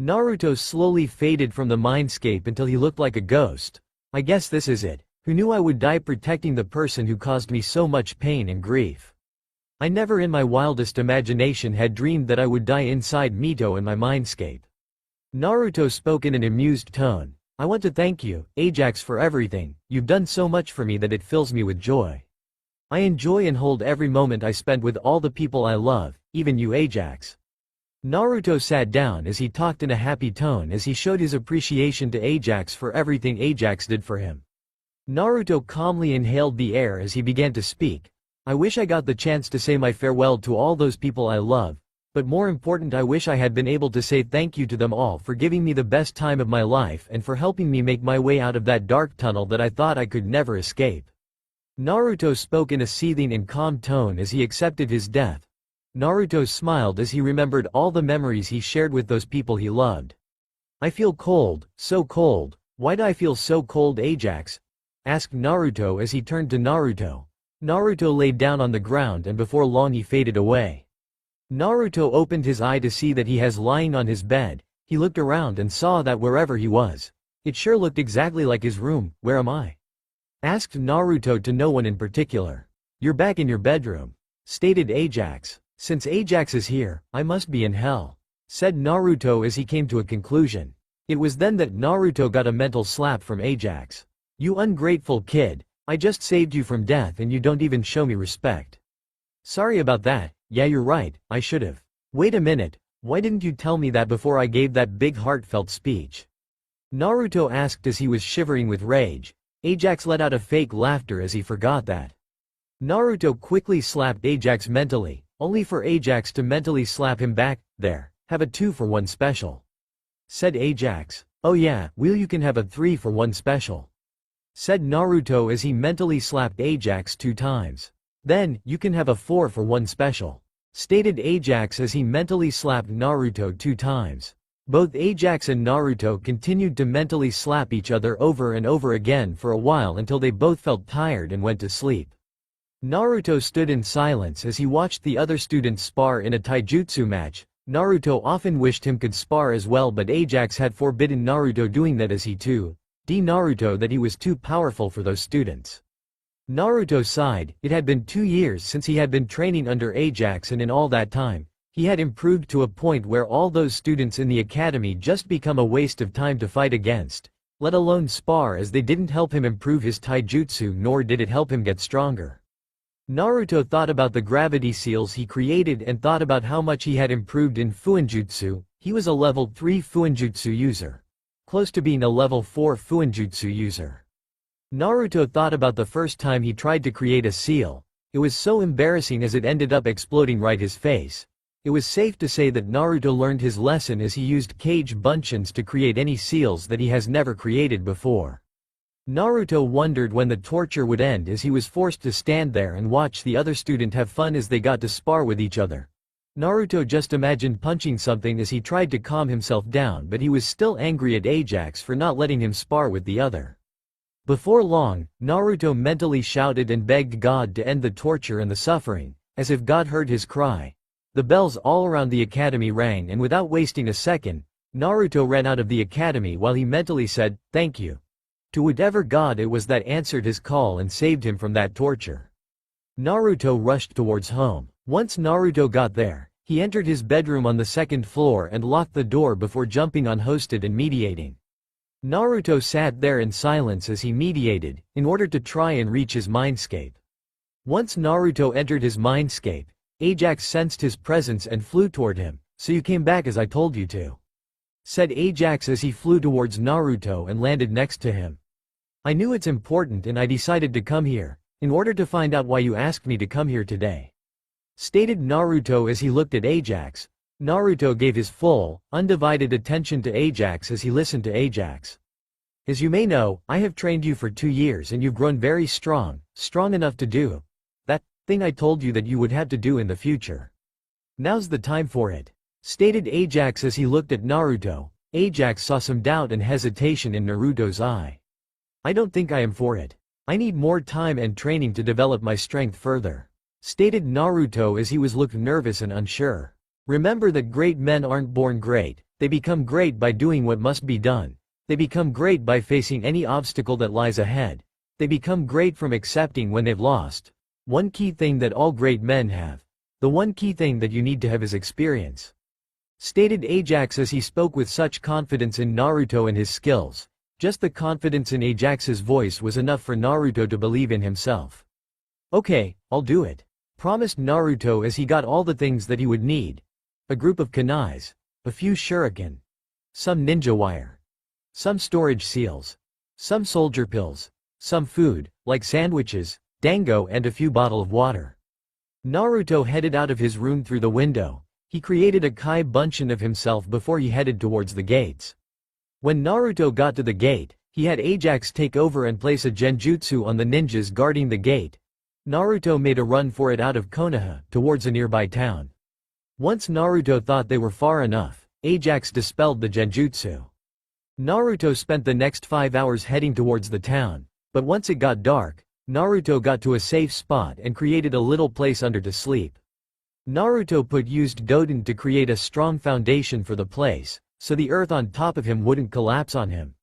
Naruto slowly faded from the mindscape until he looked like a ghost. "I guess this is it. Who knew I would die protecting the person who caused me so much pain and grief? I never in my wildest imagination had dreamed that I would die inside Mito in my mindscape." Naruto spoke in an amused tone. "I want to thank you, Ajax, for everything. You've done so much for me that it fills me with joy. I enjoy and hold every moment I spent with all the people I love, even you, Ajax." Naruto sat down as he talked in a happy tone as he showed his appreciation to Ajax for everything Ajax did for him. Naruto calmly inhaled the air as he began to speak. "I wish I got the chance to say my farewell to all those people I love, but more important, I wish I had been able to say thank you to them all for giving me the best time of my life and for helping me make my way out of that dark tunnel that I thought I could never escape." Naruto spoke in a seething and calm tone as he accepted his death. Naruto smiled as he remembered all the memories he shared with those people he loved. "I feel cold, so cold. Why do I feel so cold, Ajax?" asked Naruto as he turned to Naruto. Naruto laid down on the ground and before long he faded away. Naruto opened his eye to see that he was lying on his bed. He looked around and saw that wherever he was, it sure looked exactly like his room. "Where am I?" asked Naruto to no one in particular. "You're back in your bedroom," stated Ajax. "Since Ajax is here, I must be in hell," said Naruto as he came to a conclusion. It was then that Naruto got a mental slap from Ajax. "You ungrateful kid. I just saved you from death and you don't even show me respect." "Sorry about that. Yeah, you're right, I should've. Wait a minute, why didn't you tell me that before I gave that big heartfelt speech?" Naruto asked as he was shivering with rage. Ajax let out a fake laughter as he forgot that. Naruto quickly slapped Ajax mentally, only for Ajax to mentally slap him back. "There, have a 2-for-1 special," said Ajax. "Oh yeah, you can have a 3-for-1 special," said Naruto as he mentally slapped Ajax 2 times. "Then, you can have a 4-for-1 special," stated Ajax as he mentally slapped Naruto 2 times. Both Ajax and Naruto continued to mentally slap each other over and over again for a while until they both felt tired and went to sleep. Naruto stood in silence as he watched the other students spar in a taijutsu match. Naruto often wished him could spar as well, but Ajax had forbidden Naruto doing that as he told Naruto that he was too powerful for those students. Naruto sighed. It had been 2 years since he had been training under Ajax, and in all that time, he had improved to a point where all those students in the academy just become a waste of time to fight against, let alone spar, as they didn't help him improve his taijutsu nor did it help him get stronger. Naruto thought about the gravity seals he created and thought about how much he had improved in Fuinjutsu. He was a level 3 Fuinjutsu user, close to being a level 4 Fuinjutsu user. Naruto thought about the first time he tried to create a seal. It was so embarrassing as it ended up exploding right his face. It was safe to say that Naruto learned his lesson as he used cage bunchins to create any seals that he has never created before. Naruto wondered when the torture would end as he was forced to stand there and watch the other student have fun as they got to spar with each other. Naruto just imagined punching something as he tried to calm himself down, but he was still angry at Ajax for not letting him spar with the other. Before long, Naruto mentally shouted and begged God to end the torture and the suffering. As if God heard his cry, the bells all around the academy rang, and without wasting a second, Naruto ran out of the academy while he mentally said, "Thank you," to whatever god it was that answered his call and saved him from that torture. Naruto rushed towards home. Once Naruto got there, he entered his bedroom on the second floor and locked the door before jumping on hosted and mediating. Naruto sat there in silence as he mediated, in order to try and reach his mindscape. Once Naruto entered his mindscape, Ajax sensed his presence and flew toward him. "So you came back as I told you to," said Ajax as he flew towards Naruto and landed next to him. "I knew it's important and I decided to come here, in order to find out why you asked me to come here today," stated Naruto as he looked at Ajax. Naruto gave his full, undivided attention to Ajax as he listened to Ajax. "As you may know, I have trained you for 2 years and you've grown very strong enough to do that thing I told you that you would have to do in the future. Now's the time for it," stated Ajax as he looked at Naruto. Ajax saw some doubt and hesitation in Naruto's eye. "I don't think I am for it. I need more time and training to develop my strength further," stated Naruto as he looked nervous and unsure. "Remember that great men aren't born great, they become great by doing what must be done. They become great by facing any obstacle that lies ahead. They become great from accepting when they've lost. One key thing that all great men have. The one key thing that you need to have is experience," stated Ajax as he spoke with such confidence in Naruto and his skills. Just the confidence in Ajax's voice was enough for Naruto to believe in himself. "Okay, I'll do it," promised Naruto as he got all the things that he would need. A group of kunais, a few shuriken, some ninja wire, some storage seals, some soldier pills, some food, like sandwiches, dango and a few bottles of water. Naruto headed out of his room through the window. He created a kai bunshin of himself before he headed towards the gates. When Naruto got to the gate, he had Ajax take over and place a genjutsu on the ninjas guarding the gate. Naruto made a run for it out of Konoha, towards a nearby town. Once Naruto thought they were far enough, Ajax dispelled the genjutsu. Naruto spent the next 5 hours heading towards the town, but once it got dark, Naruto got to a safe spot and created a little place under to sleep. Naruto used Doden to create a strong foundation for the place, so the earth on top of him wouldn't collapse on him.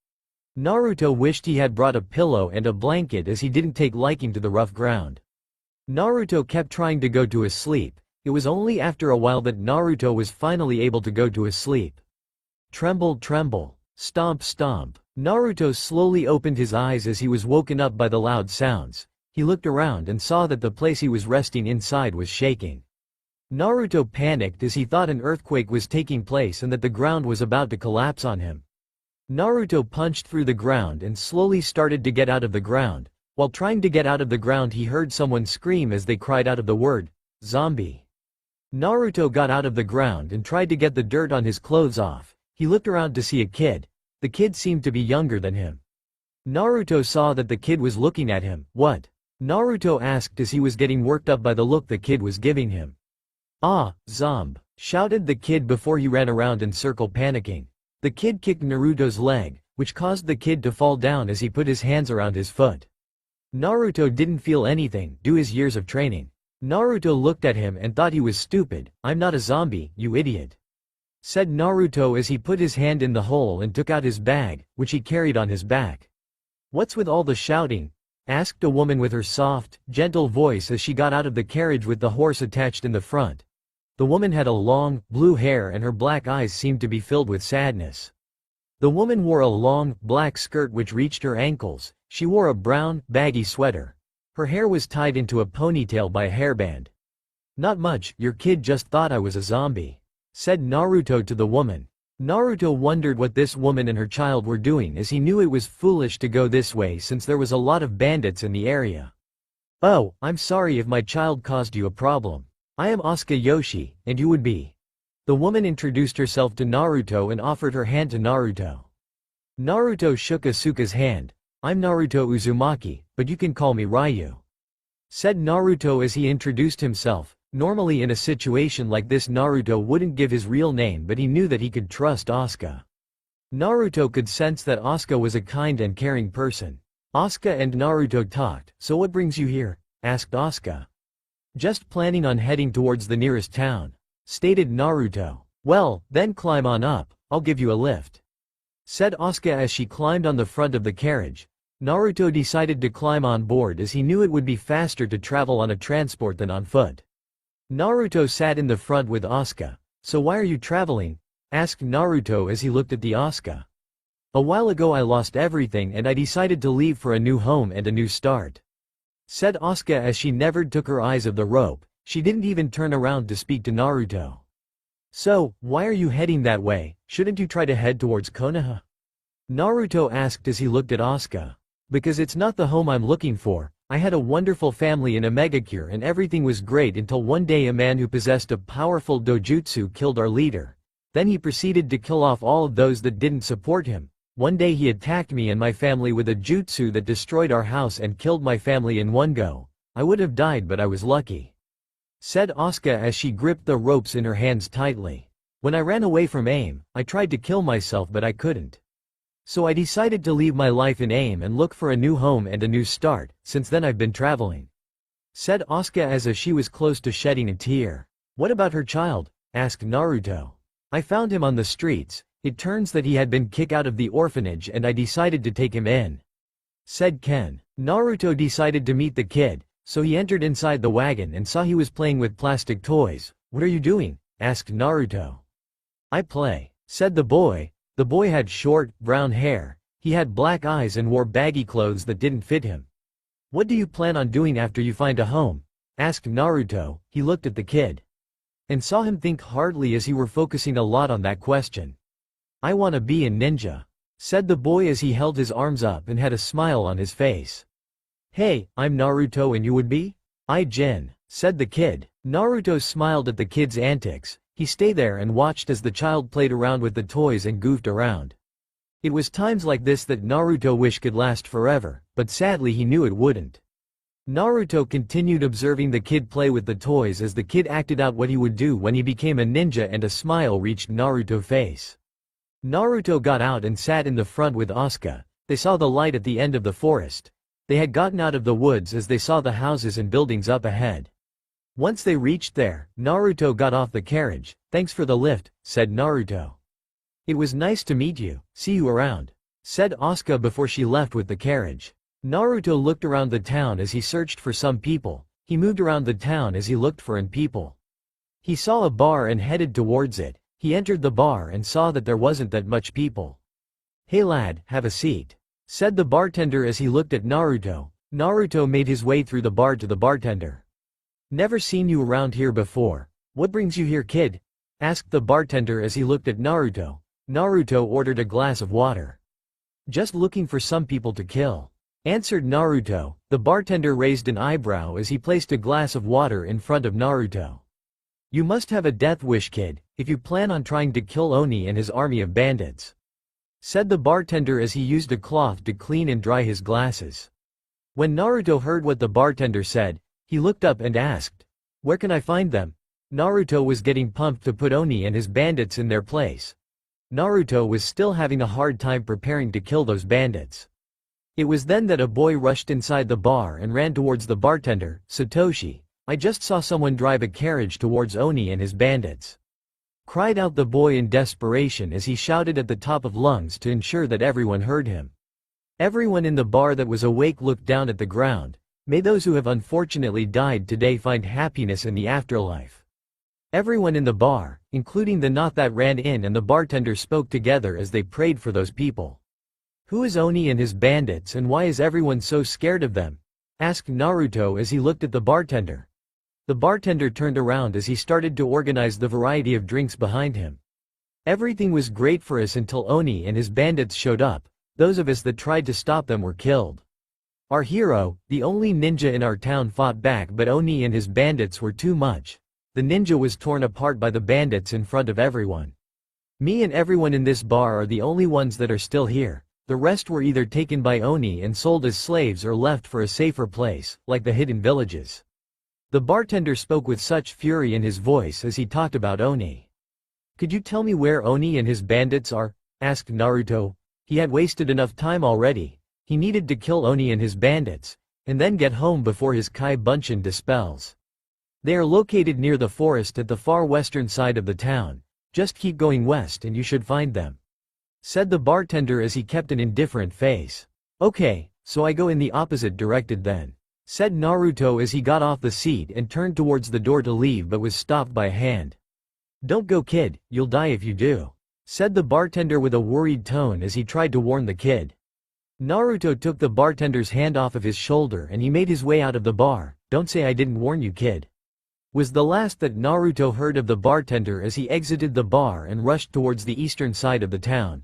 Naruto wished he had brought a pillow and a blanket as he didn't take liking to the rough ground. Naruto kept trying to go to his sleep. It was only after a while that Naruto was finally able to go to his sleep. Tremble, tremble, stomp, stomp. Naruto slowly opened his eyes as he was woken up by the loud sounds. He looked around and saw that the place he was resting inside was shaking. Naruto panicked as he thought an earthquake was taking place and that the ground was about to collapse on him. Naruto punched through the ground and slowly started to get out of the ground. While trying to get out of the ground, he heard someone scream as they cried out of the word, "Zombie." Naruto got out of the ground and tried to get the dirt on his clothes off. He looked around to see a kid. The kid seemed to be younger than him. Naruto saw that the kid was looking at him. "What?" Naruto asked as he was getting worked up by the look the kid was giving him. "Ah, zomb!" shouted the kid before he ran around in circle panicking. The kid kicked Naruto's leg, which caused the kid to fall down as he put his hands around his foot. Naruto didn't feel anything due to his years of training. Naruto looked at him and thought he was stupid. "I'm not a zombie, you idiot," said Naruto as he put his hand in the hole and took out his bag, which he carried on his back. "What's with all the shouting?" asked a woman with her soft, gentle voice as she got out of the carriage with the horse attached in the front. The woman had a long, blue hair and her black eyes seemed to be filled with sadness. The woman wore a long, black skirt which reached her ankles. She wore a brown, baggy sweater. Her hair was tied into a ponytail by a hairband. "Not much, your kid just thought I was a zombie," said Naruto to the woman. Naruto wondered what this woman and her child were doing as he knew it was foolish to go this way since there was a lot of bandits in the area. "Oh, I'm sorry if my child caused you a problem. I am Asuka Yoshi, and you would be." The woman introduced herself to Naruto and offered her hand to Naruto. Naruto shook Asuka's hand. "I'm Naruto Uzumaki, but you can call me Ryu," said Naruto as he introduced himself. Normally in a situation like this Naruto wouldn't give his real name, but he knew that he could trust Asuka. Naruto could sense that Asuka was a kind and caring person. Asuka and Naruto talked. "So what brings you here?" asked Asuka. "Just planning on heading towards the nearest town," stated Naruto. "Well, then climb on up, I'll give you a lift," said Asuka as she climbed on the front of the carriage. Naruto decided to climb on board as he knew it would be faster to travel on a transport than on foot. Naruto sat in the front with Asuka. "So why are you traveling?" asked Naruto as he looked at the Asuka. "A while ago I lost everything and I decided to leave for a new home and a new start," said Asuka as she never took her eyes off the rope. She didn't even turn around to speak to Naruto. "So, why are you heading that way? Shouldn't you try to head towards Konoha?" Naruto asked as he looked at Asuka. "Because it's not the home I'm looking for. I had a wonderful family in Omegakure and everything was great until one day a man who possessed a powerful dojutsu killed our leader. Then he proceeded to kill off all of those that didn't support him. One day he attacked me and my family with a jutsu that destroyed our house and killed my family in one go. I would have died but I was lucky," said Asuka as she gripped the ropes in her hands tightly. "When I ran away from AIM, I tried to kill myself but I couldn't. So I decided to leave my life in AIM and look for a new home and a new start. Since then I've been traveling," said Asuka as she was close to shedding a tear. "What about her child?" asked Naruto. "I found him on the streets. It turns that he had been kicked out of the orphanage and I decided to take him in," said Ken. Naruto decided to meet the kid, so he entered inside the wagon and saw he was playing with plastic toys. "What are you doing?" asked Naruto. "I play," said the boy. The boy had short, brown hair, he had black eyes and wore baggy clothes that didn't fit him. "What do you plan on doing after you find a home?" asked Naruto. He looked at the kid and saw him think hardly as he were focusing a lot on that question. "I wanna be a ninja," said the boy as he held his arms up and had a smile on his face. "Hey, I'm Naruto and you would be?" "I Jin," said the kid. Naruto smiled at the kid's antics. He stayed there and watched as the child played around with the toys and goofed around. It was times like this that Naruto wished could last forever, but sadly he knew it wouldn't. Naruto continued observing the kid play with the toys as the kid acted out what he would do when he became a ninja and a smile reached Naruto's face. Naruto got out and sat in the front with Asuka. They saw the light at the end of the forest. They had gotten out of the woods as they saw the houses and buildings up ahead. Once they reached there, Naruto got off the carriage. "Thanks for the lift," said Naruto. "It was nice to meet you, see you around," said Asuka before she left with the carriage. Naruto looked around the town as he searched for some people. He moved around the town as he looked for people. He saw a bar and headed towards it. He entered the bar and saw that there wasn't that much people. "Hey lad, have a seat," said the bartender as he looked at Naruto. Naruto made his way through the bar to the bartender. "Never seen you around here before. What brings you here, kid?" asked the bartender as he looked at Naruto. Naruto ordered a glass of water. "Just looking for some people to kill," answered Naruto. The bartender raised an eyebrow as he placed a glass of water in front of Naruto. "You must have a death wish, kid, if you plan on trying to kill Oni and his army of bandits," said the bartender as he used a cloth to clean and dry his glasses. When Naruto heard what the bartender said, he looked up and asked, "Where can I find them?" Naruto was getting pumped to put Oni and his bandits in their place. Naruto was still having a hard time preparing to kill those bandits. It was then that a boy rushed inside the bar and ran towards the bartender. "Satoshi, I just saw someone drive a carriage towards Oni and his bandits," cried out the boy in desperation as he shouted at the top of lungs to ensure that everyone heard him. Everyone in the bar that was awake looked down at the ground. "May those who have unfortunately died today find happiness in the afterlife." Everyone in the bar, including the knot that ran in and the bartender, spoke together as they prayed for those people. "Who is Oni and his bandits and why is everyone so scared of them?" asked Naruto as he looked at the bartender. The bartender turned around as he started to organize the variety of drinks behind him. "Everything was great for us until Oni and his bandits showed up. Those of us that tried to stop them were killed. Our hero, the only ninja in our town, fought back but Oni and his bandits were too much. The ninja was torn apart by the bandits in front of everyone. Me and everyone in this bar are the only ones that are still here. The rest were either taken by Oni and sold as slaves or left for a safer place, like the hidden villages." The bartender spoke with such fury in his voice as he talked about Oni. "Could you tell me where Oni and his bandits are?" asked Naruto. He had wasted enough time already. He needed to kill Oni and his bandits, and then get home before his Kai Bunshin dispels. "They are located near the forest at the far western side of the town. Just keep going west and you should find them," said the bartender as he kept an indifferent face. "Okay, so I go in the opposite direction then," said Naruto as he got off the seat and turned towards the door to leave but was stopped by a hand. "Don't go, kid, you'll die if you do," said the bartender with a worried tone as he tried to warn the kid. Naruto took the bartender's hand off of his shoulder and he made his way out of the bar. "Don't say I didn't warn you, kid," was the last that Naruto heard of the bartender as he exited the bar and rushed towards the eastern side of the town.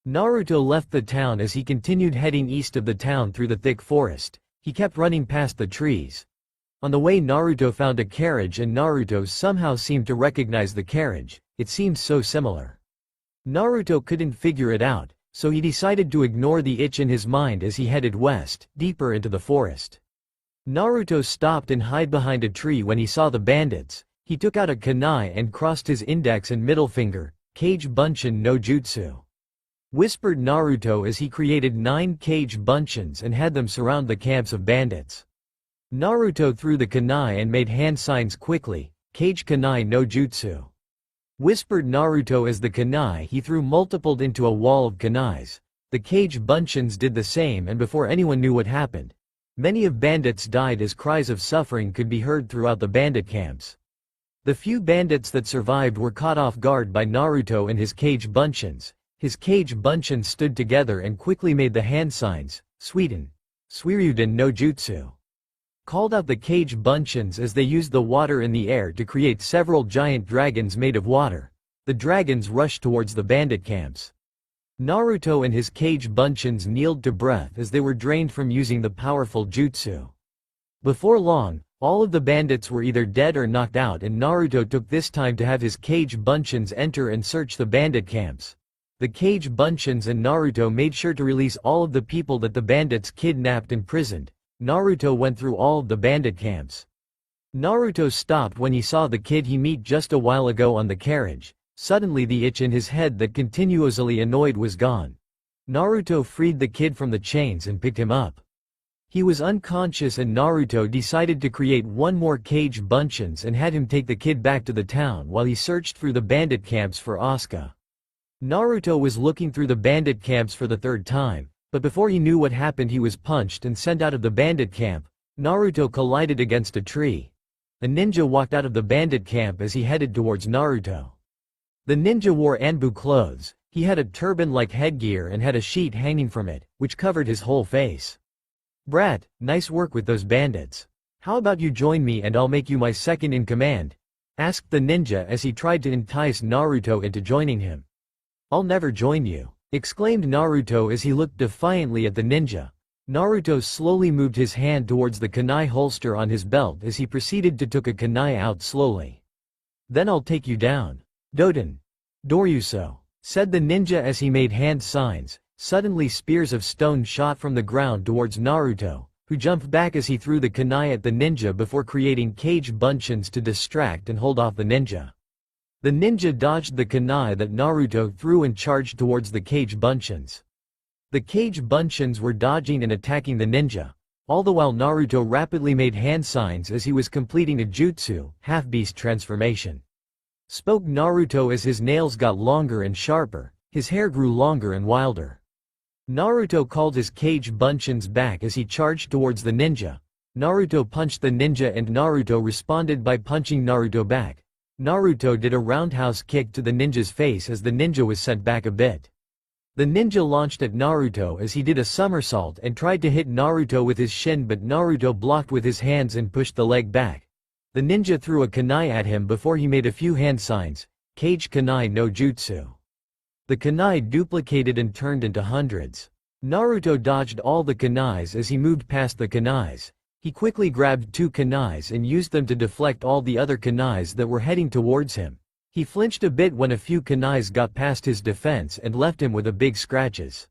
Naruto left the town as he continued heading east of the town through the thick forest. He kept running past the trees. On the way, Naruto found a carriage and Naruto somehow seemed to recognize the carriage. It seemed so similar. Naruto couldn't figure it out, so he decided to ignore the itch in his mind as he headed west, deeper into the forest. Naruto stopped and hid behind a tree when he saw the bandits. He took out a kunai and crossed his index and middle finger. "Kage Bunshin no Jutsu," whispered Naruto as he created 9 Kage Bunshins and had them surround the camps of bandits. Naruto threw the kunai and made hand signs quickly. "Kage kunai no Jutsu," whispered Naruto as the kunai he threw multiplied into a wall of kunais. The Kage Bunshins did the same, and before anyone knew what happened, many of bandits died as cries of suffering could be heard throughout the bandit camps. The few bandits that survived were caught off guard by Naruto and his Kage Bunshins. His Kage Bunshins stood together and quickly made the hand signs. "Suiden, Suiryuden no Jutsu," called out the Kage Bunshins as they used the water in the air to create several giant dragons made of water. The dragons rushed towards the bandit camps. Naruto and his Kage Bunshins kneeled to breath as they were drained from using the powerful jutsu. Before long, all of the bandits were either dead or knocked out, and Naruto took this time to have his Kage Bunshins enter and search the bandit camps. The Kage Bunshins and Naruto made sure to release all of the people that the bandits kidnapped and imprisoned. Naruto went through all of the bandit camps. Naruto stopped when he saw the kid he met just a while ago on the carriage. Suddenly the itch in his head that continuously annoyed was gone. Naruto freed the kid from the chains and picked him up. He was unconscious and Naruto decided to create one more Kage Bunshins and had him take the kid back to the town while he searched through the bandit camps for Asuka. Naruto was looking through the bandit camps for the 3rd time, but before he knew what happened he was punched and sent out of the bandit camp. Naruto collided against a tree. A ninja walked out of the bandit camp as he headed towards Naruto. The ninja wore Anbu clothes. He had a turban-like headgear and had a sheet hanging from it, which covered his whole face. "Brat, nice work with those bandits. How about you join me and I'll make you my second in command?" asked the ninja as he tried to entice Naruto into joining him. "I'll never join you," exclaimed Naruto as he looked defiantly at the ninja. Naruto slowly moved his hand towards the kunai holster on his belt as he proceeded to take a kunai out slowly. "Then I'll take you down. Doden. Doryuso," said the ninja as he made hand signs. Suddenly spears of stone shot from the ground towards Naruto, who jumped back as he threw the kunai at the ninja before creating Kage Bunshins to distract and hold off the ninja. The ninja dodged the kunai that Naruto threw and charged towards the Kage Bunshins. The Kage Bunshins were dodging and attacking the ninja. All the while Naruto rapidly made hand signs as he was completing a jutsu, half-beast transformation. Spoke Naruto as his nails got longer and sharper, his hair grew longer and wilder. Naruto called his Kage Bunshins back as he charged towards the ninja. Naruto punched the ninja and Naruto responded by punching Naruto back. Naruto did a roundhouse kick to the ninja's face as the ninja was sent back a bit. The ninja launched at Naruto as he did a somersault and tried to hit Naruto with his shin, but Naruto blocked with his hands and pushed the leg back. The ninja threw a kunai at him before he made a few hand signs. Kage kunai no jutsu. The kunai duplicated and turned into hundreds. Naruto dodged all the kunais as he moved past the kunais. He quickly grabbed 2 kunais and used them to deflect all the other kunais that were heading towards him. He flinched a bit when a few kunais got past his defense and left him with a big scratches.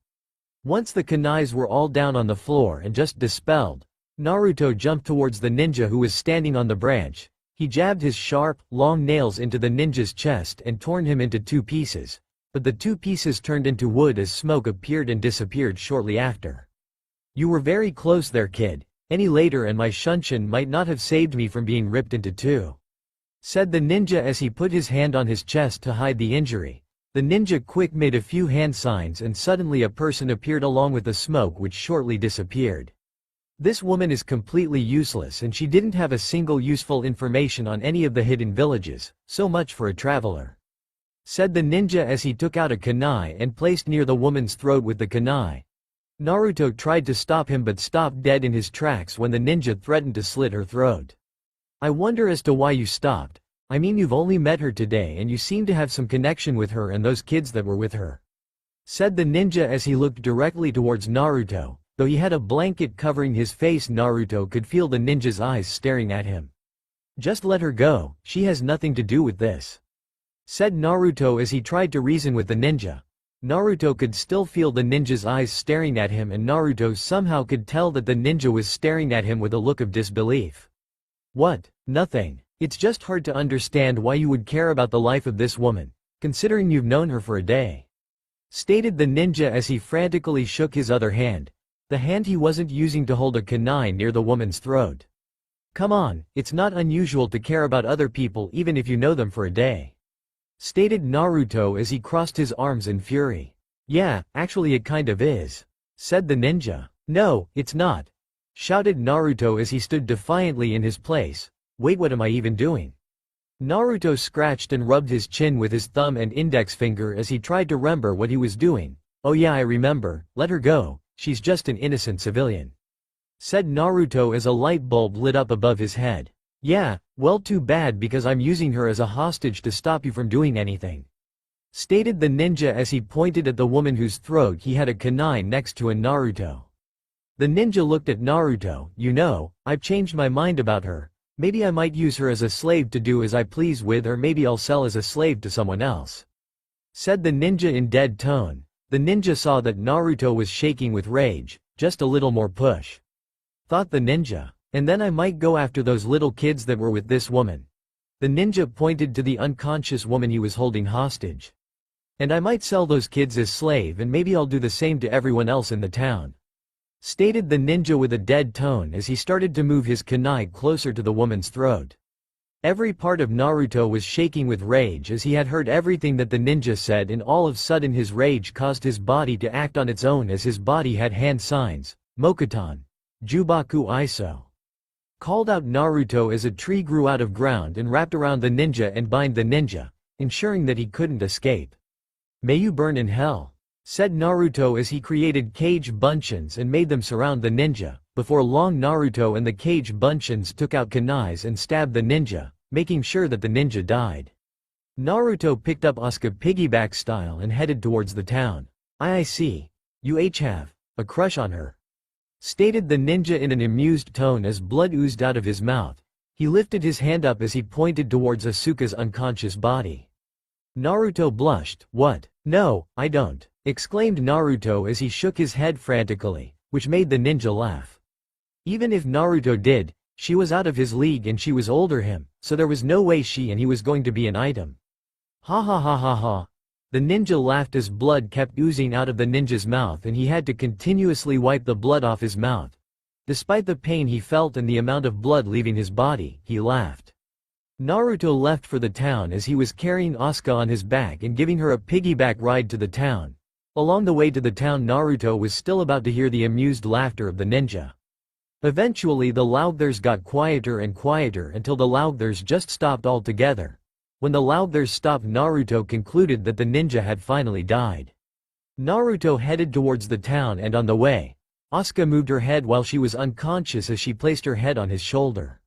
Once the kunais were all down on the floor and just dispelled, Naruto jumped towards the ninja who was standing on the branch. He jabbed his sharp, long nails into the ninja's chest and torn him into 2 pieces. But the 2 pieces turned into wood as smoke appeared and disappeared shortly after. "You were very close there, kid. Any later and my shunshin might not have saved me from being ripped into 2. Said the ninja as he put his hand on his chest to hide the injury. The ninja quick made a few hand signs and suddenly a person appeared along with the smoke which shortly disappeared. This woman is completely useless and she didn't have a single useful information on any of the hidden villages, so much for a traveler. Said the ninja as he took out a kunai and placed near the woman's throat with the kunai. Naruto tried to stop him but stopped dead in his tracks when the ninja threatened to slit her throat. I wonder as to why you stopped. I mean, you've only met her today and you seem to have some connection with her and those kids that were with her. Said the ninja as he looked directly towards Naruto. Though he had a blanket covering his face, Naruto could feel the ninja's eyes staring at him. Just let her go, she has nothing to do with this. Said Naruto as he tried to reason with the ninja. Naruto could still feel the ninja's eyes staring at him and Naruto somehow could tell that the ninja was staring at him with a look of disbelief. What? Nothing. It's just hard to understand why you would care about the life of this woman, considering you've known her for a day. Stated the ninja as he frantically shook his other hand. The hand he wasn't using to hold a kunai near the woman's throat. Come on, it's not unusual to care about other people even if you know them for a day. Stated Naruto as he crossed his arms in fury. Yeah, actually it kind of is. Said the ninja. No, it's not. Shouted Naruto as he stood defiantly in his place. Wait, what am I even doing? Naruto scratched and rubbed his chin with his thumb and index finger as he tried to remember what he was doing. Oh yeah, I remember, let her go. She's just an innocent civilian. Said Naruto as a light bulb lit up above his head. Yeah, well, too bad because I'm using her as a hostage to stop you from doing anything. Stated the ninja as he pointed at the woman whose throat he had a kunai next to in Naruto. The ninja looked at Naruto. You know, I've changed my mind about her. Maybe I might use her as a slave to do as I please with, or maybe I'll sell as a slave to someone else. Said the ninja in dead tone. The ninja saw that Naruto was shaking with rage. Just a little more push. Thought the ninja. And then I might go after those little kids that were with this woman. The ninja pointed to the unconscious woman he was holding hostage. And I might sell those kids as slave and maybe I'll do the same to everyone else in the town. Stated the ninja with a dead tone as he started to move his kunai closer to the woman's throat. Every part of Naruto was shaking with rage as he had heard everything that the ninja said, and all of a sudden his rage caused his body to act on its own as his body had hand signs. Mokuton. Jubaku Iso. Called out Naruto as a tree grew out of ground and wrapped around the ninja and bind the ninja, ensuring that he couldn't escape. May you burn in hell. Said Naruto as he created cage bunchins and made them surround the ninja. Before long, Naruto and the cage bunchins took out kunais and stabbed the ninja, making sure that the ninja died. Naruto picked up Asuka piggyback style and headed towards the town. I see. You have a crush on her. Stated the ninja in an amused tone as blood oozed out of his mouth. He lifted his hand up as he pointed towards Asuka's unconscious body. Naruto blushed. What? No, I don't. Exclaimed Naruto as he shook his head frantically, which made the ninja laugh. Even if Naruto did, she was out of his league and she was older him, so there was no way she and he was going to be an item. Ha ha ha ha ha. The ninja laughed as blood kept oozing out of the ninja's mouth and he had to continuously wipe the blood off his mouth. Despite the pain he felt and the amount of blood leaving his body, he laughed. Naruto left for the town as he was carrying Asuka on his back and giving her a piggyback ride to the town. Along the way to the town, Naruto was still about to hear the amused laughter of the ninja. Eventually the laughers got quieter and quieter until the laughers just stopped altogether. When the laughers stopped, Naruto concluded that the ninja had finally died. Naruto headed towards the town and on the way, Asuka moved her head while she was unconscious as she placed her head on his shoulder.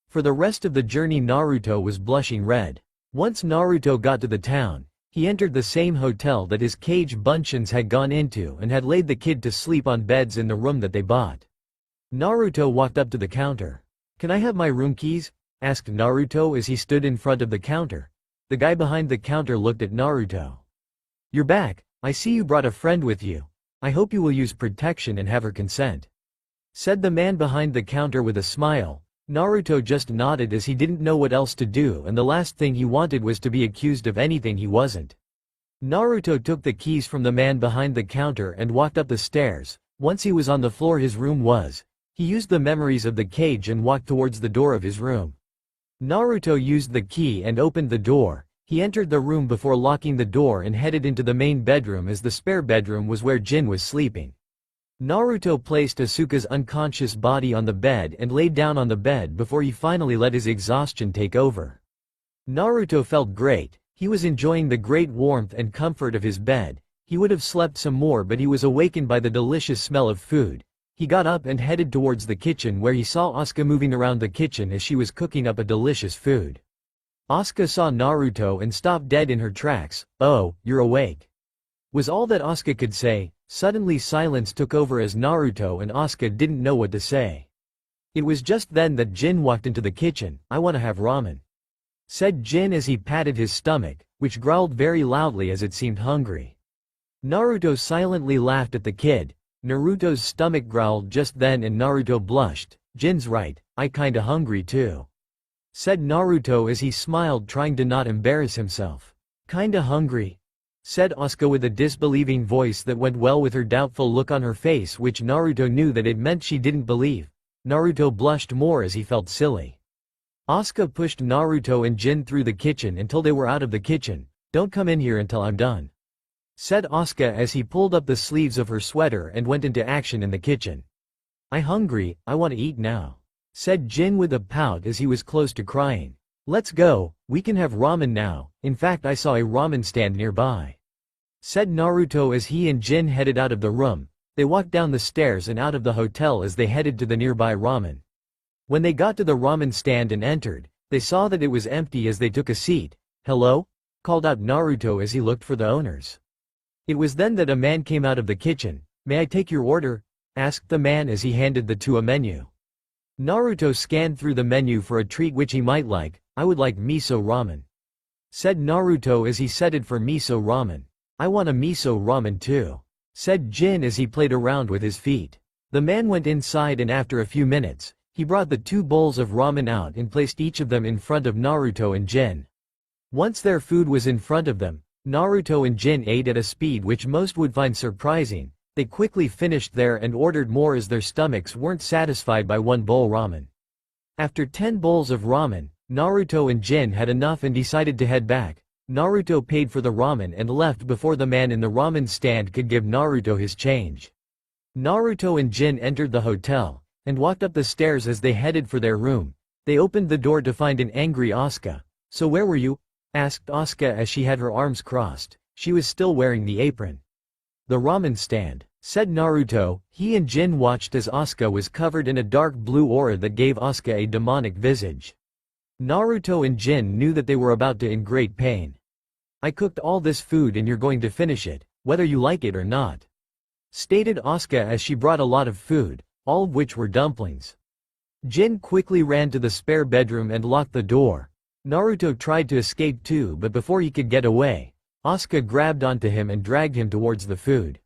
For the rest of the journey Naruto was blushing red. Once Naruto got to the town, he entered the same hotel that his cage bunchins had gone into and had laid the kid to sleep on beds in the room that they bought. Naruto walked up to the counter. Can I have my room keys? Asked Naruto as he stood in front of the counter. The guy behind the counter looked at Naruto. You're back. I see you brought a friend with you. I hope you will use protection and have her consent. Said the man behind the counter with a smile. Naruto just nodded as he didn't know what else to do and the last thing he wanted was to be accused of anything he wasn't. Naruto took the keys from the man behind the counter and walked up the stairs. Once he was on the floor his room was. He used the memories of the cage and walked towards the door of his room. Naruto used the key and opened the door. He entered the room before locking the door and headed into the main bedroom as the spare bedroom was where Jin was sleeping. Naruto placed Asuka's unconscious body on the bed and laid down on the bed before he finally let his exhaustion take over. Naruto felt great. He was enjoying the great warmth and comfort of his bed. He would have slept some more, but he was awakened by the delicious smell of food. He got up and headed towards the kitchen where he saw Asuka moving around the kitchen as she was cooking up a delicious food. Asuka saw Naruto and stopped dead in her tracks. "Oh, you're awake," was all that Asuka could say. Suddenly silence took over as Naruto and Asuka didn't know what to say. It was just then that Jin walked into the kitchen. "I want to have ramen," said Jin as he patted his stomach, which growled very loudly as it seemed hungry. Naruto silently laughed at the kid. Naruto's stomach growled just then and Naruto blushed. "Jin's right, I kinda hungry too," said Naruto as he smiled, trying to not embarrass himself. "Kinda hungry?" said Asuka with a disbelieving voice that went well with her doubtful look on her face, which Naruto knew that it meant she didn't believe. Naruto blushed more as he felt silly. Asuka pushed Naruto and Jin through the kitchen until they were out of the kitchen. "Don't come in here until I'm done," said Asuka as he pulled up the sleeves of her sweater and went into action in the kitchen. "I hungry, I want to eat now," said Jin with a pout as he was close to crying. "Let's go, we can have ramen now. In fact, I saw a ramen stand nearby," said Naruto as he and Jin headed out of the room. They walked down the stairs and out of the hotel as they headed to the nearby ramen. When they got to the ramen stand and entered, they saw that it was empty as they took a seat. "Hello?" called out Naruto as he looked for the owners. It was then that a man came out of the kitchen. "May I take your order?" asked the man as he handed the two a menu. Naruto scanned through the menu for a treat which he might like. "I would like miso ramen," said Naruto as he settled for miso ramen. "I want a miso ramen too," said Jin as he played around with his feet. The man went inside and after a few minutes, he brought the two bowls of ramen out and placed each of them in front of Naruto and Jin. Once their food was in front of them, Naruto and Jin ate at a speed which most would find surprising. They quickly finished there and ordered more as their stomachs weren't satisfied by one bowl ramen. After 10 bowls of ramen, Naruto and Jin had enough and decided to head back. Naruto paid for the ramen and left before the man in the ramen stand could give Naruto his change. Naruto and Jin entered the hotel and walked up the stairs as they headed for their room. They opened the door to find an angry Asuka. "So where were you?" asked Asuka as she had her arms crossed. She was still wearing the apron. "The ramen stand," said Naruto. He and Jin watched as Asuka was covered in a dark blue aura that gave Asuka a demonic visage. Naruto and Jin knew that they were about to in great pain. "I cooked all this food and you're going to finish it, whether you like it or not," stated Asuka as she brought a lot of food, all of which were dumplings. Jin quickly ran to the spare bedroom and locked the door. Naruto tried to escape too, but before he could get away, Asuka grabbed onto him and dragged him towards the food.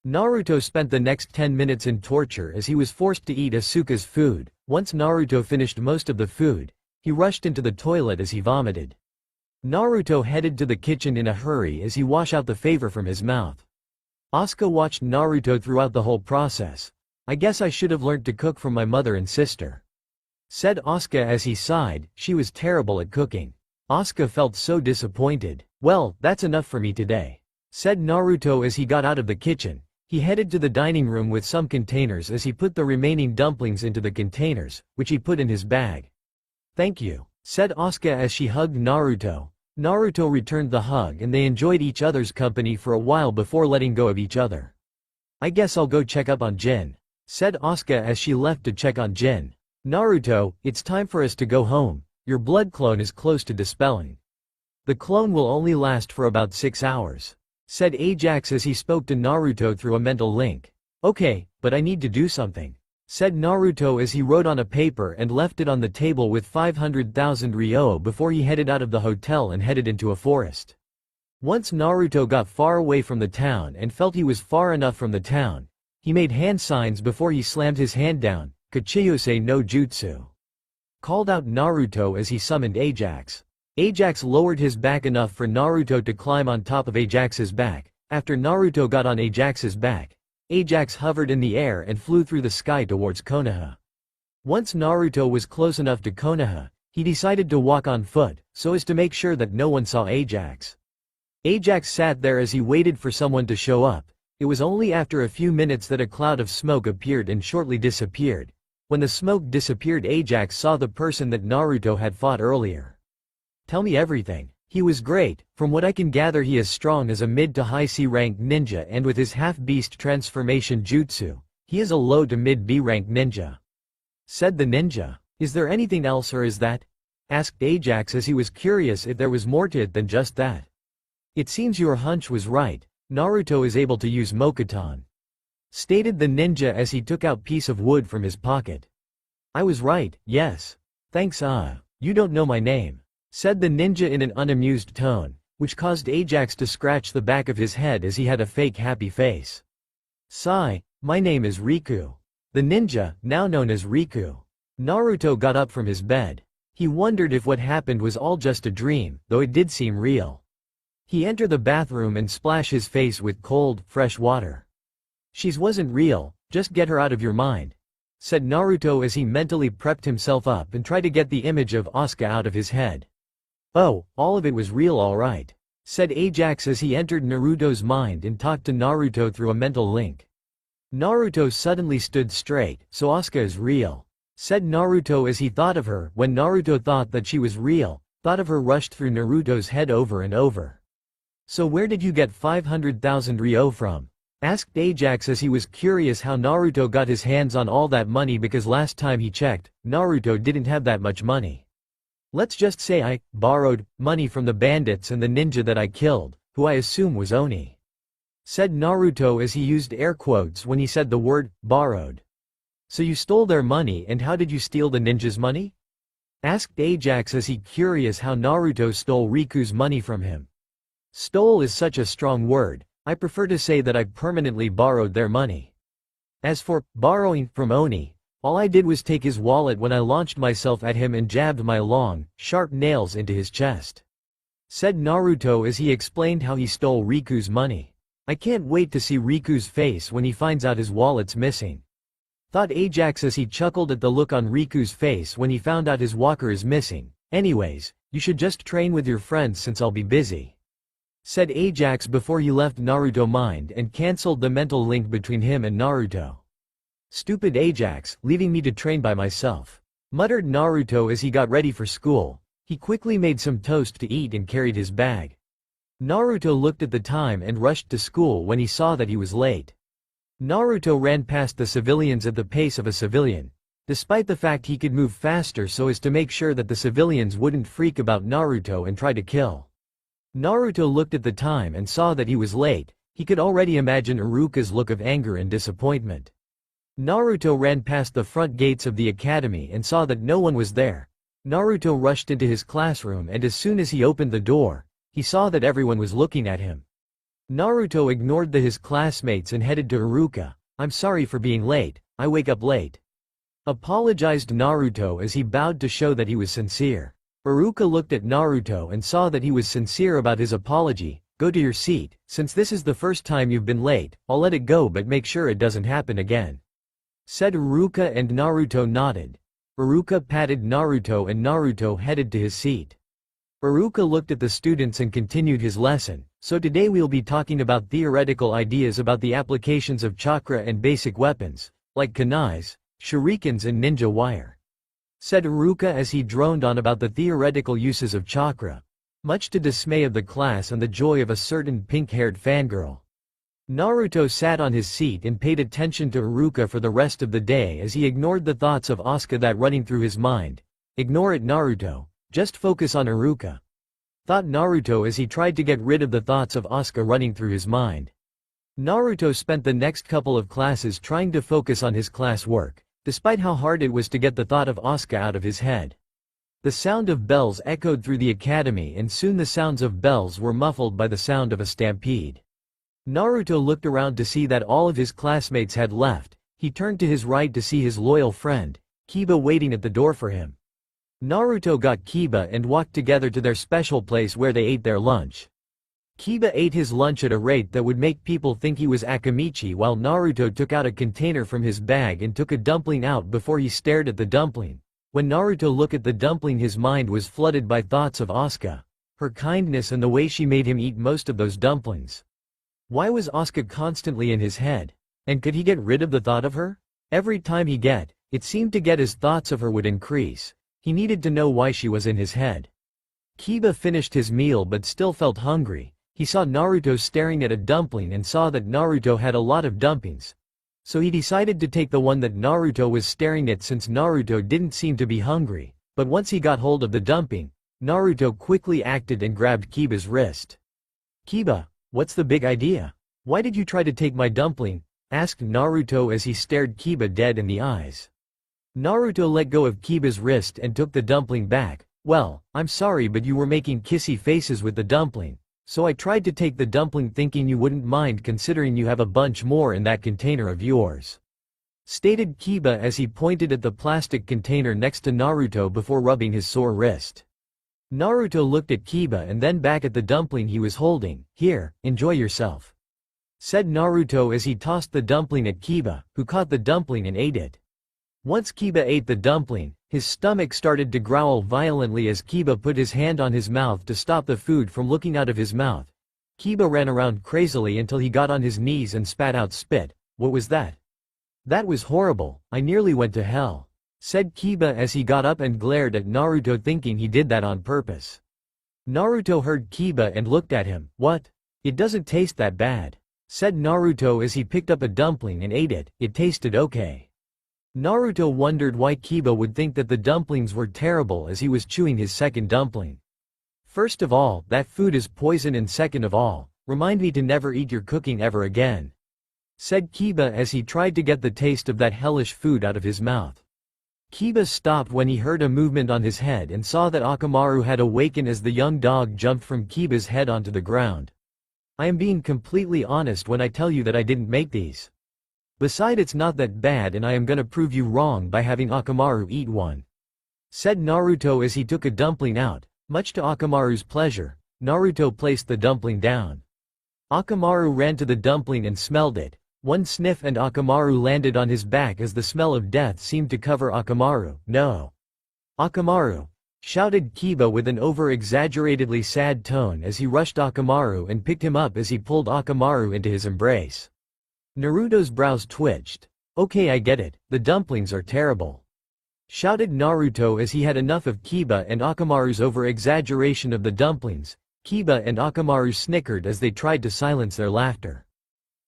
Naruto spent the next 10 minutes in torture as he was forced to eat Asuka's food. Once Naruto finished most of the food, he rushed into the toilet as he vomited. Naruto headed to the kitchen in a hurry as he washed out the flavor from his mouth. Asuka watched Naruto throughout the whole process. "I guess I should have learned to cook from my mother and sister," said Asuka as he sighed. She was terrible at cooking. Asuka felt so disappointed. "Well, that's enough for me today," said Naruto as he got out of the kitchen. He headed to the dining room with some containers as he put the remaining dumplings into the containers, which he put in his bag. "Thank you," said Asuka as she hugged Naruto. Naruto returned the hug and they enjoyed each other's company for a while before letting go of each other. "I guess I'll go check up on Jin," said Asuka as she left to check on Jin. "Naruto, it's time for us to go home. Your blood clone is close to dispelling. The clone will only last for about 6 hours," said Ajax as he spoke to Naruto through a mental link. "Okay, but I need to do something," said Naruto as he wrote on a paper and left it on the table with 500,000 ryo before he headed out of the hotel and headed into a forest. Once Naruto got far away from the town and felt he was far enough from the town, he made hand signs before he slammed his hand down. "Kachiyose no jutsu," called out Naruto as he summoned Ajax. Ajax lowered his back enough for Naruto to climb on top of Ajax's back. After Naruto got on Ajax's back, Ajax hovered in the air and flew through the sky towards Konoha. Once Naruto was close enough to Konoha, He decided to walk on foot, so as to make sure that no one saw Ajax. Ajax sat there as he waited for someone to show up. It was only after a few minutes that a cloud of smoke appeared and shortly disappeared. When the smoke disappeared, Ajax saw the person that Naruto had fought earlier. Tell me everything. He was great. From what I can gather, he is strong as a mid to high C rank ninja, and with his half-beast transformation jutsu, he is a low to mid B rank ninja. Said the ninja. Is there anything else, or is that? Asked Ajax, as he was curious if there was more to it than just that. It seems your hunch was right. Naruto is able to use Mokuton. Stated the ninja as he took out piece of wood from his pocket. I was right, yes. Thanks. You don't know my name. Said the ninja in an unamused tone, which caused Ajax to scratch the back of his head as he had a fake happy face. Sigh, my name is Riku. The ninja, now known as Riku. Naruto got up from his bed. He wondered if what happened was all just a dream, though it did seem real. He entered the bathroom and splashed his face with cold, fresh water. She wasn't real, just get her out of your mind. Said Naruto as he mentally prepped himself up and tried to get the image of Asuka out of his head. Oh, all of it was real, alright. Said Ajax as he entered Naruto's mind and talked to Naruto through a mental link. Naruto suddenly stood straight, so Asuka is real. Said Naruto as he thought of her. When Naruto thought that she was real, thought of her rushed through Naruto's head over and over. So where did you get 500,000 Ryo from? Asked Ajax as he was curious how Naruto got his hands on all that money, because last time he checked, Naruto didn't have that much money. Let's just say I borrowed money from the bandits and the ninja that I killed, who I assume was Oni. Said Naruto as he used air quotes when he said the word borrowed. So you stole their money, and how did you steal the ninja's money? Asked Ajax as he curious how Naruto stole Riku's money from him. Stole is such a strong word. I prefer to say that I permanently borrowed their money. As for borrowing from Oni, all I did was take his wallet when I launched myself at him and jabbed my long, sharp nails into his chest. Said Naruto as he explained how he stole Riku's money. I can't wait to see Riku's face when he finds out his wallet's missing. Thought Ajax as he chuckled at the look on Riku's face when he found out his walker is missing. Anyways, you should just train with your friends since I'll be busy. Said Ajax before he left Naruto's mind and cancelled the mental link between him and Naruto. Stupid Ajax, leaving me to train by myself. Muttered Naruto as he got ready for school. He quickly made some toast to eat and carried his bag. Naruto looked at the time and rushed to school when he saw that he was late. Naruto ran past the civilians at the pace of a civilian, despite the fact he could move faster so as to make sure that the civilians wouldn't freak about Naruto and try to kill. Naruto looked at the time and saw that he was late. He could already imagine Iruka's look of anger and disappointment. Naruto ran past the front gates of the academy and saw that no one was there. Naruto rushed into his classroom, and as soon as he opened the door, he saw that everyone was looking at him. Naruto ignored his classmates and headed to Iruka. I'm sorry for being late, I wake up late. Apologized Naruto as he bowed to show that he was sincere. Iruka looked at Naruto and saw that he was sincere about his apology. Go to your seat, since this is the first time you've been late, I'll let it go, but make sure it doesn't happen again. Said Iruka, and Naruto nodded. Iruka patted Naruto and Naruto headed to his seat. Iruka looked at the students and continued his lesson. So today we'll be talking about theoretical ideas about the applications of chakra and basic weapons, like kunais, shurikens and ninja wire. Said Iruka as he droned on about the theoretical uses of chakra, much to dismay of the class and the joy of a certain pink-haired fangirl. Naruto sat on his seat and paid attention to Iruka for the rest of the day as he ignored the thoughts of Asuka that running through his mind. Ignore it, Naruto. Just focus on Iruka. Thought Naruto as he tried to get rid of the thoughts of Asuka running through his mind. Naruto spent the next couple of classes trying to focus on his classwork, despite how hard it was to get the thought of Asuka out of his head. The sound of bells echoed through the academy, and soon the sounds of bells were muffled by the sound of a stampede. Naruto looked around to see that all of his classmates had left. He turned to his right to see his loyal friend, Kiba, waiting at the door for him. Naruto got Kiba and walked together to their special place where they ate their lunch. Kiba ate his lunch at a rate that would make people think he was Akamichi, while Naruto took out a container from his bag and took a dumpling out before he stared at the dumpling. When Naruto looked at the dumpling, his mind was flooded by thoughts of Asuka, her kindness and the way she made him eat most of those dumplings. Why was Asuka constantly in his head? And could he get rid of the thought of her? Every time it seemed to get his thoughts of her would increase. He needed to know why she was in his head. Kiba finished his meal but still felt hungry. He saw Naruto staring at a dumpling and saw that Naruto had a lot of dumplings. So he decided to take the one that Naruto was staring at since Naruto didn't seem to be hungry. But once he got hold of the dumpling, Naruto quickly acted and grabbed Kiba's wrist. "Kiba, what's the big idea? Why did you try to take my dumpling?" asked Naruto as he stared Kiba dead in the eyes. Naruto let go of Kiba's wrist and took the dumpling back. "Well, I'm sorry, but you were making kissy faces with the dumpling. So I tried to take the dumpling thinking you wouldn't mind considering you have a bunch more in that container of yours," stated Kiba as he pointed at the plastic container next to Naruto before rubbing his sore wrist. Naruto looked at Kiba and then back at the dumpling he was holding. "Here, enjoy yourself," said Naruto as he tossed the dumpling at Kiba, who caught the dumpling and ate it. Once Kiba ate the dumpling, his stomach started to growl violently as Kiba put his hand on his mouth to stop the food from looking out of his mouth. Kiba ran around crazily until he got on his knees and spat out spit. "What was that?" "That was horrible, I nearly went to hell," said Kiba as he got up and glared at Naruto thinking he did that on purpose. Naruto heard Kiba and looked at him. "What? It doesn't taste that bad," said Naruto as he picked up a dumpling and ate it. It tasted okay. Naruto wondered why Kiba would think that the dumplings were terrible as he was chewing his second dumpling. "First of all, that food is poison, and second of all, remind me to never eat your cooking ever again," said Kiba as he tried to get the taste of that hellish food out of his mouth. Kiba stopped when he heard a movement on his head and saw that Akamaru had awakened as the young dog jumped from Kiba's head onto the ground. "I am being completely honest when I tell you that I didn't make these. Besides, it's not that bad and I am gonna prove you wrong by having Akamaru eat one," said Naruto as he took a dumpling out. Much to Akamaru's pleasure, Naruto placed the dumpling down. Akamaru ran to the dumpling and smelled it. One sniff and Akamaru landed on his back as the smell of death seemed to cover Akamaru. "No! Akamaru!" shouted Kiba with an over-exaggeratedly sad tone as he rushed Akamaru and picked him up as he pulled Akamaru into his embrace. Naruto's brows twitched. "Okay, I get it, the dumplings are terrible," shouted Naruto as he had enough of Kiba and Akamaru's over-exaggeration of the dumplings. Kiba and Akamaru snickered as they tried to silence their laughter.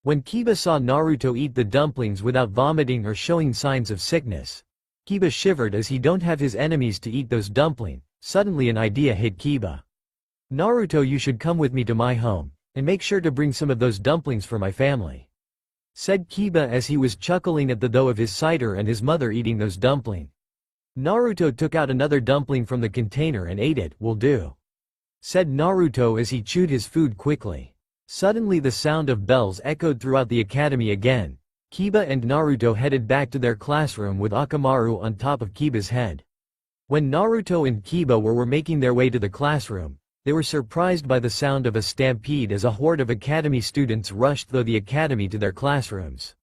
When Kiba saw Naruto eat the dumplings without vomiting or showing signs of sickness, Kiba shivered as he don't have his enemies to eat those dumplings. Suddenly an idea hit Kiba. "Naruto, you should come with me to my home, and make sure to bring some of those dumplings for my family," said Kiba as he was chuckling at the thought of his cider and his mother eating those dumplings. Naruto took out another dumpling from the container and ate it. "Will do," said Naruto as he chewed his food quickly. Suddenly the sound of bells echoed throughout the academy again. Kiba and Naruto headed back to their classroom with Akamaru on top of Kiba's head. When Naruto and Kiba were making their way to the classroom, they were surprised by the sound of a stampede as a horde of academy students rushed through the academy to their classrooms.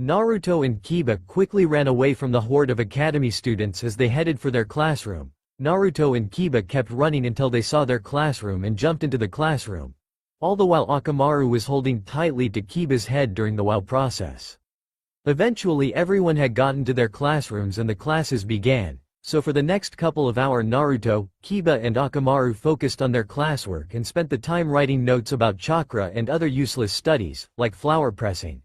Naruto and Kiba quickly ran away from the horde of academy students as they headed for their classroom. Naruto and Kiba kept running until they saw their classroom and jumped into the classroom. All the while Akamaru was holding tightly to Kiba's head during the while process. Eventually everyone had gotten to their classrooms and the classes began. So for the next couple of hours Naruto, Kiba and Akamaru focused on their classwork and spent the time writing notes about chakra and other useless studies, like flower pressing.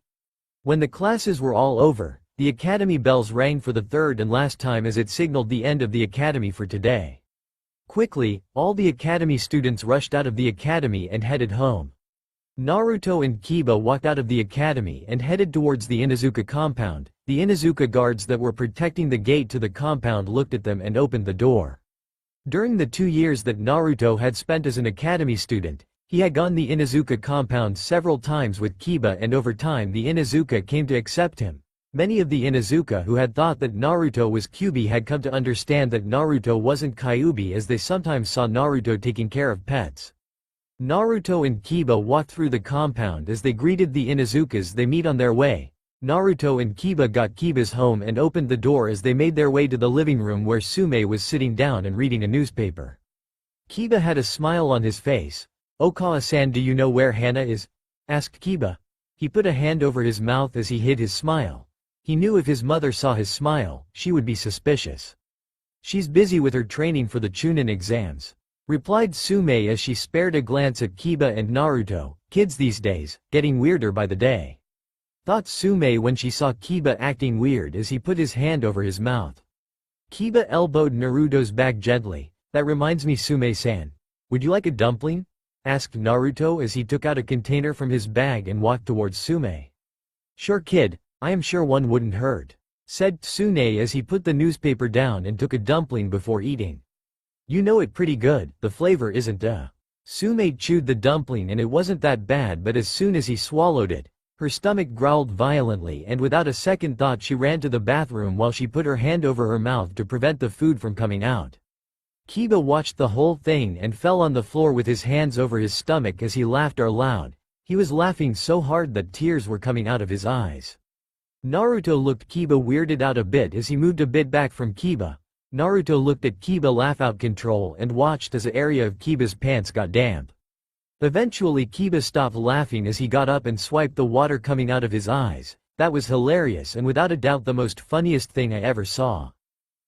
When the classes were all over, the academy bells rang for the third and last time as it signaled the end of the academy for today. Quickly, all the academy students rushed out of the academy and headed home. Naruto and Kiba walked out of the academy and headed towards the Inuzuka compound. The Inuzuka guards that were protecting the gate to the compound looked at them and opened the door. During the 2 years that Naruto had spent as an academy student, he had gone the Inuzuka compound several times with Kiba, and over time the Inuzuka came to accept him. Many of the Inuzuka who had thought that Naruto was Kyuubi had come to understand that Naruto wasn't Kyuubi, as they sometimes saw Naruto taking care of pets. Naruto and Kiba walked through the compound as they greeted the Inuzukas they meet on their way. Naruto and Kiba got Kiba's home and opened the door as they made their way to the living room where Sume was sitting down and reading a newspaper. Kiba had a smile on his face. "Okawa-san, do you know where Hana is?" asked Kiba. He put a hand over his mouth as he hid his smile. He knew if his mother saw his smile, she would be suspicious. "She's busy with her training for the Chunin exams," replied Sume as she spared a glance at Kiba and Naruto. "Kids these days, getting weirder by the day," thought Sume when she saw Kiba acting weird as he put his hand over his mouth. Kiba elbowed Naruto's back gently. "That reminds me, Sume-san. Would you like a dumpling?" asked Naruto as he took out a container from his bag and walked towards Sume. "Sure kid, I am sure one wouldn't hurt," said Tsune as he put the newspaper down and took a dumpling before eating. "You know it pretty good, the flavor isn't Sume chewed the dumpling and it wasn't that bad, but as soon as he swallowed it, her stomach growled violently and without a second thought she ran to the bathroom while she put her hand over her mouth to prevent the food from coming out. Kiba watched the whole thing and fell on the floor with his hands over his stomach as he laughed out loud. He was laughing so hard that tears were coming out of his eyes. Naruto looked Kiba weirded out a bit as he moved a bit back from Kiba. Naruto looked at Kiba laugh out control and watched as the area of Kiba's pants got damp. Eventually Kiba stopped laughing as he got up and swiped the water coming out of his eyes. "That was hilarious and without a doubt the most funniest thing I ever saw,"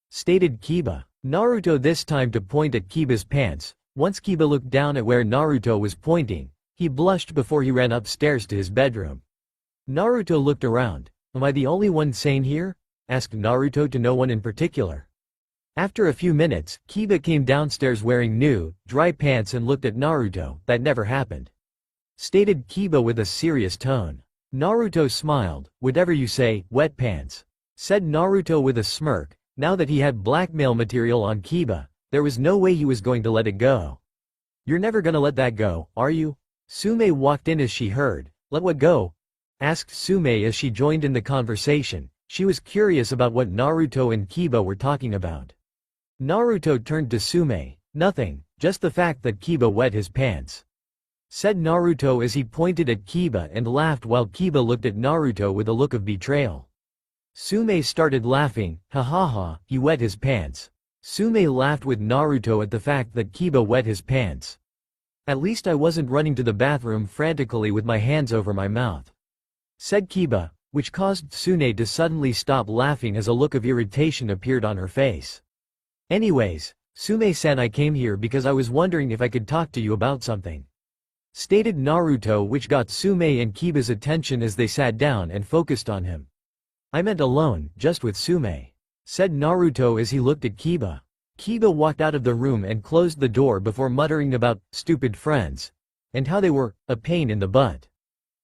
stated Kiba. Naruto this time to point at Kiba's pants. Once Kiba looked down at where Naruto was pointing, he blushed before he ran upstairs to his bedroom. Naruto looked around. "Am I the only one sane here?" asked Naruto to no one in particular. After a few minutes, Kiba came downstairs wearing new, dry pants and looked at Naruto. "That never happened," stated Kiba with a serious tone. Naruto smiled. "Whatever you say, wet pants," said Naruto with a smirk. Now that he had blackmail material on Kiba, there was no way he was going to let it go. "You're never gonna let that go, are you?" Sume walked in as she heard. "Let what go?" asked Sume as she joined in the conversation. She was curious about what Naruto and Kiba were talking about. Naruto turned to Sume. "Nothing, just the fact that Kiba wet his pants," said Naruto as he pointed at Kiba and laughed while Kiba looked at Naruto with a look of betrayal. Sume started laughing. "Ha ha ha, he wet his pants." Sume laughed with Naruto at the fact that Kiba wet his pants. "At least I wasn't running to the bathroom frantically with my hands over my mouth," said Kiba, which caused Tsune to suddenly stop laughing as a look of irritation appeared on her face. "Anyways, Sume-san, I came here because I was wondering if I could talk to you about something," stated Naruto, which got Sume and Kiba's attention as they sat down and focused on him. "I meant alone, just with Sume," said Naruto as he looked at Kiba. Kiba walked out of the room and closed the door before muttering about stupid friends and how they were a pain in the butt.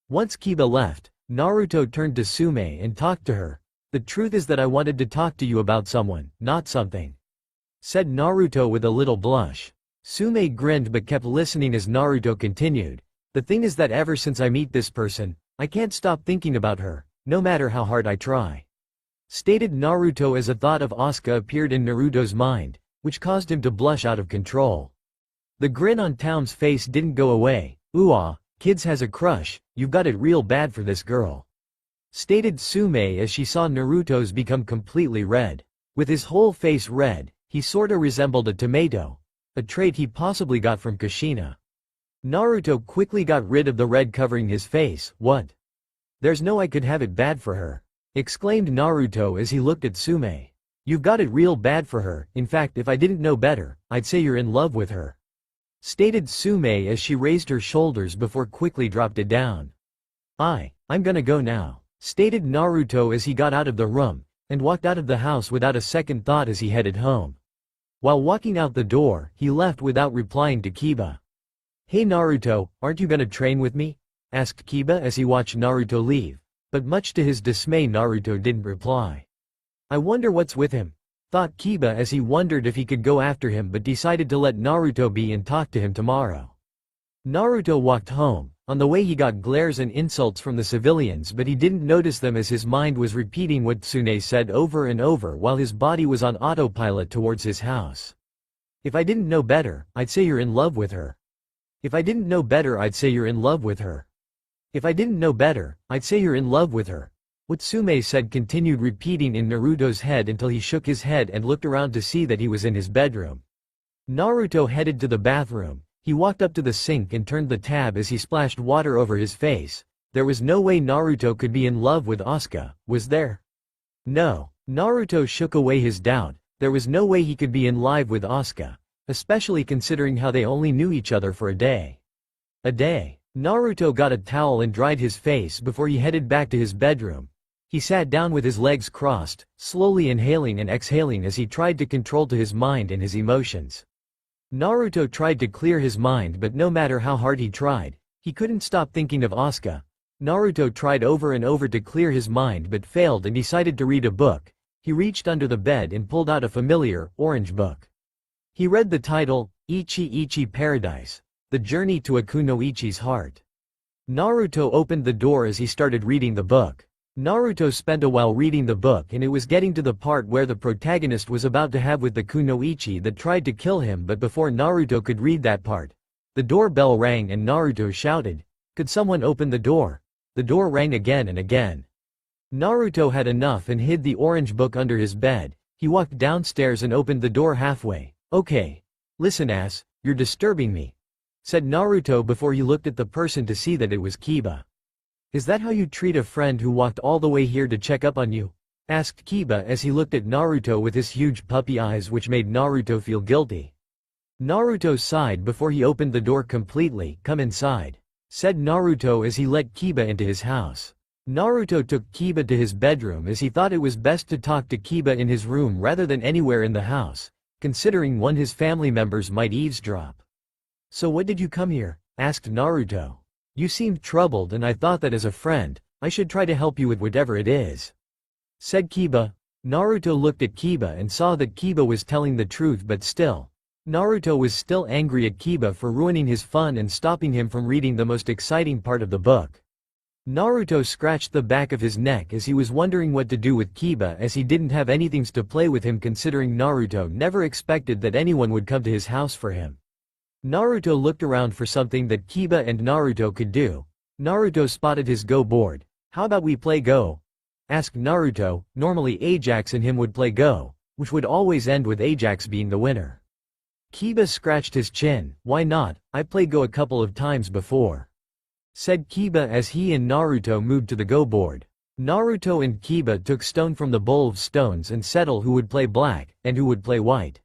Once Kiba left, Naruto turned to Sume and talked to her. "The truth is that I wanted to talk to you about someone, not something," said Naruto with a little blush. Sume grinned but kept listening as Naruto continued. "The thing is that ever since I meet this person, I can't stop thinking about her, no matter how hard I try," stated Naruto as a thought of Asuka appeared in Naruto's mind, which caused him to blush out of control. The grin on Taum's face didn't go away. "Ooh, kids has a crush, you've got it real bad for this girl," stated Sume as she saw Naruto's become completely red. With his whole face red, he sorta resembled a tomato, a trait he possibly got from Kushina. Naruto quickly got rid of the red covering his face. "What? There's no I could have it bad for her," exclaimed Naruto as he looked at Sume. "You've got it real bad for her, in fact if I didn't know better, I'd say you're in love with her," stated Sume as she raised her shoulders before quickly dropped it down. I'm gonna go now," stated Naruto as he got out of the room, and walked out of the house without a second thought as he headed home. While walking out the door, he left without replying to Kiba. "Hey Naruto, aren't you gonna train with me?" asked Kiba as he watched Naruto leave, but much to his dismay Naruto didn't reply. "I wonder what's with him," thought Kiba as he wondered if he could go after him but decided to let Naruto be and talk to him tomorrow. Naruto walked home. On the way he got glares and insults from the civilians but he didn't notice them as his mind was repeating what Tsune said over and over while his body was on autopilot towards his house. "If I didn't know better, I'd say you're in love with her. If I didn't know better I'd say you're in love with her. If I didn't know better, I'd say you're in love with her." What Sume said continued repeating in Naruto's head until he shook his head and looked around to see that he was in his bedroom. Naruto headed to the bathroom. He walked up to the sink and turned the tab as he splashed water over his face. There was no way Naruto could be in love with Asuka, was there? No. Naruto shook away his doubt. There was no way he could be in love with Asuka, especially considering how they only knew each other for a day. A day. Naruto got a towel and dried his face before he headed back to his bedroom. He sat down with his legs crossed, slowly inhaling and exhaling as he tried to control his mind and his emotions. Naruto tried to clear his mind, but no matter how hard he tried, he couldn't stop thinking of Asuka. Naruto tried over and over to clear his mind but failed and decided to read a book. He reached under the bed and pulled out a familiar, orange book. He read the title, Ichi Ichi Paradise, The Journey to a Kunoichi's Heart. Naruto opened the door as he started reading the book. Naruto spent a while reading the book and it was getting to the part where the protagonist was about to have with the kunoichi that tried to kill him, but before Naruto could read that part, the doorbell rang and Naruto shouted, "Could someone open the door?" The door rang again and again. Naruto had enough and hid the orange book under his bed. He walked downstairs and opened the door halfway. "Okay. Listen ass, you're disturbing me," said Naruto before he looked at the person to see that it was Kiba. "Is that how you treat a friend who walked all the way here to check up on you?" asked Kiba as he looked at Naruto with his huge puppy eyes, which made Naruto feel guilty. Naruto sighed before he opened the door completely. "Come inside," said Naruto as he let Kiba into his house. Naruto took Kiba to his bedroom as he thought it was best to talk to Kiba in his room rather than anywhere in the house, considering his family members might eavesdrop. "So what did you come here?" asked Naruto. "You seemed troubled and I thought that as a friend, I should try to help you with whatever it is," said Kiba. Naruto looked at Kiba and saw that Kiba was telling the truth, but still, Naruto was still angry at Kiba for ruining his fun and stopping him from reading the most exciting part of the book. Naruto scratched the back of his neck as he was wondering what to do with Kiba, as he didn't have anything to play with him, considering Naruto never expected that anyone would come to his house for him. Naruto looked around for something that Kiba and Naruto could do. Naruto spotted his Go board. "How about we play Go?" asked Naruto. Normally Ajax and him would play Go, which would always end with Ajax being the winner. Kiba scratched his chin. "Why not? I played Go a couple of times before," said Kiba as he and Naruto moved to the Go board. Naruto and Kiba took stone from the bowl of stones and settled who would play black, and who would play white.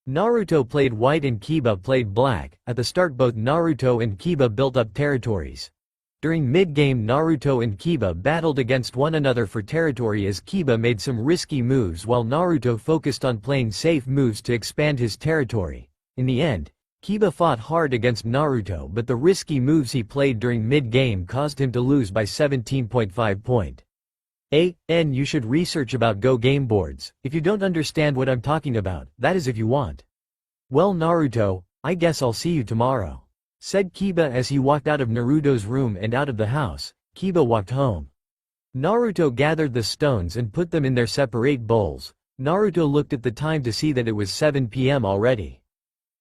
Naruto played white and Kiba played black. At the start both Naruto and Kiba built up territories. During mid-game Naruto and Kiba battled against one another for territory as Kiba made some risky moves while Naruto focused on playing safe moves to expand his territory. In the end, Kiba fought hard against Naruto, but the risky moves he played during mid-game caused him to lose by 17.5 points. You should research about Go game boards. If you don't understand what I'm talking about, that is if you want. "Well Naruto, I guess I'll see you tomorrow," said Kiba as he walked out of Naruto's room and out of the house. Kiba walked home. Naruto gathered the stones and put them in their separate bowls. Naruto looked at the time to see that it was 7 p.m. already.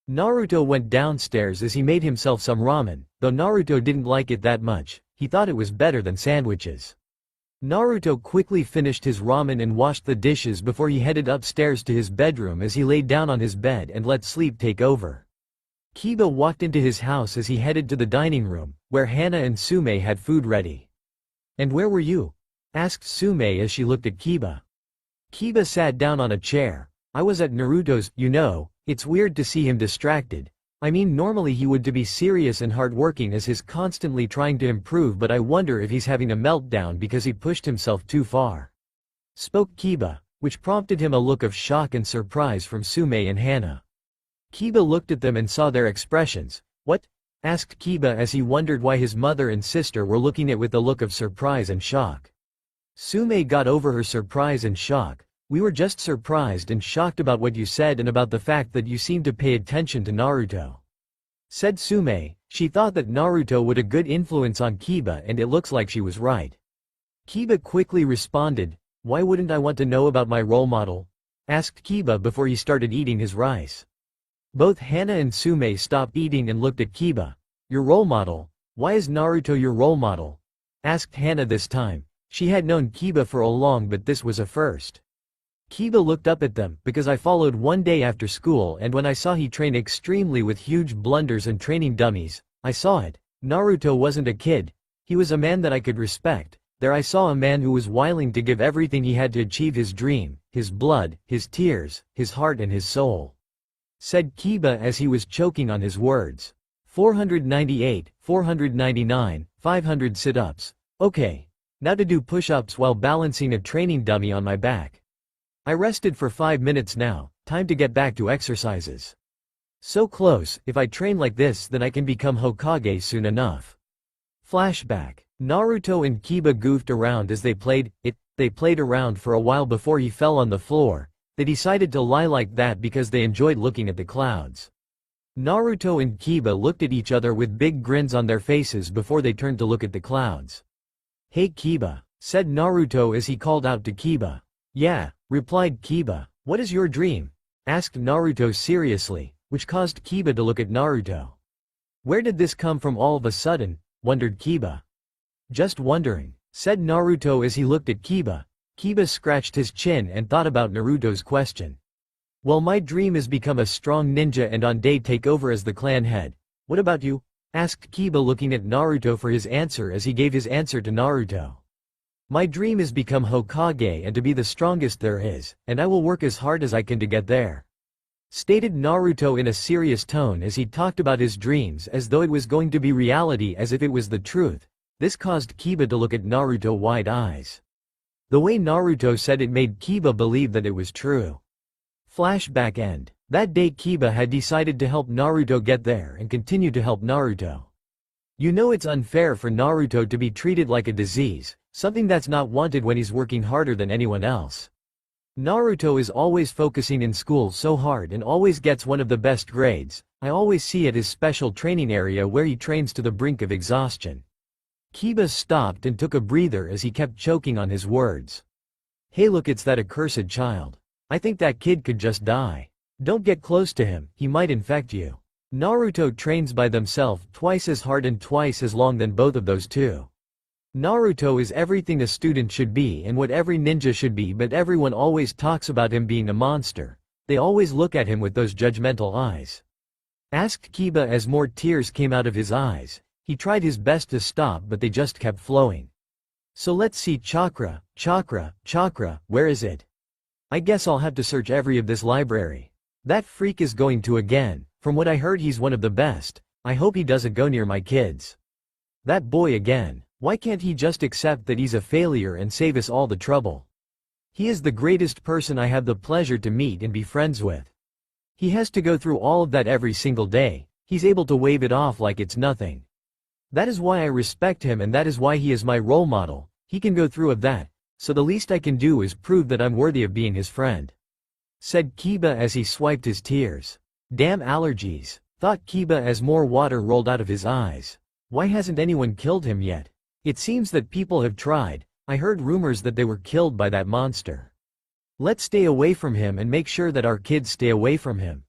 Naruto went downstairs as he made himself some ramen. Though Naruto didn't like it that much, he thought it was better than sandwiches. Naruto quickly finished his ramen and washed the dishes before he headed upstairs to his bedroom as he laid down on his bed and let sleep take over. Kiba walked into his house as he headed to the dining room, where Hana and Sume had food ready. "And where were you?" asked Sume as she looked at Kiba. Kiba sat down on a chair. "I was at Naruto's, it's weird to see him distracted. I mean normally he would to be serious and hardworking as he's constantly trying to improve, but I wonder if he's having a meltdown because he pushed himself too far," spoke Kiba, which prompted him a look of shock and surprise from Sume and Hana. Kiba looked at them and saw their expressions. "What?" asked Kiba as he wondered why his mother and sister were looking at with a look of surprise and shock. Sume got over her surprise and shock. "We were just surprised and shocked about what you said and about the fact that you seemed to pay attention to Naruto," said Sume. She thought that Naruto would a good influence on Kiba, and it looks like she was right. Kiba quickly responded, "Why wouldn't I want to know about my role model?" asked Kiba before he started eating his rice. Both Hana and Sume stopped eating and looked at Kiba. "Your role model? Why is Naruto your role model?" asked Hana this time. She had known Kiba for a long, but this was a first. Kiba looked up at them, because I followed one day after school, and when I saw he trained extremely with huge blunders and training dummies, I saw it. Naruto wasn't a kid. He was a man that I could respect. There I saw a man who was willing to give everything he had to achieve his dream, his blood, his tears, his heart and his soul. Said Kiba as he was choking on his words. 498, 499, 500 sit-ups. Okay. Now to do push-ups while balancing a training dummy on my back. I rested for 5 minutes now, time to get back to exercises. So close, if I train like this then I can become Hokage soon enough. Flashback. Naruto and Kiba goofed around as they played around for a while before he fell on the floor. They decided to lie like that because they enjoyed looking at the clouds. Naruto and Kiba looked at each other with big grins on their faces before they turned to look at the clouds. Hey Kiba, said Naruto as he called out to Kiba. Yeah, replied Kiba. What is your dream? Asked Naruto seriously, which caused Kiba to look at Naruto. Where did this come from all of a sudden? Wondered Kiba. Just wondering, said Naruto as he looked at Kiba. Kiba scratched his chin and thought about Naruto's question. Well, my dream is become a strong ninja and on day take over as the clan head. What about you? Asked Kiba looking at Naruto for his answer as he gave his answer to Naruto. My dream is become Hokage and to be the strongest there is, and I will work as hard as I can to get there. Stated Naruto in a serious tone as he talked about his dreams as though it was going to be reality, as if it was the truth. This caused Kiba to look at Naruto wide eyes. The way Naruto said it made Kiba believe that it was true. Flashback end. That day Kiba had decided to help Naruto get there and continue to help Naruto. You know it's unfair for Naruto to be treated like a disease, something that's not wanted when he's working harder than anyone else. Naruto is always focusing in school so hard and always gets one of the best grades. I always see at his special training area where he trains to the brink of exhaustion. Kiba stopped and took a breather as he kept choking on his words. Hey look, it's that accursed child. I think that kid could just die. Don't get close to him, he might infect you. Naruto trains by themselves twice as hard and twice as long than both of those two. Naruto is everything a student should be and what every ninja should be, but everyone always talks about him being a monster. They always look at him with those judgmental eyes. Asked Kiba as more tears came out of his eyes. He tried his best to stop but they just kept flowing. So let's see, chakra, where is it? I guess I'll have to search every of this library. That freak is going to again. From what I heard he's one of the best. I hope he doesn't go near my kids. That boy again. Why can't he just accept that he's a failure and save us all the trouble? He is the greatest person I have the pleasure to meet and be friends with. He has to go through all of that every single day. He's able to wave it off like it's nothing. That is why I respect him and that is why he is my role model. He can go through of that, so the least I can do is prove that I'm worthy of being his friend. Said Kiba as he swiped his tears. Damn allergies, thought Kiba as more water rolled out of his eyes. Why hasn't anyone killed him yet? It seems that people have tried. I heard rumors that they were killed by that monster. Let's stay away from him and make sure that our kids stay away from him.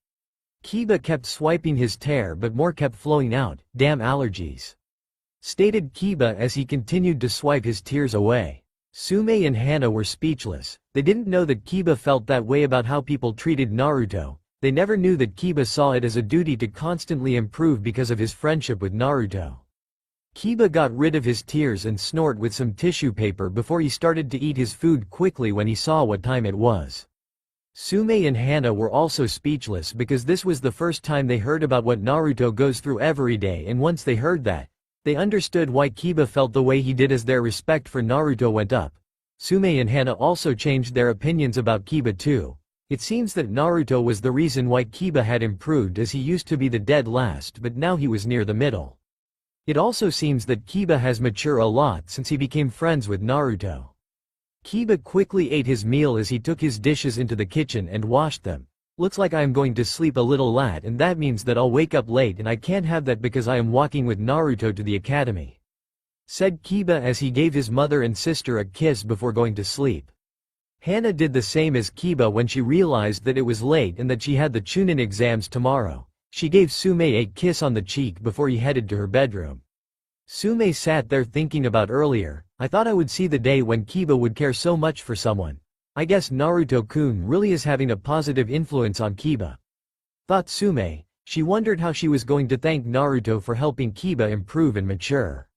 Kiba kept swiping his tear but more kept flowing out. Damn allergies. Stated Kiba as he continued to swipe his tears away. Sume and Hana were speechless. They didn't know that Kiba felt that way about how people treated Naruto. They never knew that Kiba saw it as a duty to constantly improve because of his friendship with Naruto. Kiba got rid of his tears and snorted with some tissue paper before he started to eat his food quickly when he saw what time it was. Sume and Hana were also speechless because this was the first time they heard about what Naruto goes through every day, and once they heard that, they understood why Kiba felt the way he did as their respect for Naruto went up. Sume and Hana also changed their opinions about Kiba too. It seems that Naruto was the reason why Kiba had improved, as he used to be the dead last but now he was near the middle. It also seems that Kiba has matured a lot since he became friends with Naruto. Kiba quickly ate his meal as he took his dishes into the kitchen and washed them. Looks like I am going to sleep a little late, and that means that I'll wake up late, and I can't have that because I am walking with Naruto to the academy. Said Kiba as he gave his mother and sister a kiss before going to sleep. Hana did the same as Kiba when she realized that it was late and that she had the Chunin exams tomorrow. She gave Sume a kiss on the cheek before he headed to her bedroom. Sume sat there thinking about earlier. I thought I would see the day when Kiba would care so much for someone. I guess Naruto-kun really is having a positive influence on Kiba. Thought Sume. She wondered how she was going to thank Naruto for helping Kiba improve and mature.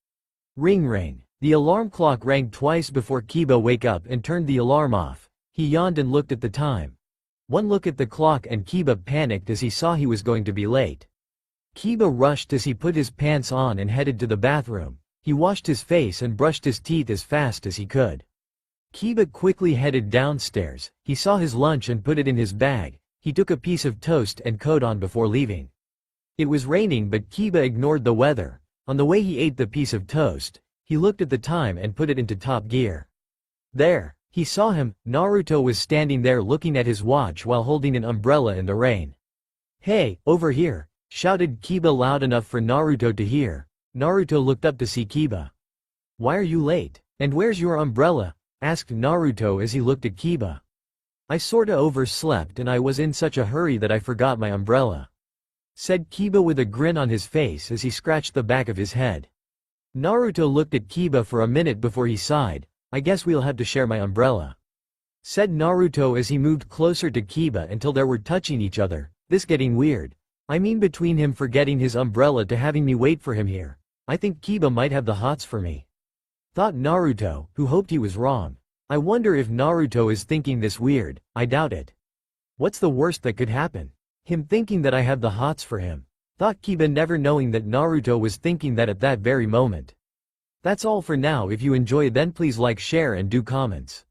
Ring ring. The alarm clock rang twice before Kiba wake up and turned the alarm off. He yawned and looked at the time. One look at the clock and Kiba panicked as he saw he was going to be late. Kiba rushed as he put his pants on and headed to the bathroom. He washed his face and brushed his teeth as fast as he could. Kiba quickly headed downstairs. He saw his lunch and put it in his bag. He took a piece of toast and coat on before leaving. It was raining but Kiba ignored the weather. On the way he ate the piece of toast, he looked at the time and put it into top gear. There, he saw him. Naruto was standing there looking at his watch while holding an umbrella in the rain. "Hey, over here," shouted Kiba loud enough for Naruto to hear. Naruto looked up to see Kiba. "Why are you late? And where's your umbrella?" asked Naruto as he looked at Kiba. "I sorta overslept and I was in such a hurry that I forgot my umbrella," said Kiba with a grin on his face as he scratched the back of his head. Naruto looked at Kiba for a minute before he sighed. "I guess we'll have to share my umbrella," said Naruto as he moved closer to Kiba until they were touching each other. "This getting weird. I mean between him forgetting his umbrella to having me wait for him here. I think Kiba might have the hots for me," thought Naruto, who hoped he was wrong. "I wonder if Naruto is thinking this weird. I doubt it. What's the worst that could happen? Him thinking that I have the hots for him," thought Kiba, never knowing that Naruto was thinking that at that very moment. That's all for now. If you enjoy then please like, share and do comments.